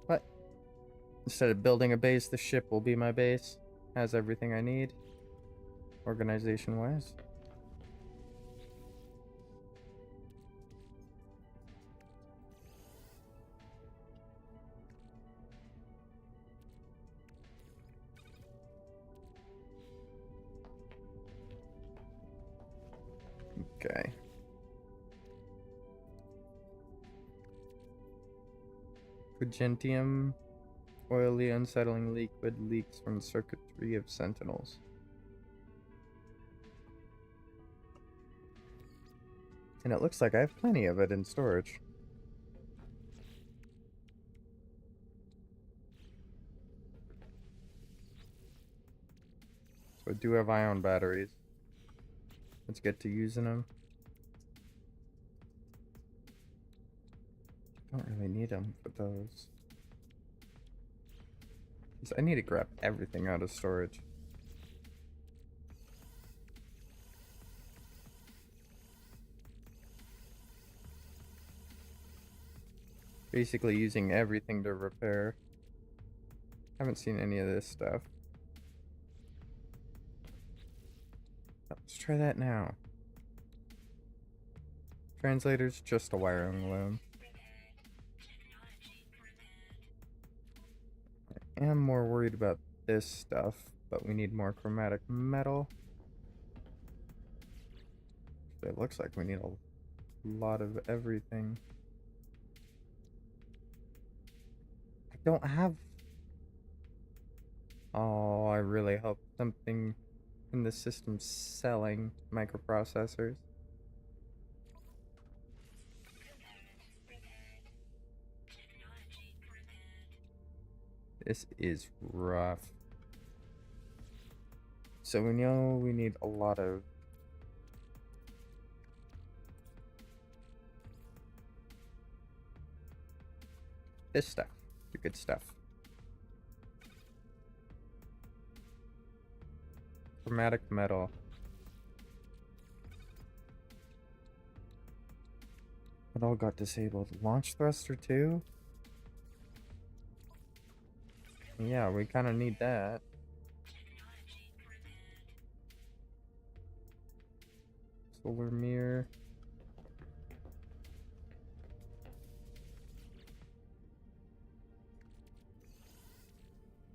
But instead of building a base, the ship will be my base. Has everything I need, organization-wise. Okay. Argentium, oily, unsettling liquid leaks from the circuitry of sentinels. And it looks like I have plenty of it in storage. So I do have ion batteries. Let's get to using them. Don't really need them for those. 'Cause I need to grab everything out of storage. Basically using everything to repair. Haven't seen any of this stuff. Let's try that now. Translator's just a wiring loom. I am more worried about this stuff, but we need more chromatic metal. It looks like we need a lot of everything. I don't have... Oh, I really hope something in the system's selling microprocessors. This is rough. So we know we need a lot of... this stuff. The good stuff. Chromatic metal. It all got disabled. Launch thruster too? Yeah, we kind of need that. Solar mirror.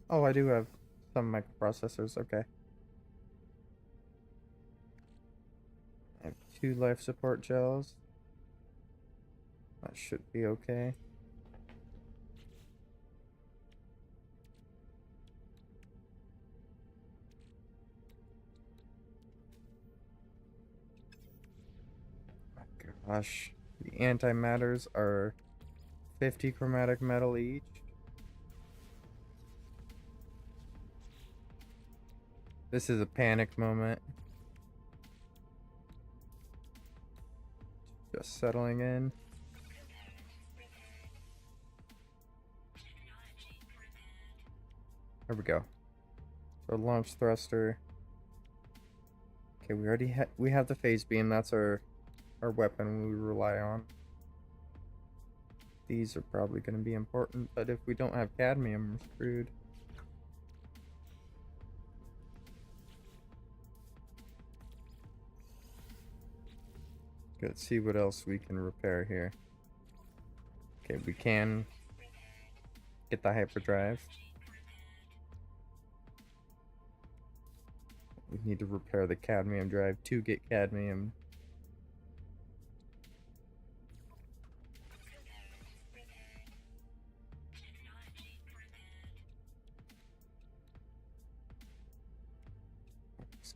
Oh, I do have some microprocessors. Okay. I have 2 life support gels. That should be okay. Gosh, the antimatters are 50 chromatic metal each. This is a panic moment. Just settling in. There we go. So launch thruster. Okay, we have the phase beam. That's our weapon we rely on. These are probably going to be important, but if we don't have cadmium, we're screwed. Let's see what else we can repair here. Okay, we can get the hyperdrive. We need to repair the cadmium drive to get cadmium.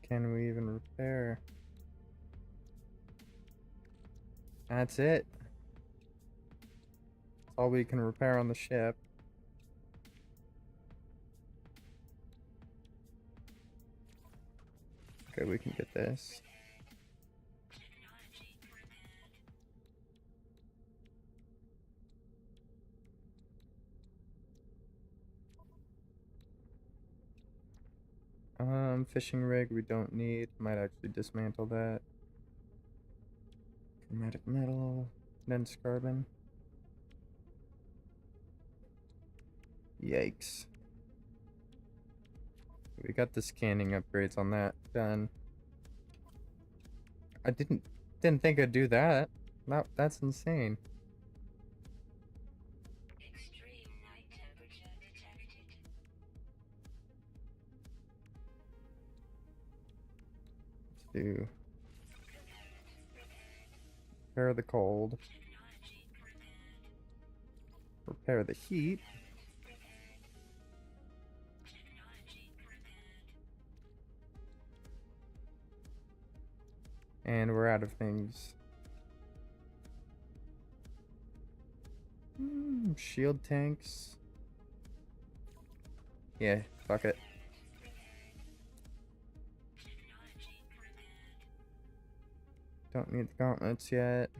Can we even repair? That's it. That's all we can repair on the ship. Okay, we can get this. Fishing rig we don't need. Might actually dismantle that. Chromatic metal, dense carbon. Yikes. We got the scanning upgrades on that done. I didn't think I'd do that. That's insane. Extreme night temperature detected. Let's do repair the cold. repair the heat. And we're out of things. Shield tanks. Yeah, fuck it. Don't need the gauntlets yet.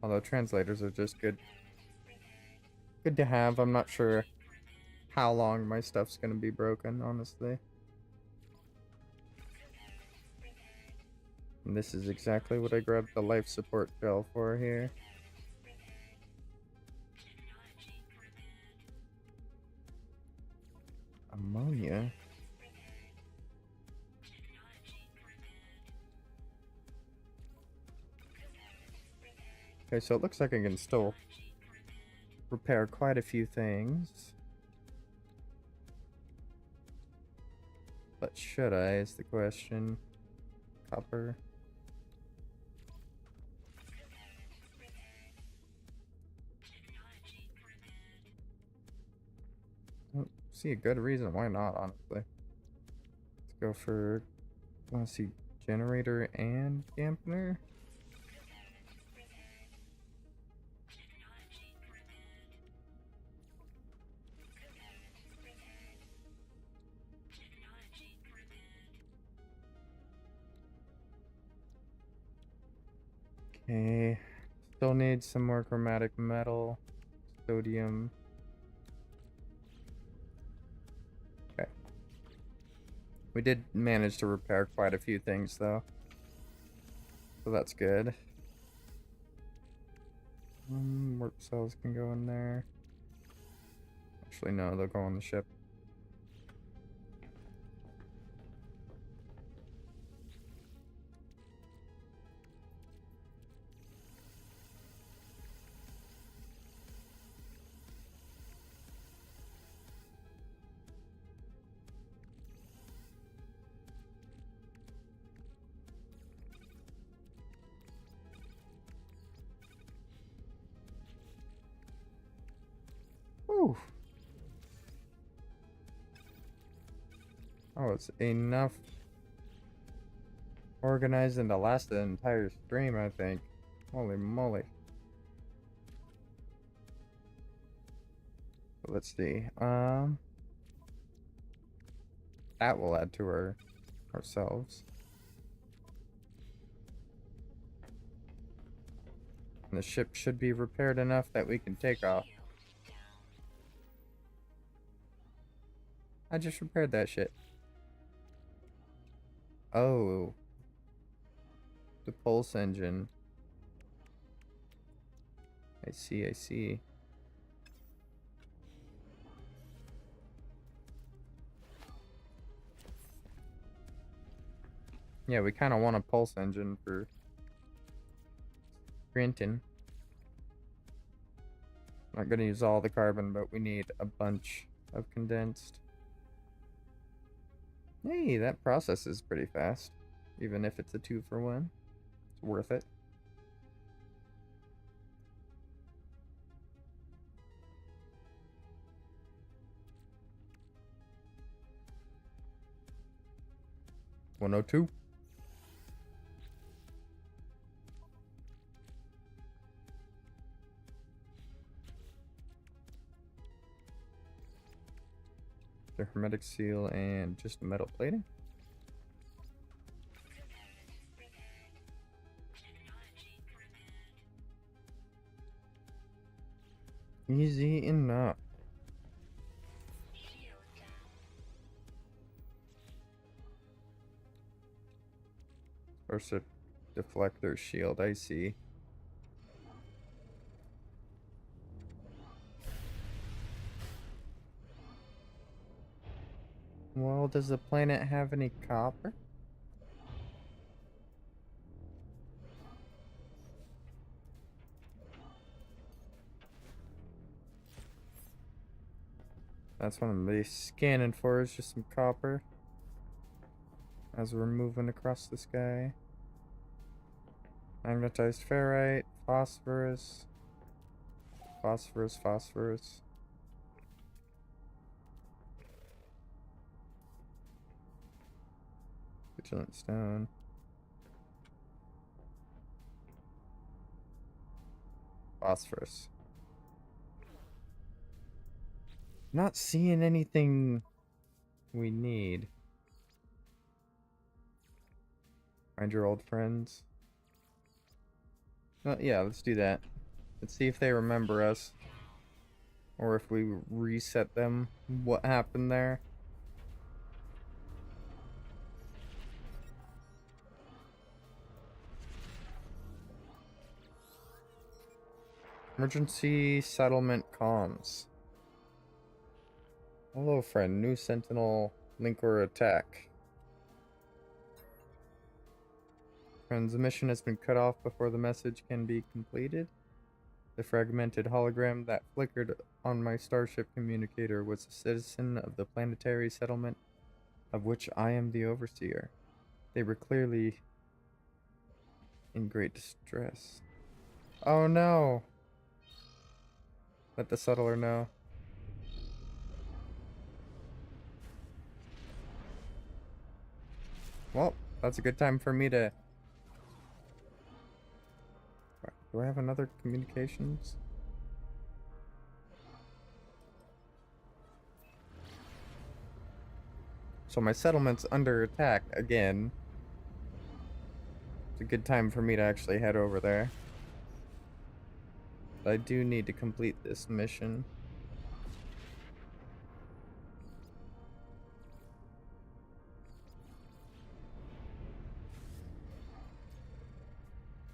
Although translators are just good. Good to have. I'm not sure how long my stuff's gonna be broken, honestly. And this is exactly what I grabbed the life support gel for here. Ammonia. Okay, so it looks like I can still repair quite a few things. But should I, is the question. Copper. Don't see a good reason why not, honestly. Let's go for, let's see, generator and dampener. Okay, still need some more chromatic metal, sodium. Okay. We did manage to repair quite a few things though. So that's good. Warp cells can go in there. Actually, no, they'll go on the ship. Whew. Oh, it's enough organized and to last the entire stream, I think. Holy moly. Let's see. That will add to ourselves. And the ship should be repaired enough that we can take off. I just repaired that shit. Oh. The pulse engine. I see, I see. Yeah, we kind of want a pulse engine for Grinton. Not gonna use all the carbon, but we need a bunch of condensed. Hey, that process is pretty fast. Even if it's a 2-for-1. It's worth it. $102. The hermetic seal and just metal plating. Easy enough. Or should deflector shield, I see. Well, does the planet have any copper? That's what I'm really scanning for, is just some copper. As we're moving across the sky. Magnetized ferrite, phosphorus. Phosphorus, phosphorus. Vigilant stone. Phosphorus. Not seeing anything we need. Find your old friends. Yeah, let's do that. Let's see if they remember us. Or if we reset them. What happened there? Emergency settlement comms. Hello, friend. New sentinel link or attack. Transmission has been cut off before the message can be completed. The fragmented hologram that flickered on my starship communicator was a citizen of the planetary settlement of which I am the overseer. They were clearly in great distress. Oh no! Let the settler know. Well, that's a good time for me to... Do I have another communications? So my settlement's under attack again. It's a good time for me to actually head over there. But I do need to complete this mission.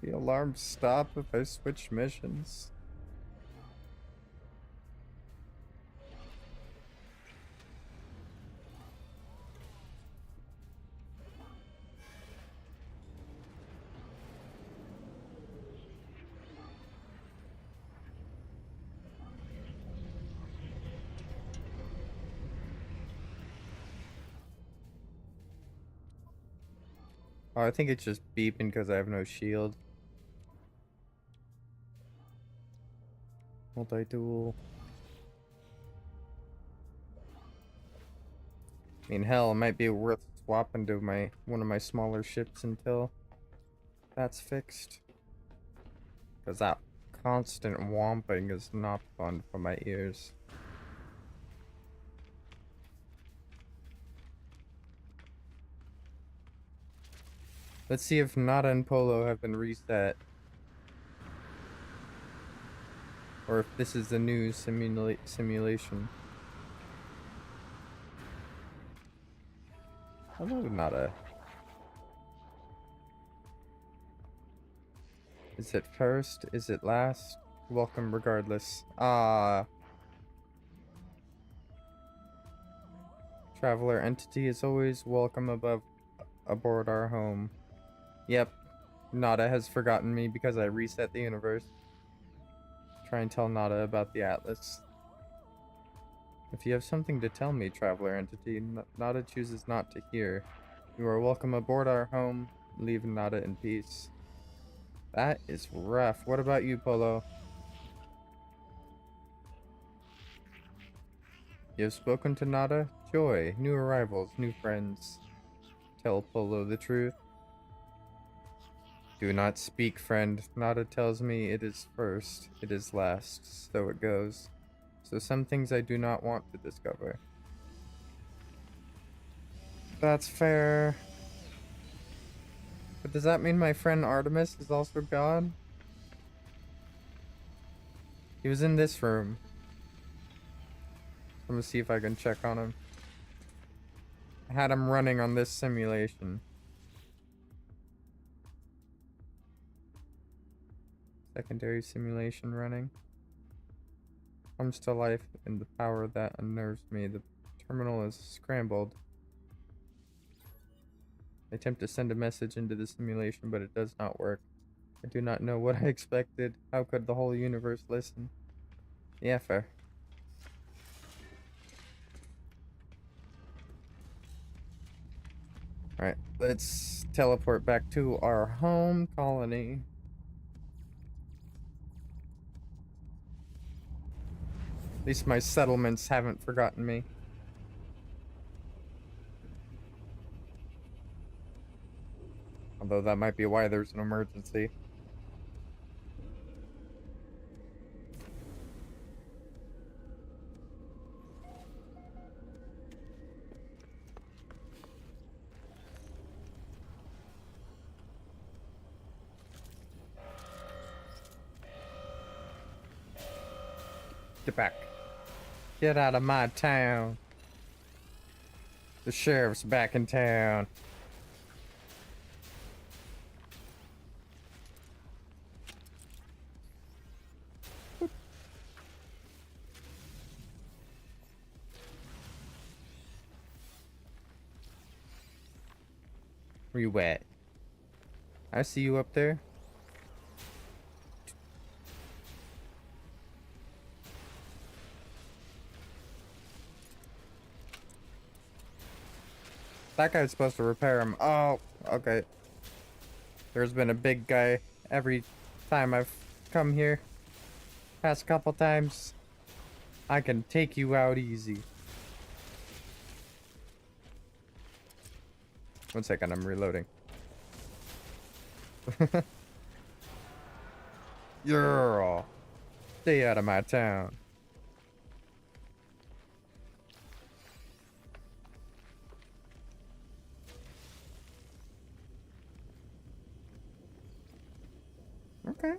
The alarms stop if I switch missions. Oh, I think it's just beeping because I have no shield. Multi-duel. I mean, hell, it might be worth swapping to one of my smaller ships until that's fixed. Because that constant whomping is not fun for my ears. Let's see if Nada and Polo have been reset. Or if this is the new simulation. Hello, Nada. Is it first? Is it last? Welcome regardless. Ah. Traveler entity is always welcome aboard our home. Yep. Nada has forgotten me because I reset the universe. Try and tell Nada about the Atlas. If you have something to tell me, traveler entity, Nada chooses not to hear. You are welcome aboard our home. Leave Nada in peace. That is rough. What about you, Polo? You have spoken to Nada? Joy, new arrivals, new friends. Tell Polo the truth. Do not speak, friend. Nada tells me it is first, it is last, so it goes. So some things I do not want to discover. That's fair. But does that mean my friend Artemis is also gone? He was in this room. I'm gonna see if I can check on him. I had him running on this simulation. Secondary simulation running. Comes to life in the power that unnerves me. The terminal is scrambled. I attempt to send a message into the simulation, but it does not work. I do not know what I expected. How could the whole universe listen? Yeah, fair. Alright, let's teleport back to our home colony. least my settlements haven't forgotten me. Although that might be why there's an emergency. Get back. Get out of my town. The sheriff's back in town. Where you at? I see you up there. That guy's supposed to repair him. Oh, okay. There's been a big guy every time I've come here. Past couple times. I can take you out easy. 1 second, I'm reloading. Girl, stay out of my town. Okay.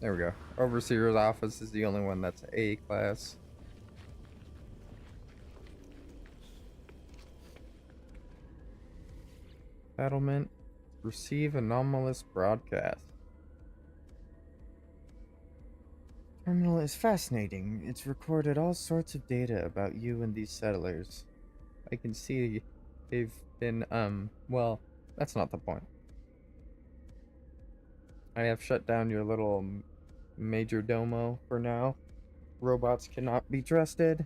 There we go. Overseer's office is the only one that's A class. Settlement. Receive anomalous broadcast. Terminal is fascinating. It's recorded all sorts of data about you and these settlers. I can see they've been, well, that's not the point. I have shut down your little major domo for now. Robots cannot be trusted.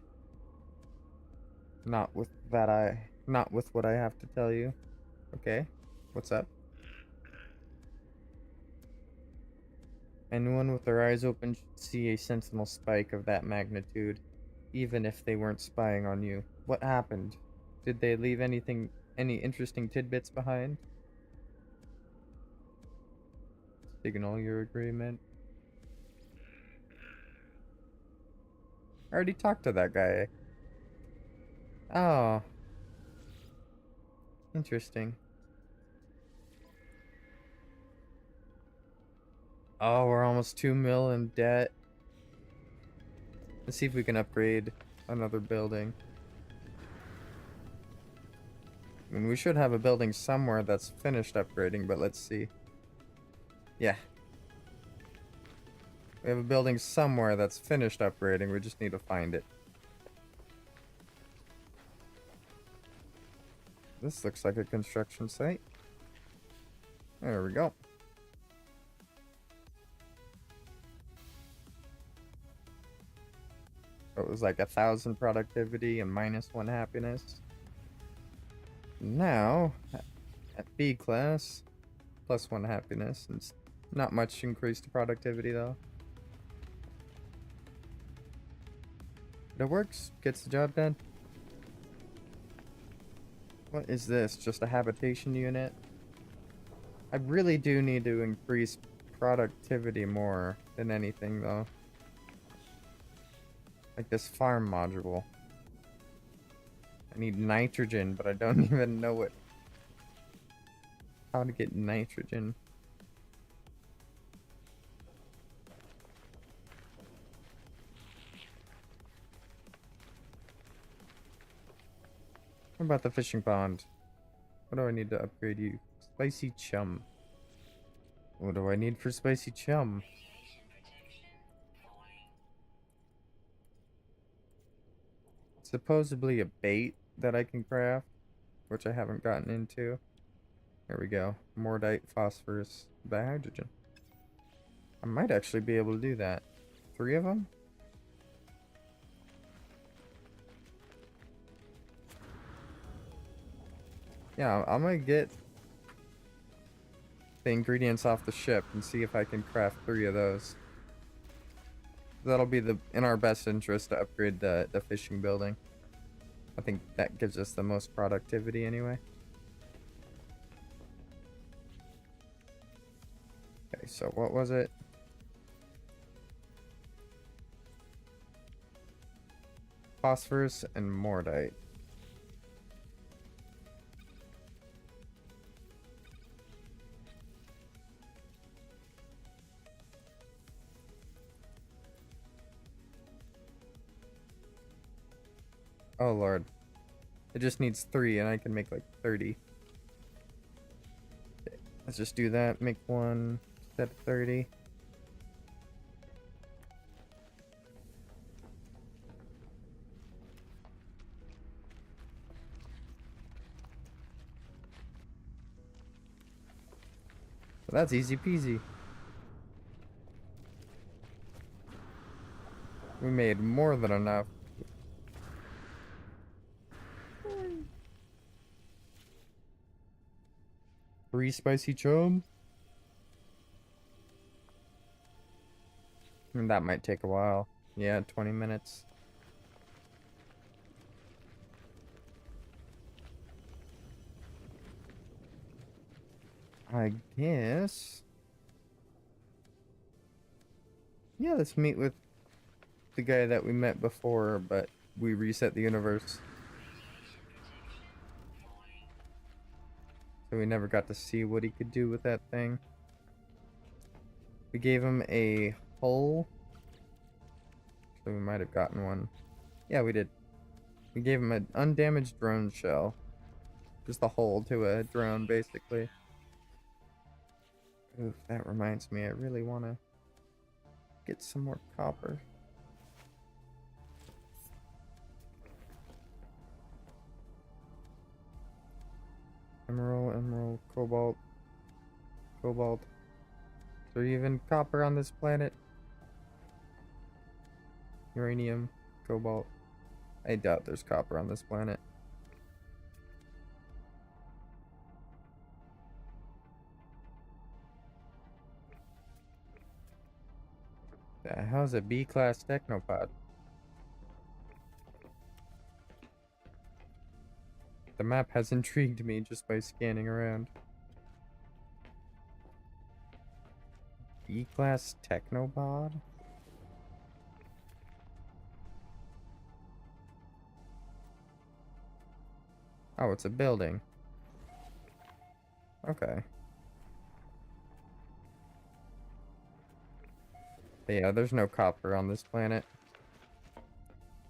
Not with what I have to tell you. Okay, what's up? Anyone with their eyes open should see a sentinel spike of that magnitude, even if they weren't spying on you. What happened? Did they leave any interesting tidbits behind? Signal your agreement. I already talked to that guy. Oh. Interesting. Oh, we're almost 2 mil in debt. Let's see if we can upgrade another building. I mean, we should have a building somewhere that's finished upgrading, but let's see. Yeah. We have a building somewhere that's finished upgrading, we just need to find it. This looks like a construction site. There we go. So it was like 1,000 productivity and -1 happiness. Now, at B class, +1 happiness, and not much increased productivity though. But it works, gets the job done. What is this? Just a habitation unit? I really do need to increase productivity more than anything though. Like this farm module. I need nitrogen, but I don't even know how to get nitrogen. What about the fishing pond? What do I need to upgrade you? Spicy chum. What do I need for spicy chum? Supposedly a bait that I can craft, which I haven't gotten into. There we go. Mordite, phosphorus, hydrogen. I might actually be able to do that. 3 of them? Yeah, I'm gonna get the ingredients off the ship and see if I can craft 3 of those. That'll be in our best interest to upgrade the fishing building. I think that gives us the most productivity anyway. Okay, so what was it? Phosphorus and mordite. Oh lord. It just needs 3 and I can make like 30. Okay, let's just do that. Make 1 instead of 30. Well, that's easy peasy. We made more than enough. Three spicy chum. And that might take a while. Yeah, 20 minutes. I guess. Yeah, let's meet with the guy that we met before, but we reset the universe. So we never got to see what he could do with that thing. We gave him a hull. So we might have gotten one. Yeah, we did. We gave him an undamaged drone shell. Just the hull to a drone, basically. Oof, that reminds me, I really want to get some more copper. Emerald, cobalt, cobalt. Is there even copper on this planet? Uranium, cobalt. I doubt there's copper on this planet. How's a B-class technopod? The map has intrigued me just by scanning around. B-class technopod? Oh, it's a building. Okay. But yeah, there's no copper on this planet.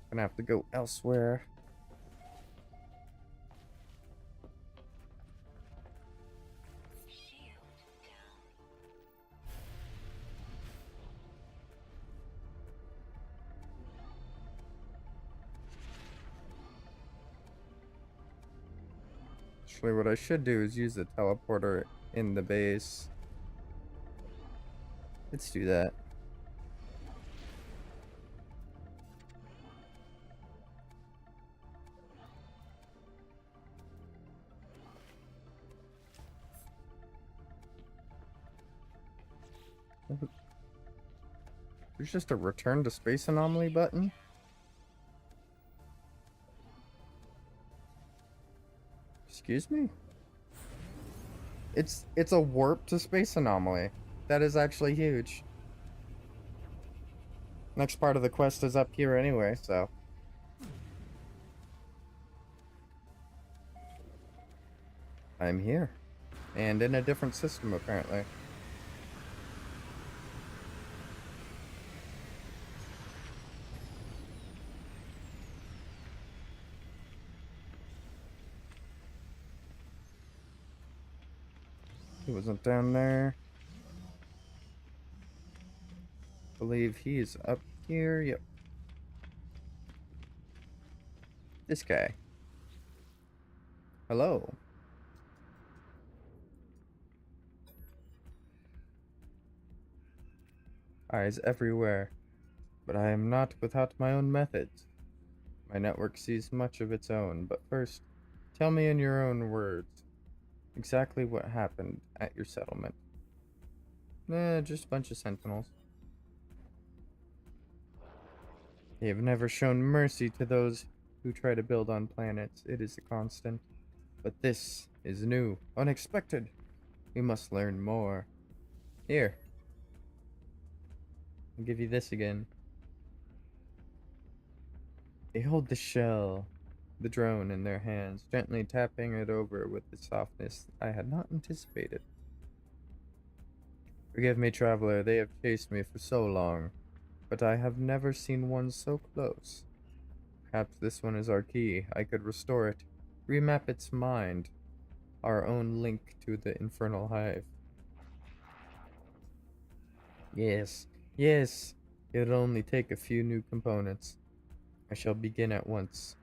Gonna have to go elsewhere. Shield down. Actually, what I should do is use the teleporter in the base. Let's do that. There's just a return to space anomaly button. Excuse me? It's a warp to space anomaly. That is actually huge. Next part of the quest is up here anyway, so. I'm here. And in a different system, apparently. He wasn't down there. Believe he's up here. Yep. This guy. Hello. Eyes everywhere. But I am not without my own methods. My network sees much of its own, but first, tell me in your own words, exactly what happened at your settlement. Nah, just a bunch of sentinels. They have never shown mercy to those who try to build on planets. It is a constant. But this is new, unexpected. We must learn more. Here. I'll give you this again. They hold the shell, the drone in their hands, gently tapping it over with the softness I had not anticipated. Forgive me, traveler, they have chased me for so long, but I have never seen one so close. Perhaps this one is our key. I could restore it, remap its mind, our own link to the infernal hive. Yes, yes, it'll only take a few new components. I shall begin at once.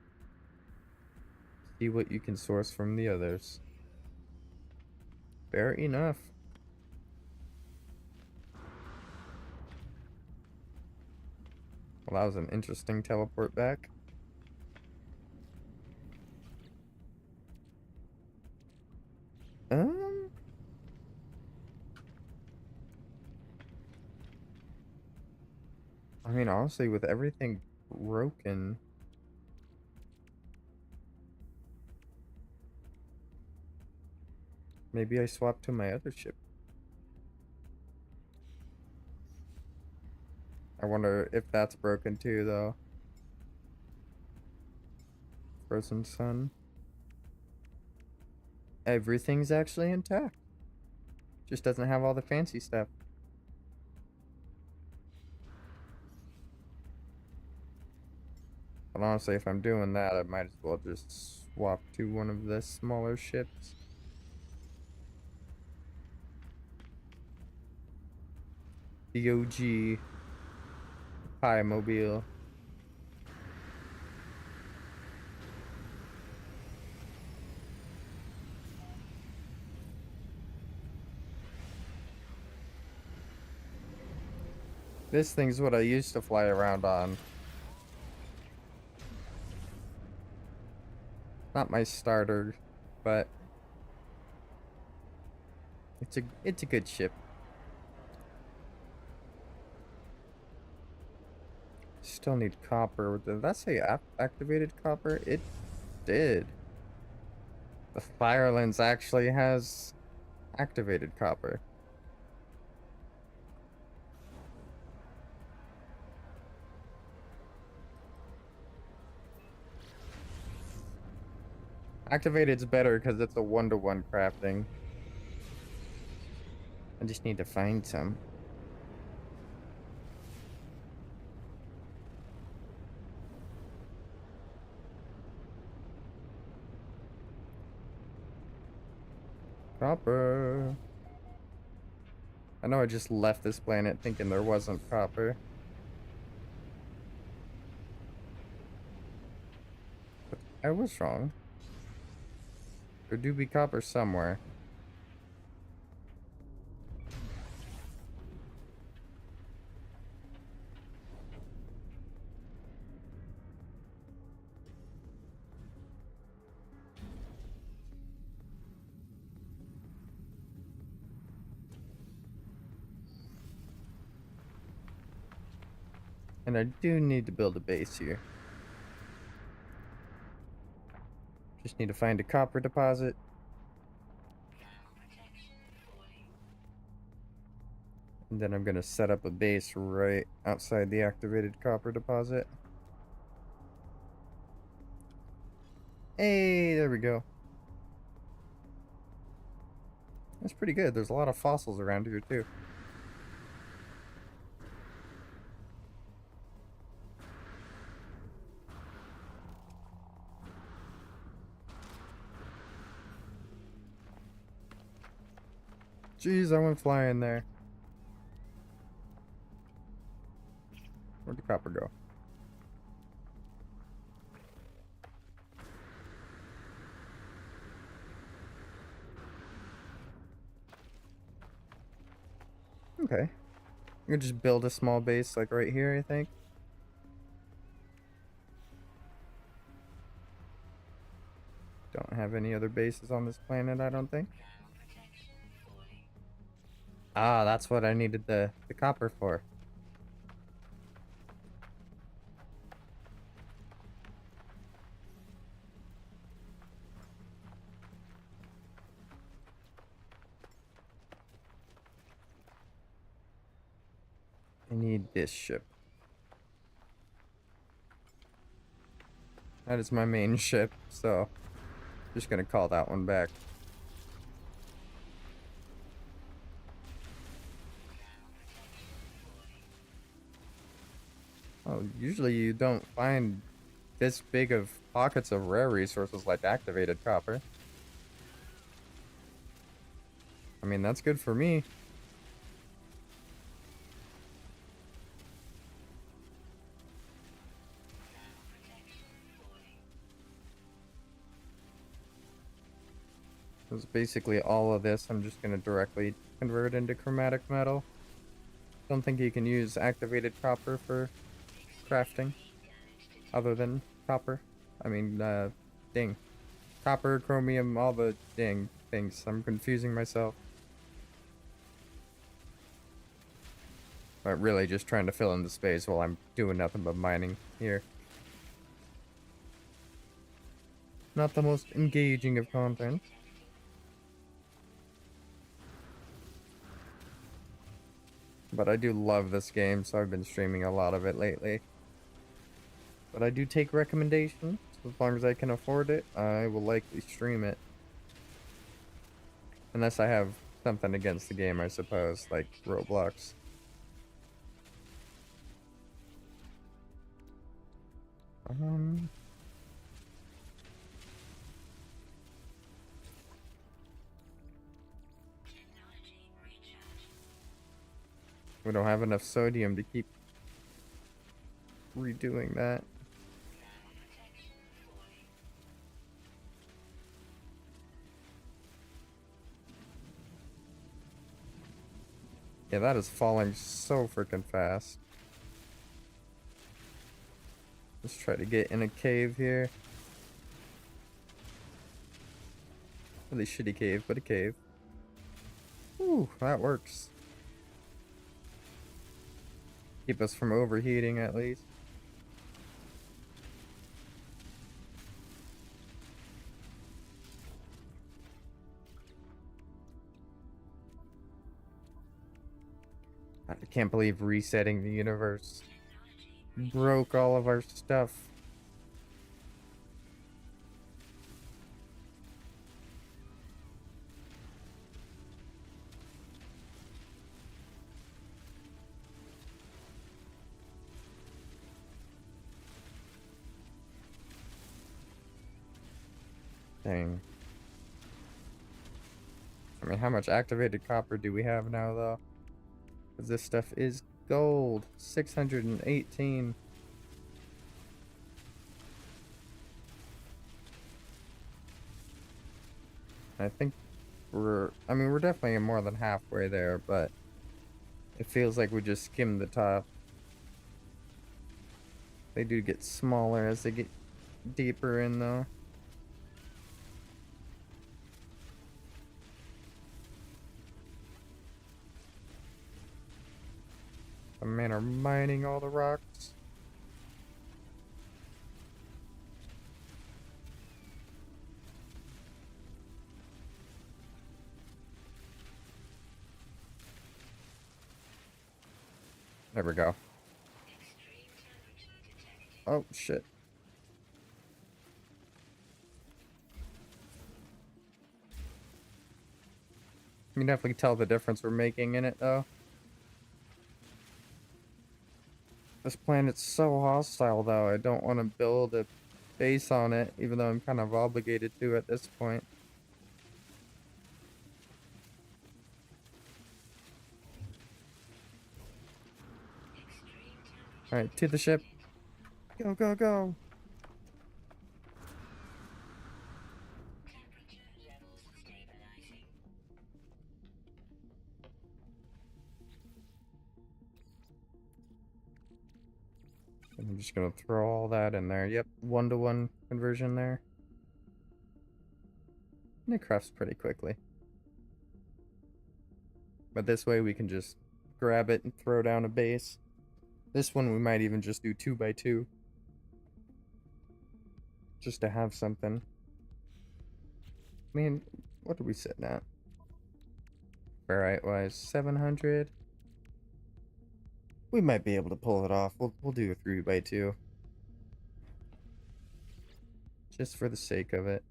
See what you can source from the others. Fair enough. Well, that was an interesting teleport back. Um, I mean, honestly, with everything broken, maybe I swap to my other ship. I wonder if that's broken too, though. Frozen Sun. Everything's actually intact. Just doesn't have all the fancy stuff. But honestly, if I'm doing that, I might as well just swap to one of the smaller ships. The OG Pi Mobile. This thing's what I used to fly around on. Not my starter, but it's a good ship. Still need copper. Did that say activated copper? It did. The Firelands actually has activated copper. Activated's better because it's a one-to-one crafting. I just need to find some. Copper. I know I just left this planet thinking there wasn't copper. But I was wrong. There do be copper somewhere. And I do need to build a base here. Just need to find a copper deposit. And then I'm gonna set up a base right outside the activated copper deposit. Hey, there we go. That's pretty good. There's a lot of fossils around here too. Jeez, I went flying there. Where'd the copper go? Okay. You can just build a small base like right here, I think. Don't have any other bases on this planet, I don't think. Ah, that's what I needed the copper for. I need this ship. That is my main ship, so just gonna call that one back. Oh, usually you don't find this big of pockets of rare resources like activated copper. I mean, that's good for me. Because basically all of this I'm just gonna directly convert into chromatic metal. Don't think you can use activated copper for crafting other than copper. I mean, ding. Copper, chromium, all the dang things. I'm confusing myself. But really just trying to fill in the space while I'm doing nothing but mining here. Not the most engaging of content. But I do love this game, so I've been streaming a lot of it lately. But I do take recommendations. As long as I can afford it, I will likely stream it. Unless I have something against the game, I suppose, like Roblox. Um... We don't have enough sodium to keep redoing that. Yeah, that is falling so freaking fast. Let's try to get in a cave here. Really shitty cave, but a cave. Ooh, that works. Keep us from overheating at least. I can't believe resetting the universe broke all of our stuff. Dang. I mean, how much activated copper do we have now, though? Because this stuff is gold. 618. I think we're definitely more than halfway there, but it feels like we just skimmed the top. They do get smaller as they get deeper in, though. The men are mining all the rocks. There we go. Oh, shit. You can definitely tell the difference we're making in it, though. This planet's so hostile, though. I don't want to build a base on it, even though I'm kind of obligated to at this point. Alright, to the ship. Go, go, go. I'm just gonna throw all that in there. Yep, 1-to-1 conversion there. And it crafts pretty quickly. But this way we can just grab it and throw down a base. This one we might even just do 2x2. Just to have something. I mean, what are we sitting at? Ferrite wise, 700. We might be able to pull it off. We'll do a 3x2. Just for the sake of it.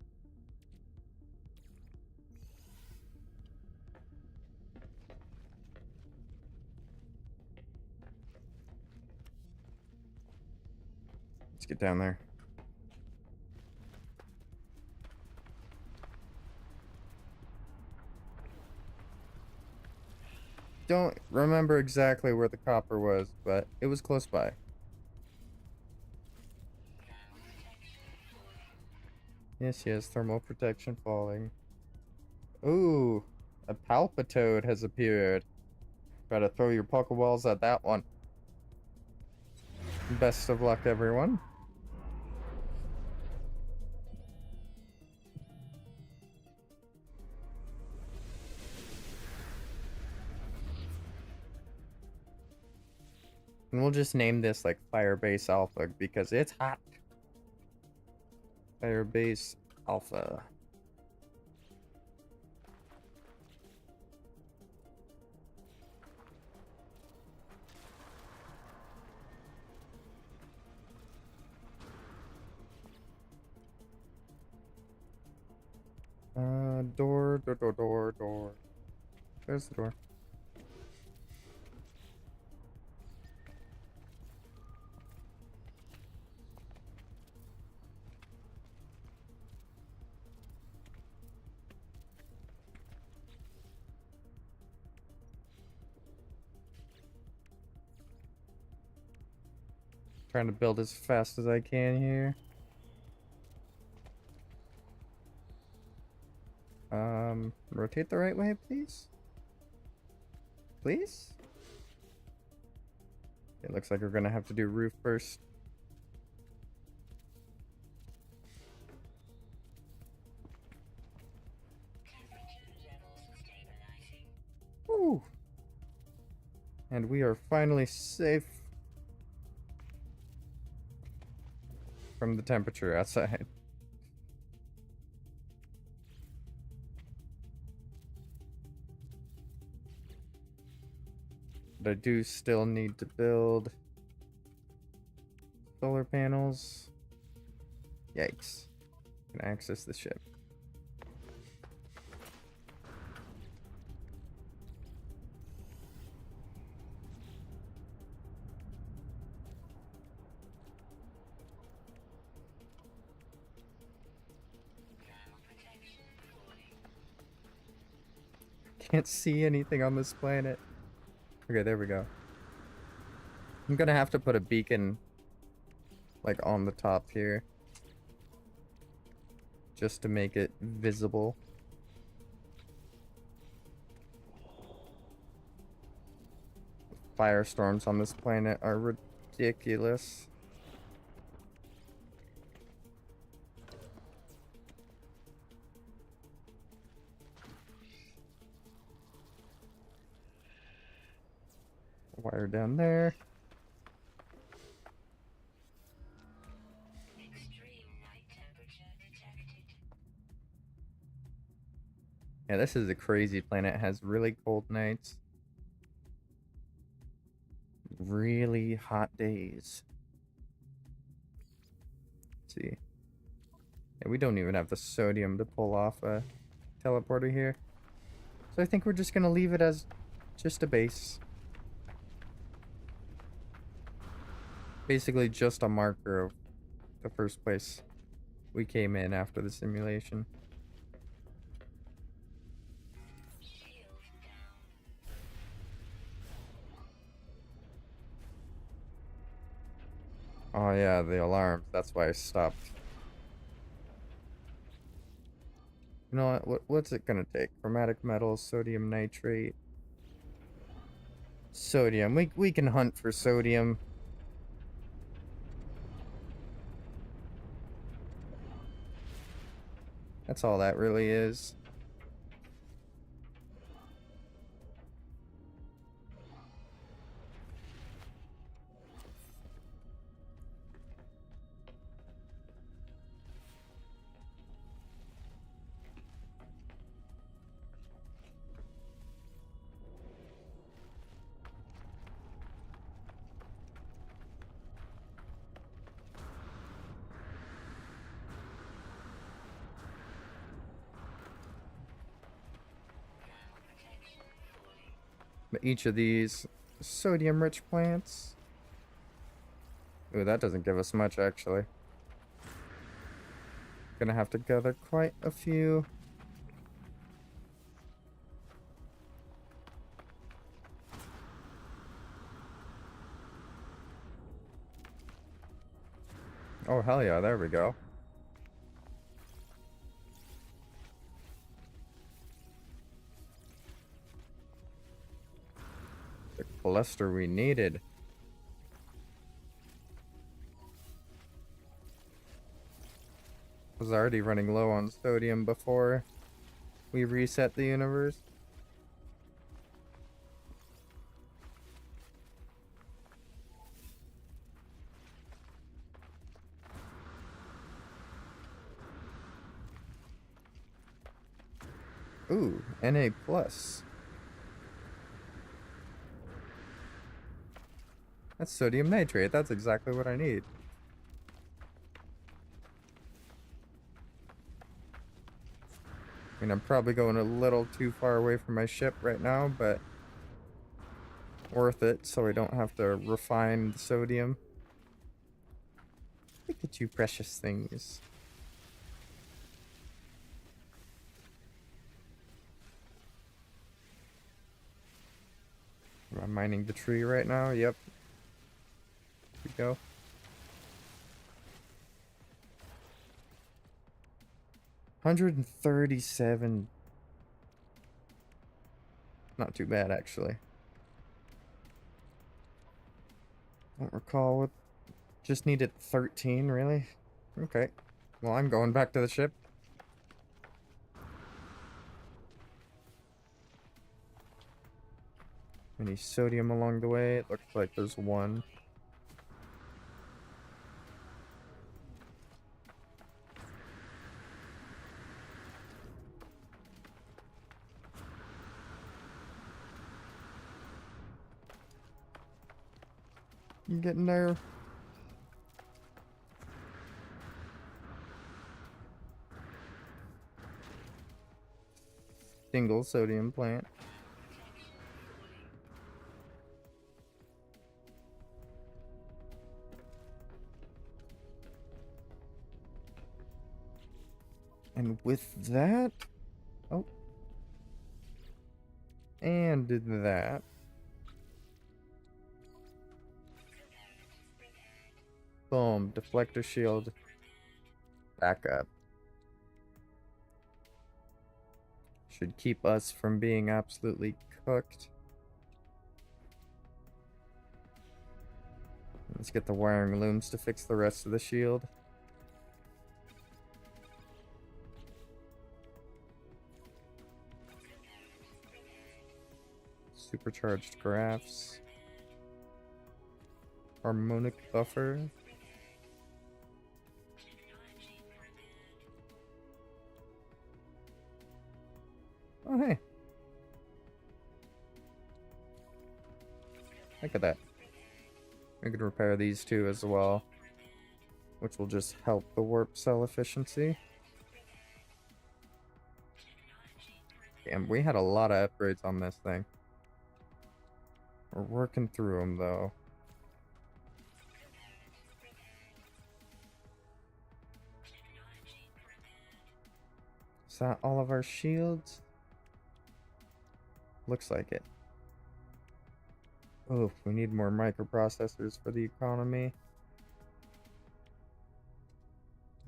Let's get down there. Don't remember exactly where the copper was, but it was close by. Yes, thermal protection falling. Ooh, a Palpitoad has appeared. Gotta throw your Pokeballs at that one. Best of luck, everyone. And we'll just name this like Firebase Alpha because it's hot. Firebase Alpha. Door. There's the door. Trying to build as fast as I can here. Rotate the right way, please. Please? It looks like we're gonna have to do roof first. Ooh. And we are finally safe from the temperature outside. But I do still need to build solar panels. Yikes. Can access the ship. Can't see anything on this planet. Okay, there we go. I'm gonna have to put a beacon like on the top here just to make it visible. Firestorms on this planet are ridiculous. Wire down there. Extreme night temperature detected. Yeah, this is a crazy planet. It has really cold nights. Really hot days. Let's see. Yeah, we don't even have the sodium to pull off a teleporter here. So I think we're just gonna leave it as just a base. Basically just a marker of the first place we came in after the simulation. Shield down. Oh yeah, the alarms. That's why I stopped. You know what's it gonna take? Chromatic metal, sodium nitrate. Sodium. We can hunt for sodium. That's all that really is. But each of these sodium-rich plants. Ooh, that doesn't give us much, actually. Gonna have to gather quite a few. Oh, hell yeah, there we go. The cluster we needed. Was already running low on sodium before we reset the universe. Ooh, Na plus. That's sodium nitrate. That's exactly what I need. I mean, I'm probably going a little too far away from my ship right now, but worth it so I don't have to refine the sodium. Look at you precious things. Am I mining the tree right now? Yep. Here we go. $137. Not too bad, actually. Don't recall what. Just needed 13, really? Okay. Well, I'm going back to the ship. Any sodium along the way? It looks like there's one. I'm getting there. Single sodium plant. And with that... Oh. And that... Boom. Deflector shield. Back up. Should keep us from being absolutely cooked. Let's get the wiring looms to fix the rest of the shield. Supercharged graphs. Harmonic buffer. Oh, hey. Look at that. We could repair these two as well, which will just help the warp cell efficiency. Damn, we had a lot of upgrades on this thing. We're working through them, though. Is that all of our shields? Looks like it. Oh, we need more microprocessors for the economy.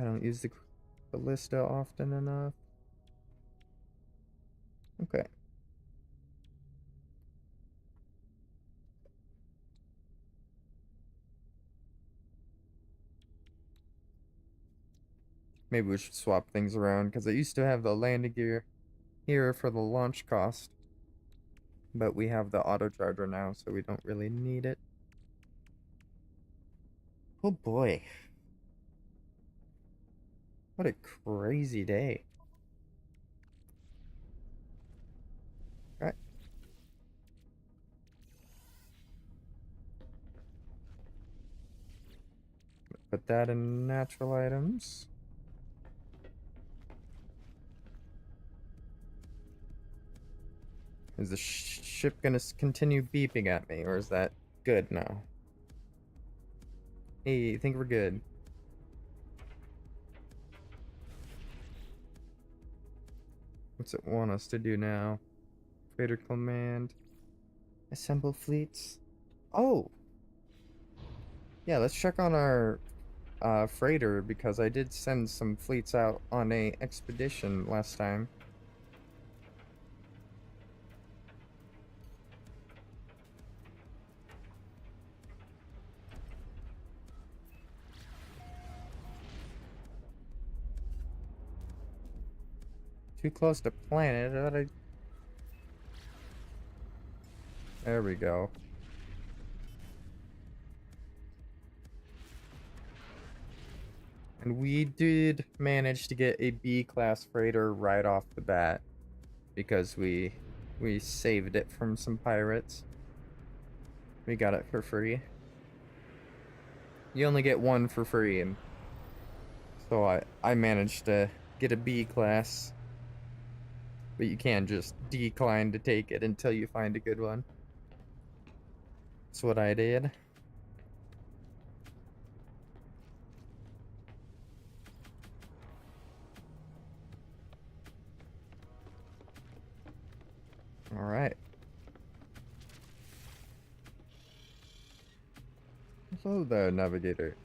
I don't use the ballista often enough. Okay. Maybe we should swap things around, because I used to have the landing gear here for the launch cost. But we have the auto charger now, so we don't really need it. Oh boy. What a crazy day. Alright. Put that in natural items. Is the ship gonna continue beeping at me, or is that good now? Hey, I think we're good. What's it want us to do now? Freighter command. Assemble fleets. Oh! Yeah, let's check on our freighter, because I did send some fleets out on a expedition last time. Too close to planet. There we go. And we did manage to get a B-class freighter right off the bat, because we saved it from some pirates. We got it for free. You only get one for free, and so I managed to get a B-class. But you can't just decline to take it until you find a good one. That's what I did. Alright. Hello there, navigator.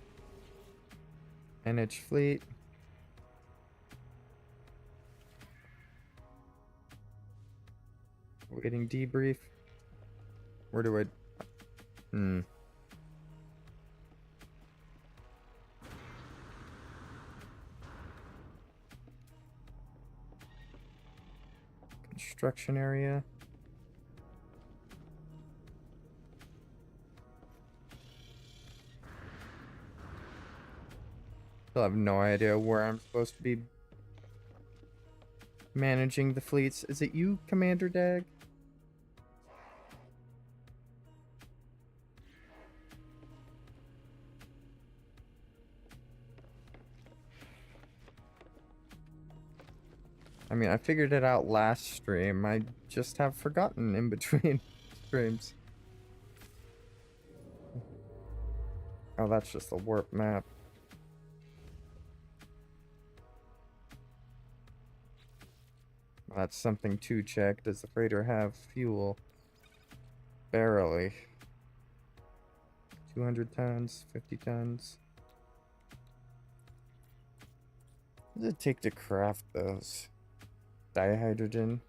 NH fleet. Waiting debrief. Where do I... Construction area. Still have no idea where I'm supposed to be managing the fleets. Is it you, Commander Dag? I mean, I figured it out last stream. I just have forgotten in between streams. Oh, that's just a warp map. That's something to check. Does the freighter have fuel? Barely. 200 tons, 50 tons. What does it take to craft those? Dihydrogen.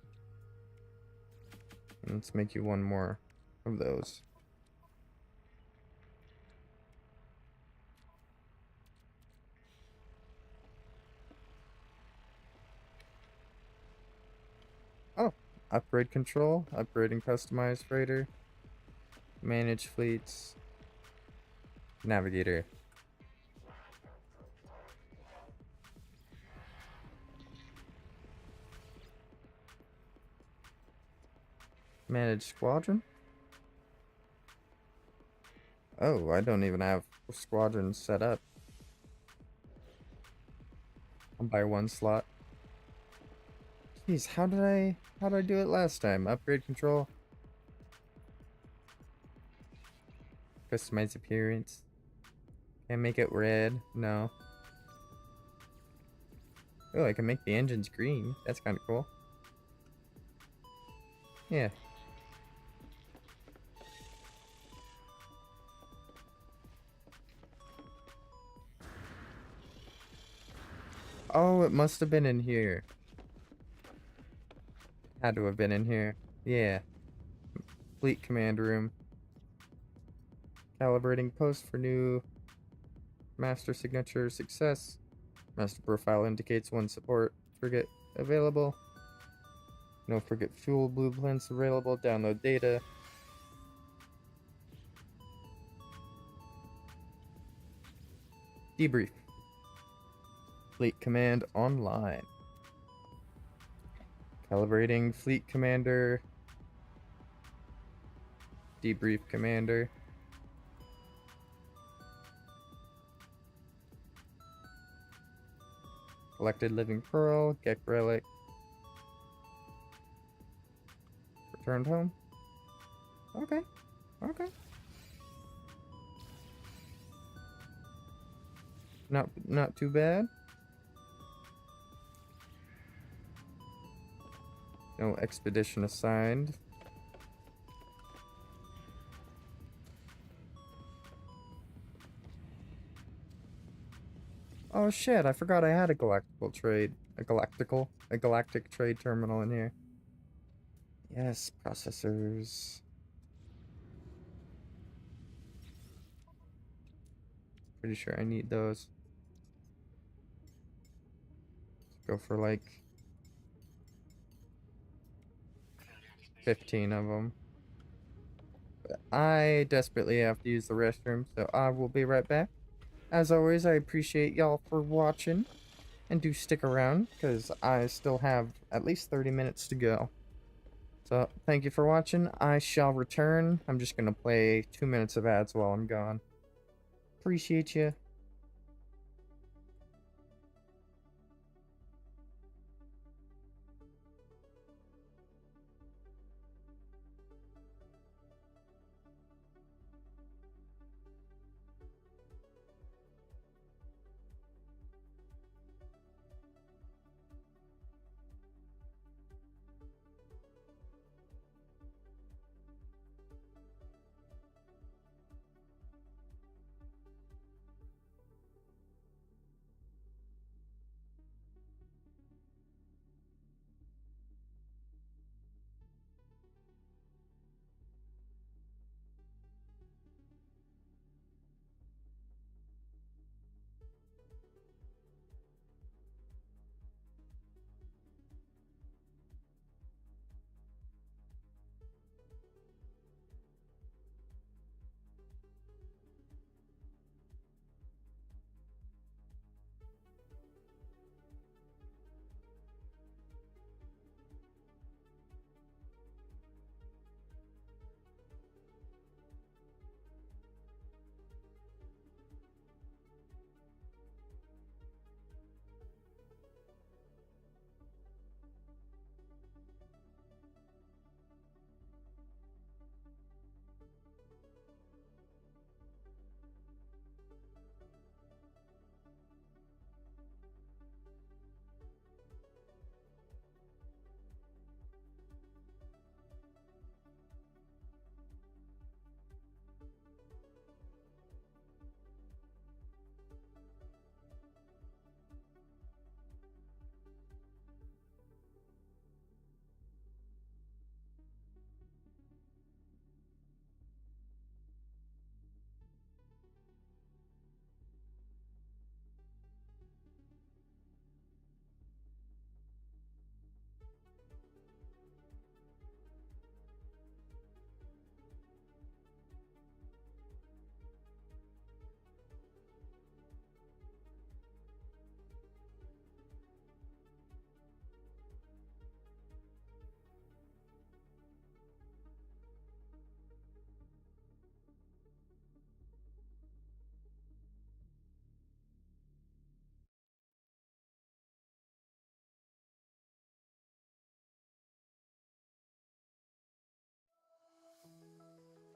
Let's make you one more of those. Oh, upgrade control, upgrade and customize freighter, manage fleets, navigator. Manage squadron? Oh, I don't even have squadrons set up. I'll buy one slot. Jeez, how did I do it last time? Upgrade control. Customize appearance. Can I make it red? No. Oh, I can make the engines green. That's kind of cool. Yeah. Oh, it must have been in here. Had to have been in here. Yeah. Fleet command room. Calibrating post for new master signature success. Master profile indicates one support frigate available. No frigate fuel blueprints available. Download data. Debrief. Fleet command online. Calibrating fleet commander. Debrief commander. Collected living pearl. Gek relic. Returned home. Okay. Okay. Not too bad. No expedition assigned. Oh shit, I forgot I had a galactic trade terminal in here. Yes, processors. Pretty sure I need those. Go for like 15 of them. But I desperately have to use the restroom, so I will be right back. As always, I appreciate y'all for watching. And do stick around, because I still have at least 30 minutes to go. So, thank you for watching. I shall return. I'm just going to play 2 minutes of ads while I'm gone. Appreciate you.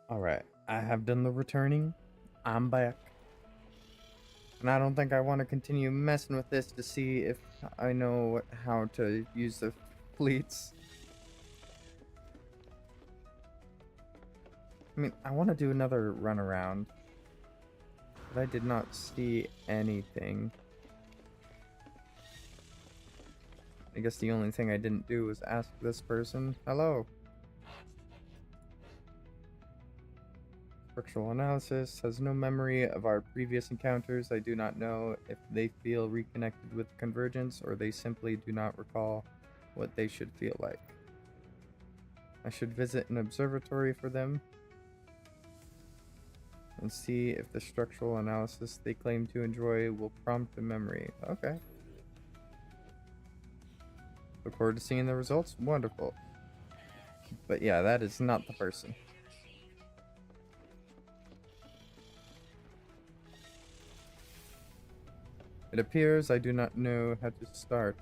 Alright, I have done the returning. I'm back. And I don't think I want to continue messing with this to see if I know how to use the fleets. I mean, I want to do another run around. But I did not see anything. I guess the only thing I didn't do was ask this person. Hello. Structural analysis has no memory of our previous encounters. I do not know if they feel reconnected with convergence or they simply do not recall what they should feel like. I should visit an observatory for them and see if the structural analysis they claim to enjoy will prompt a memory. Okay. Look forward to seeing the results. Wonderful. But yeah, that is not the person. It appears I do not know how to start.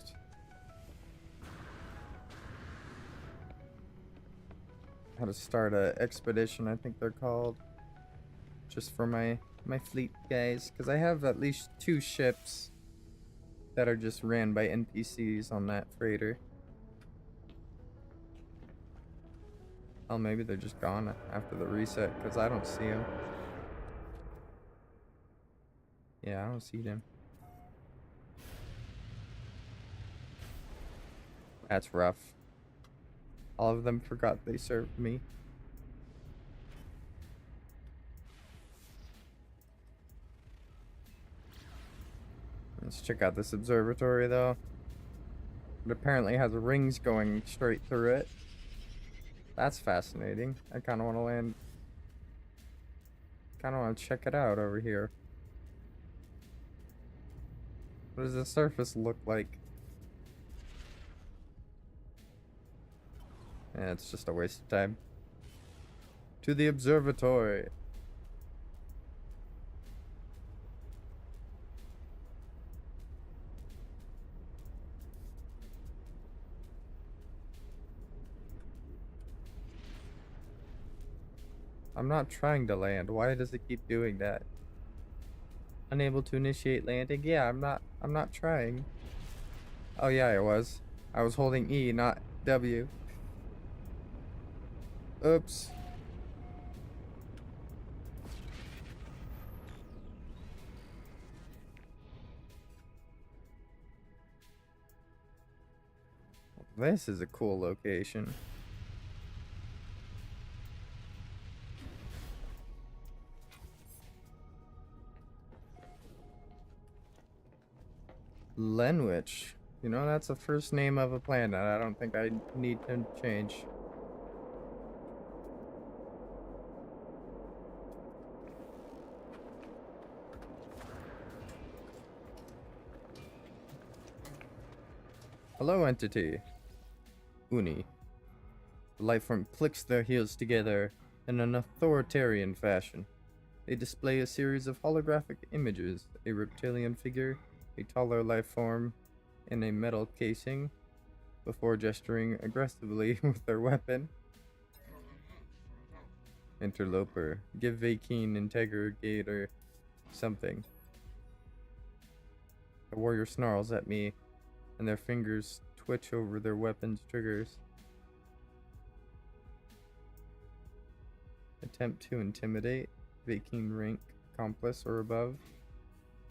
How to start a expedition, I think they're called. Just for my fleet guys, because I have at least 2 ships that are just ran by NPCs on that freighter. Oh, maybe they're just gone after the reset, because I don't see them. Yeah, I don't see them. That's rough. All of them forgot they served me. Let's check out this observatory, though. It apparently has rings going straight through it. That's fascinating. I kind of want to land. Kind of want to check it out over here. What does the surface look like? Yeah, it's just a waste of time. To the observatory. I'm not trying to land. Why does it keep doing that? Unable to initiate landing? Yeah, I'm not trying. Oh yeah, I was. I was holding E, not W. Oops. This is a cool location. Lenwich. You know, that's the first name of a planet. I don't think I need to change. Hello, entity. Uni. The life form clicks their heels together in an authoritarian fashion. They display a series of holographic images, a reptilian figure, a taller life form, in a metal casing, before gesturing aggressively with their weapon. Interloper. Give Vakeen Integrator something. The warrior snarls at me, and their fingers twitch over their weapon's triggers. Attempt to intimidate. Vakeen rank accomplice or above.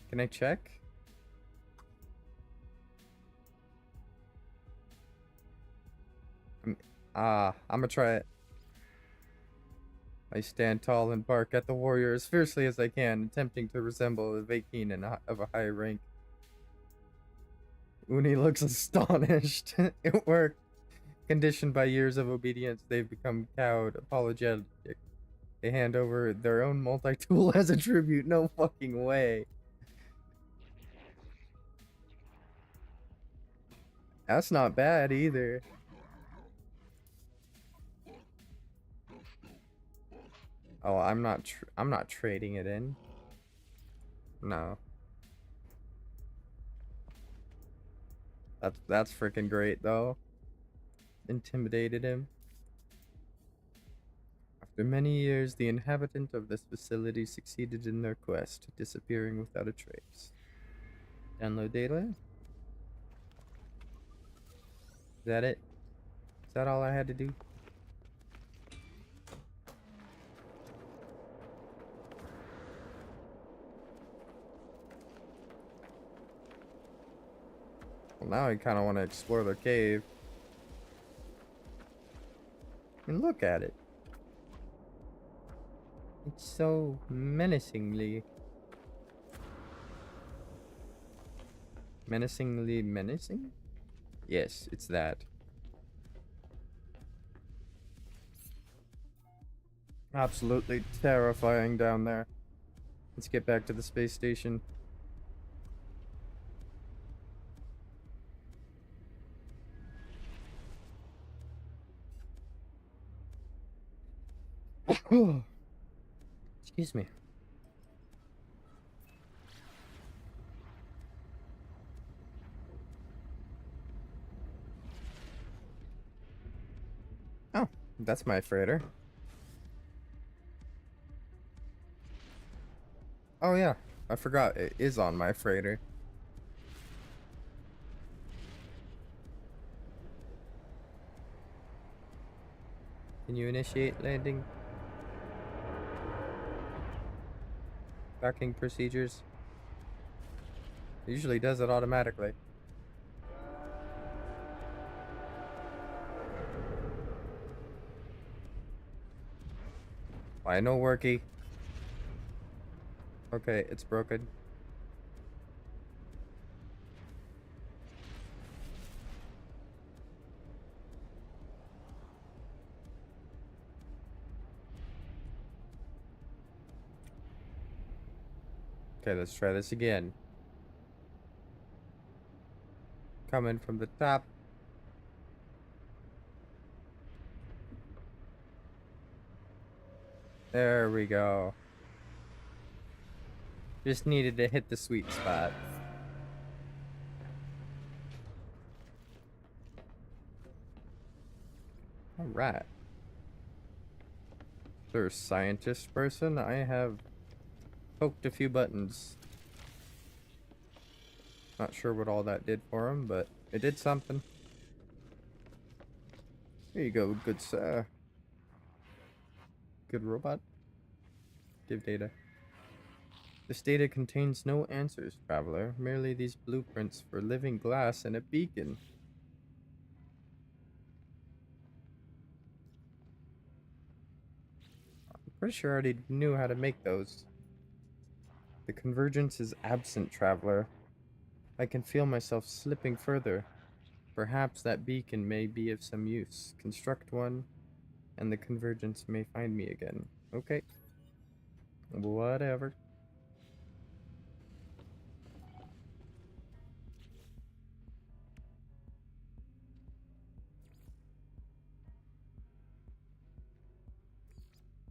Can I check? I'm gonna try it. I stand tall and bark at the warrior as fiercely as I can, attempting to resemble a Vakeen of a high rank. Uni looks astonished. It worked. Conditioned by years of obedience, they've become cowed, apologetic. They hand over their own multi-tool as a tribute. No fucking way. That's not bad either. Oh, I'm not trading it in. No. That's freaking great though. Intimidated him. After many years, the inhabitant of this facility succeeded in their quest, disappearing without a trace. Download data? Is that it? Is that all I had to do? Well, now I kind of want to explore the cave. And look at it. You It's so menacingly. Menacingly menacing? Yes, it's that. Absolutely terrifying down there. Let's get back to the space station. Excuse me. Oh, that's my freighter. Oh yeah, I forgot it is on my freighter. Can you initiate landing? Docking procedures? It usually does it automatically. Why no worky? Okay, it's broken. Okay, let's try this again. Coming from the top. There we go. Just needed to hit the sweet spot. Alright. There's scientist person. I have poked a few buttons. Not sure what all that did for him, but it did something. Here you go, good sir. Good robot. Give data. This data contains no answers, traveler. Merely these blueprints for living glass and a beacon. I'm pretty sure I already knew how to make those. The convergence is absent, traveler. I can feel myself slipping further. Perhaps that beacon may be of some use. Construct one, and the convergence may find me again. Okay. Whatever.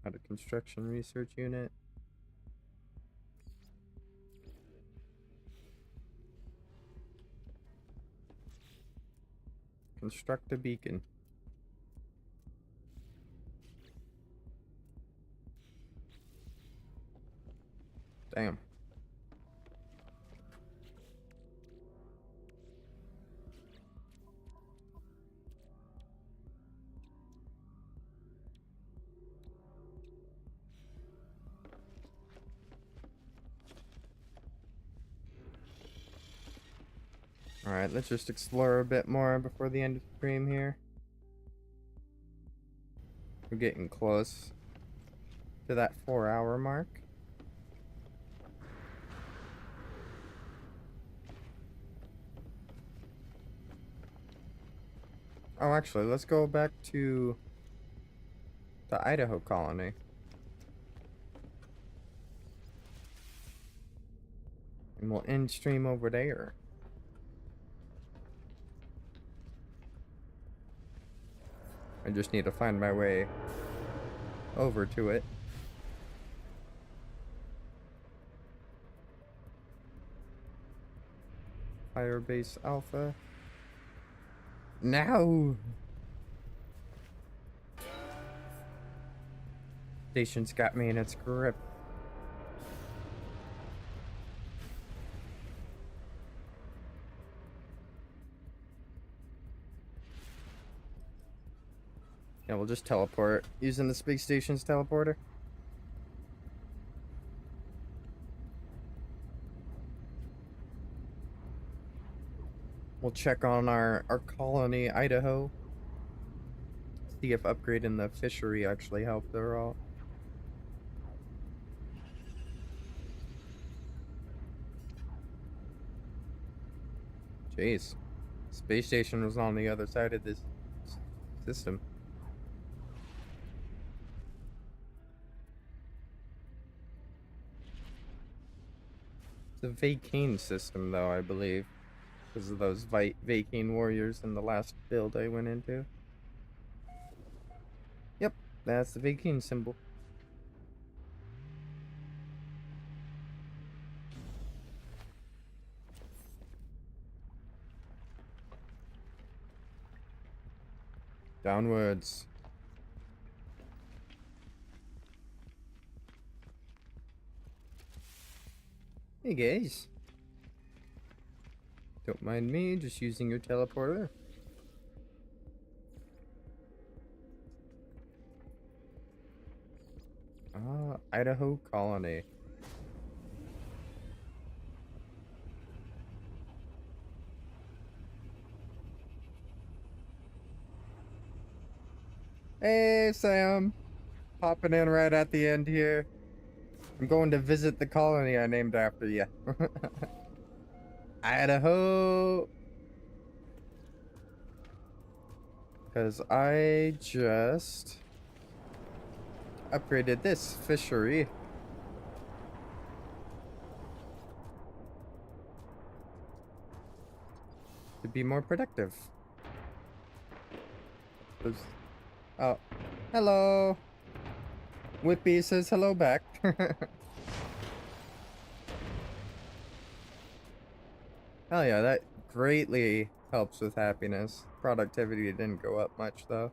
At a construction research unit. Construct a beacon. Damn. Alright, let's just explore a bit more before the end of the stream here. We're getting close to that 4-hour mark. Oh, actually, let's go back to the Idaho colony. And we'll end stream over there. I just need to find my way over to it. Firebase Alpha. Now! Station's got me in its grip. Yeah, we'll just teleport using the space station's teleporter. We'll check on our colony, Idaho. See if upgrading the fishery actually helped her out. Jeez. Space station was on the other side of this system. It's a Vakane system, though, I believe. Because of those Vakane warriors in the last build I went into. Yep, that's the Vakane symbol. Downwards. Hey guys. Don't mind me, just using your teleporter. Ah, Idaho Colony. Hey Sam, popping in right at the end here. I'm going to visit the colony I named after you. Idaho. Because I just upgraded this fishery. To be more productive. Oh, hello. Whippy says hello back. Hell yeah, that greatly helps with happiness. Productivity didn't go up much though.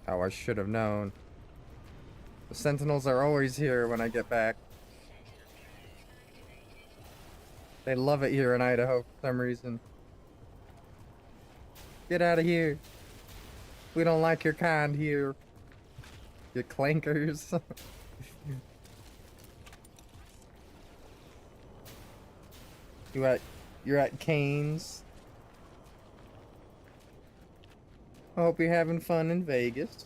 Oh, I should have known. The Sentinels are always here when I get back. They love it here in Idaho for some reason. Get out of here. We don't like your kind here. You clankers. You're at Cane's. I hope you're having fun in Vegas.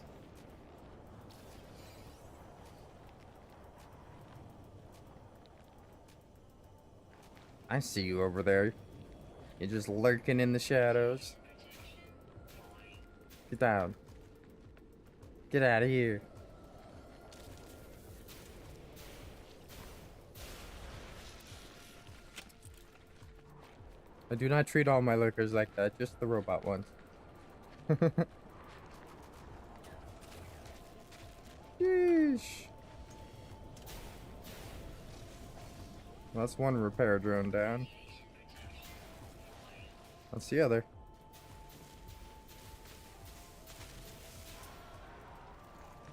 I see you over there. You're just lurking in the shadows. Get down. Get out of here. I do not treat all my lurkers like that, just the robot ones. Yeesh. Well, that's one repair drone down. That's the other.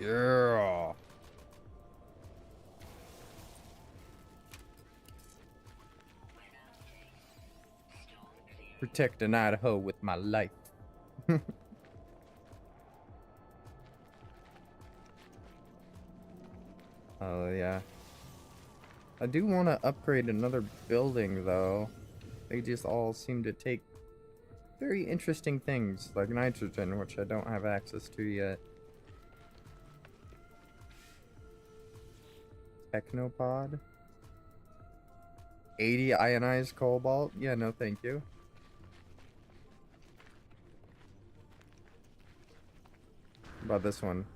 Yeah. Protecting Idaho with my life. Oh yeah. I do want to upgrade another building though. They just all seem to take very interesting things like nitrogen, which I don't have access to yet. Technopod. 80 ionized cobalt. Yeah, no thank you. What about this one?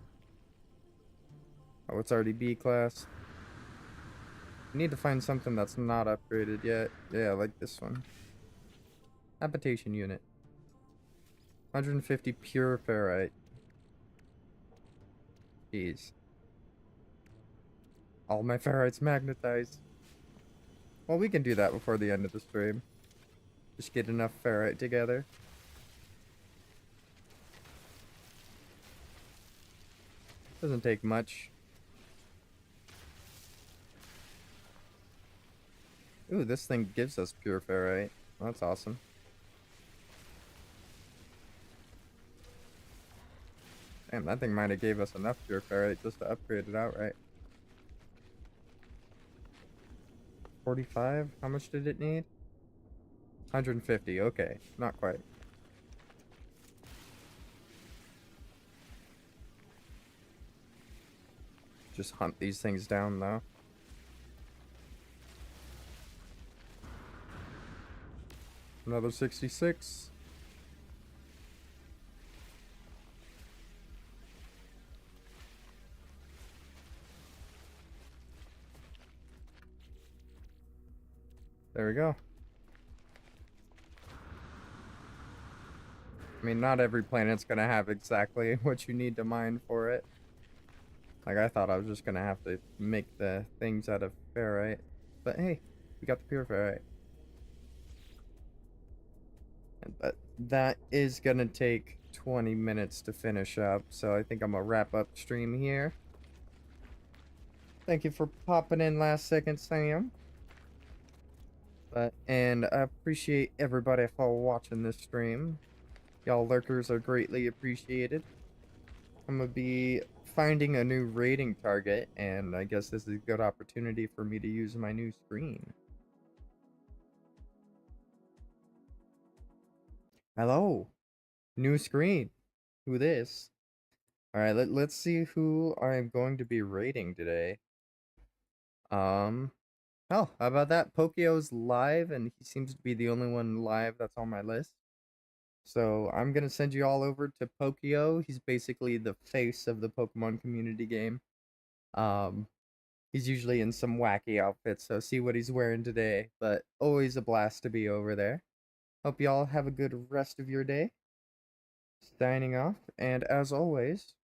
Oh, it's already B class. I need to find something that's not upgraded yet. Yeah, like this one. Habitation unit. 150 pure ferrite. Jeez. All my ferrites magnetized. Well, we can do that before the end of the stream. Just get enough ferrite together. Doesn't take much. Ooh, this thing gives us pure ferrite. That's awesome. Damn, that thing might have gave us enough pure ferrite just to upgrade it outright. 45? How much did it need? 150, okay. Not quite. just hunt these things down, though. Another 66. There we go. I mean, not every planet's gonna have exactly what you need to mine for it. Like, I thought I was just gonna have to make the things out of ferrite. But hey, we got the pure ferrite. But that is gonna take 20 minutes to finish up, so I think I'm gonna wrap up stream here. Thank you for popping in last second, Sam. And I appreciate everybody for watching this stream. Y'all lurkers are greatly appreciated. I'm gonna be finding a new raiding target, and I guess this is a good opportunity for me to use my new screen. Hello, new screen. Who this? All right, let's see who I'm going to be raiding today. Oh, how about that? Pokio's live, and he seems to be the only one live that's on my list. So I'm gonna send you all over to Pokio. He's basically the face of the Pokemon community game. He's usually in some wacky outfits, so see what he's wearing today. But always a blast to be over there. Hope y'all have a good rest of your day. Signing off, and as always,